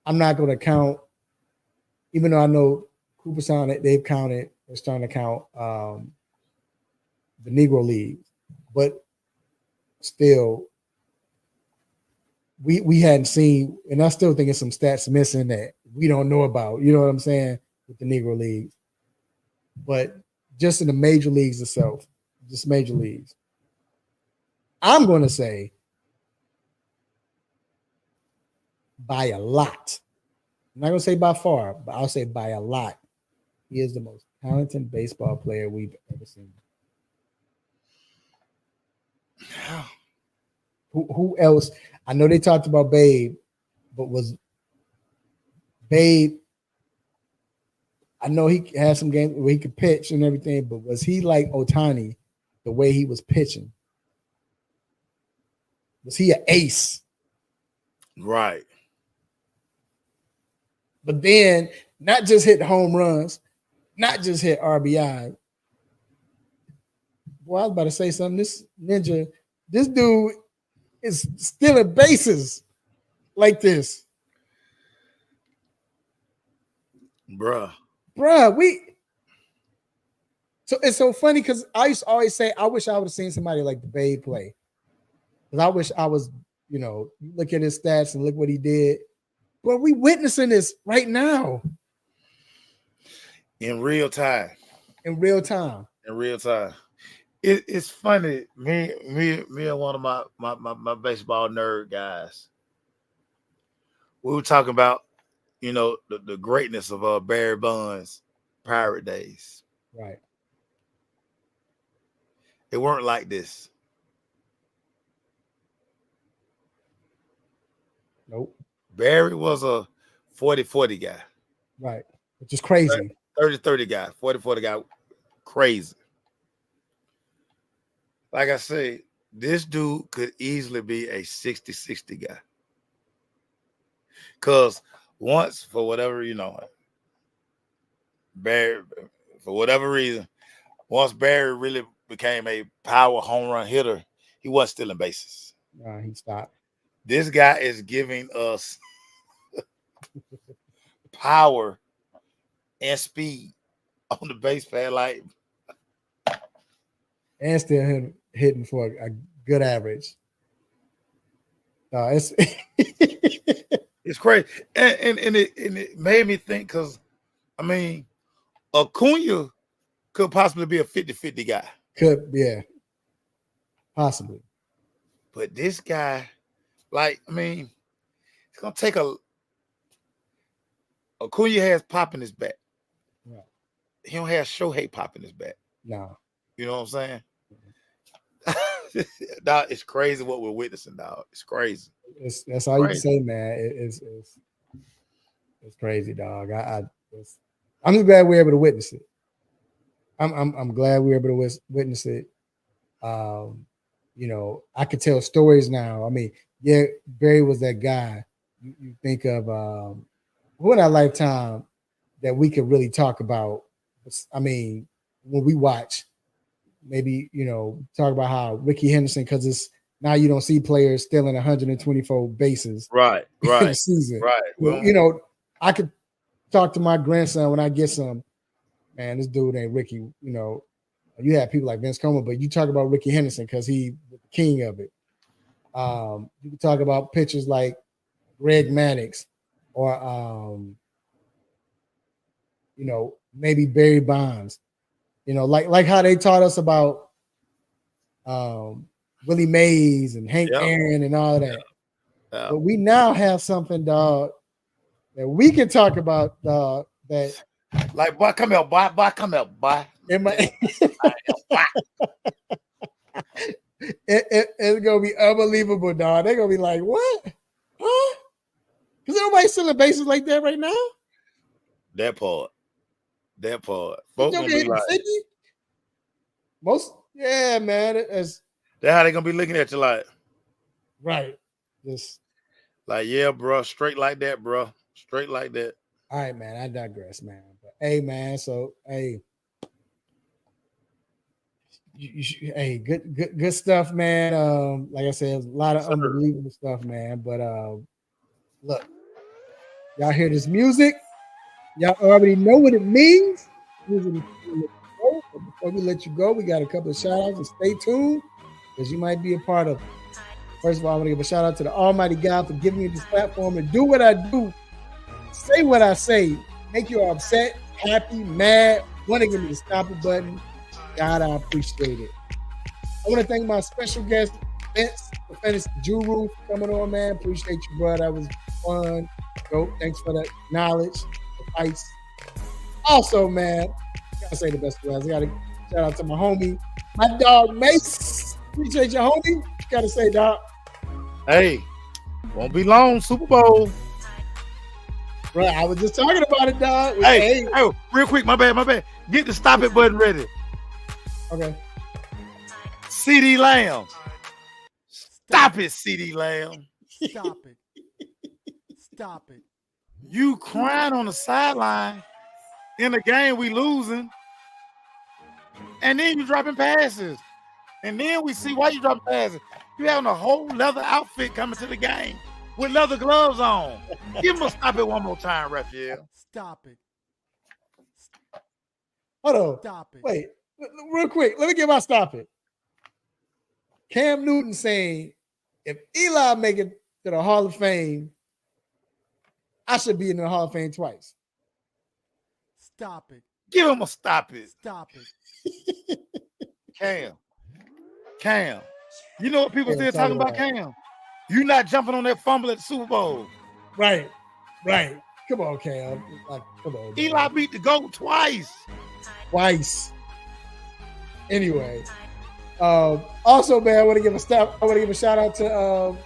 I'm not going to count, even though I know Cooperstown, they've counted. They're starting to count the Negro Leagues, but still, we hadn't seen, and I still think it's some stats missing that we don't know about. You know what I'm saying with the Negro Leagues, but just in the major leagues itself, just major leagues, I'm going to say by a lot. I'm not going to say by far, but I'll say by a lot. He is the most talented baseball player we've ever seen. Who else? I know they talked about Babe, but was Babe? I know he had some games where he could pitch and everything, but was he like Ohtani the way he was pitching? Was he an ace? Right. But then not just hit home runs, not just hit RBI. Boy, I was about to say something. This ninja, this dude is stealing bases like this. Bruh, so it's so funny because I used to always say, I wish I would have seen somebody like the Babe play. Because I wish I was, you know, look at his stats and look what he did. But we witnessing this right now. in real time. In real time. It's funny. Me and one of my baseball nerd guys. We were talking about, you know, the greatness of Barry Bonds' Pirate days. Right. It weren't like this. Nope. Barry was a 40-40 guy. Right. Which is crazy. 30-30 guy, 40-40 guy. Crazy. Like I say, this dude could easily be a 60-60 guy. Because once, for whatever, you know, Barry, for whatever reason, once Barry really became a power home run hitter, he wasn't stealing bases. He stopped. This guy is giving us power and speed on the base pad, like, and still hitting for a good average. It's it's crazy, and it made me think, because I mean, Acuna could possibly be a 50-50 guy. Could, yeah, possibly. But this guy, like, I mean, it's gonna take Acuna has pop in his bat. Right. He don't have Shohei pop in his bat. No. You know what I'm saying? Dog, it's crazy what we're witnessing, dog. It's crazy. That's all you can say, man. It's crazy, dog. I'm just glad we're able to witness it. I'm glad we're able to witness it. You know, I could tell stories now. I mean, yeah, Barry was that guy. You think of who in our lifetime that we could really talk about. I mean, when we watch, maybe, you know, talk about how Ricky Henderson, because it's now you don't see players stealing 124 bases right in the season. Right. Well, you know, I could talk to my grandson when I get some, man, this dude ain't Ricky. You know, you have people like Vince Coleman, but you talk about Ricky Henderson because he was the king of it. You can talk about pitchers like Greg Maddux or, you know, maybe Barry Bonds. You know, like how they taught us about Willie Mays and Hank Aaron and all of that. But we now have something, dog, that we can talk about, dog, that like, boy, come here, boy, come here, boy. It's gonna be unbelievable, dog. They're gonna be like, what? Huh? Because nobody's selling bases like that right now. That part. Folks gonna be like, 50? Most, Yeah, man. It's That's how they gonna be looking at you like. right. Just Like, yeah, bro, straight like that, bro. Straight like that. all right, man. I digress, man. But hey, man. So hey. Hey, good stuff, man. Like I said, a lot of unbelievable stuff, man. But look, y'all hear this music? Y'all already know what it means. But before we let you go, we got a couple of shout outs and stay tuned because you might be a part of it. First of all, I want to give a shout out to the Almighty God for giving me this platform to do what I do, say what I say, make you upset, happy, mad, want to give me the stop it button. God, I appreciate it. I want to thank my special guest, Vince, the Fantasy Juru, for coming on, man. Appreciate you, bro. That was fun. Dope. Thanks for that knowledge, advice. Also, man, gotta say the best of last. I gotta shout out to my homie, my dog Mace. Appreciate you, homie. Gotta say, dog. Hey, won't be long, Super Bowl. Bro, I was just talking about it, dog. Hey, real quick, my bad. Get the stop it button ready. Okay. CD Lamb. Stop it, CD Lamb. Stop it. Stop it. You crying on the sideline in the game we losing. And then you dropping passes. And then we see why you dropping passes. You having a whole leather outfit coming to the game with leather gloves on. Give him a stop it one more time, Raphael. Stop it. Hold on. Stop it. Wait. Real quick, let me get my stop it. Cam Newton saying, if Eli make it to the Hall of Fame, I should be in the Hall of Fame twice. Stop it. Give him a stop it. Stop it. Cam. You know what people still talking about Cam? You not jumping on that fumble at the Super Bowl. Right. Come on, Cam. Come on. Man. Eli beat the GOAT twice. Anyway, also, man, I want to give a shout out to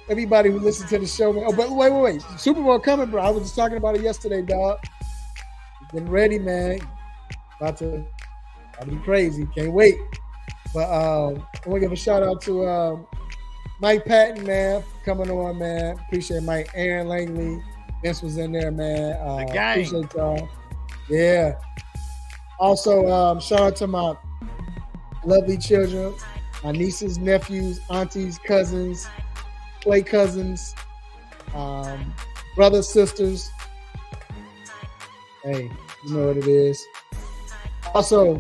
everybody who listened to the show, man. Oh, but wait, Super Bowl coming, bro. I was just talking about it yesterday, dog. Getting ready, man. About to be crazy. Can't wait. But I want to give a shout out to Mike Patton, man, for coming on, man. Appreciate Mike. Aaron Langley, Vince was in there, man. The gang. Appreciate y'all. Yeah. Also, shout out to my lovely children, my nieces, nephews, aunties, cousins, play cousins, brothers, sisters. Hey, you know what it is. Also,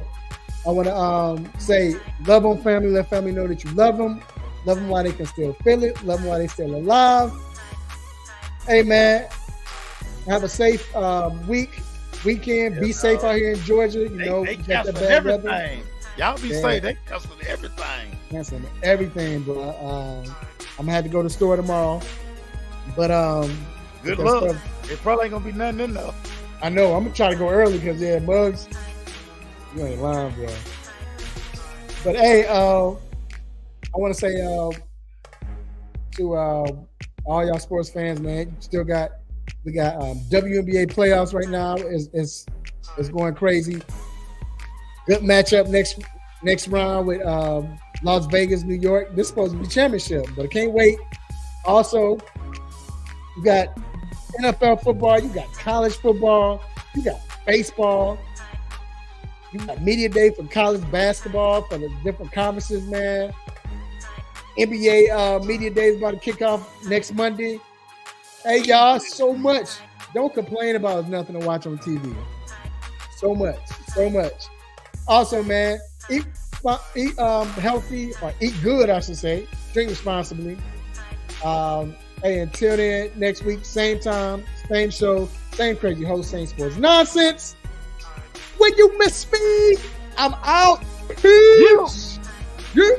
I want to say, love them, family. Let family know that you love them. Love them while they can still feel it. Love them while they still alive. Hey, man, have a safe weekend. Be safe out here in Georgia. You know, they got canceling that bad everything. weather. Y'all be safe. They canceling everything. Canceling everything, bro. I'm gonna have to go to the store tomorrow. But good luck. Stuff, it probably ain't gonna be nothing in there. I know. I'm gonna try to go early because bugs. You ain't lying, bro. But hey, I want to say to all y'all sports fans, man, we got WNBA playoffs right now. It's going crazy. Good matchup next round with Las Vegas, New York. This is supposed to be championship, but I can't wait. Also, you got NFL football, you got college football, you got baseball, you got media day for college basketball for the different conferences, man. NBA media day is about to kick off next Monday. Hey, y'all, so much. Don't complain about nothing to watch on TV. So much. Also, man, eat healthy, or eat good, I should say. Drink responsibly. Hey, until then, next week, same time, same show, same crazy host, same sports nonsense. When you miss me, I'm out. Peace. Yeah.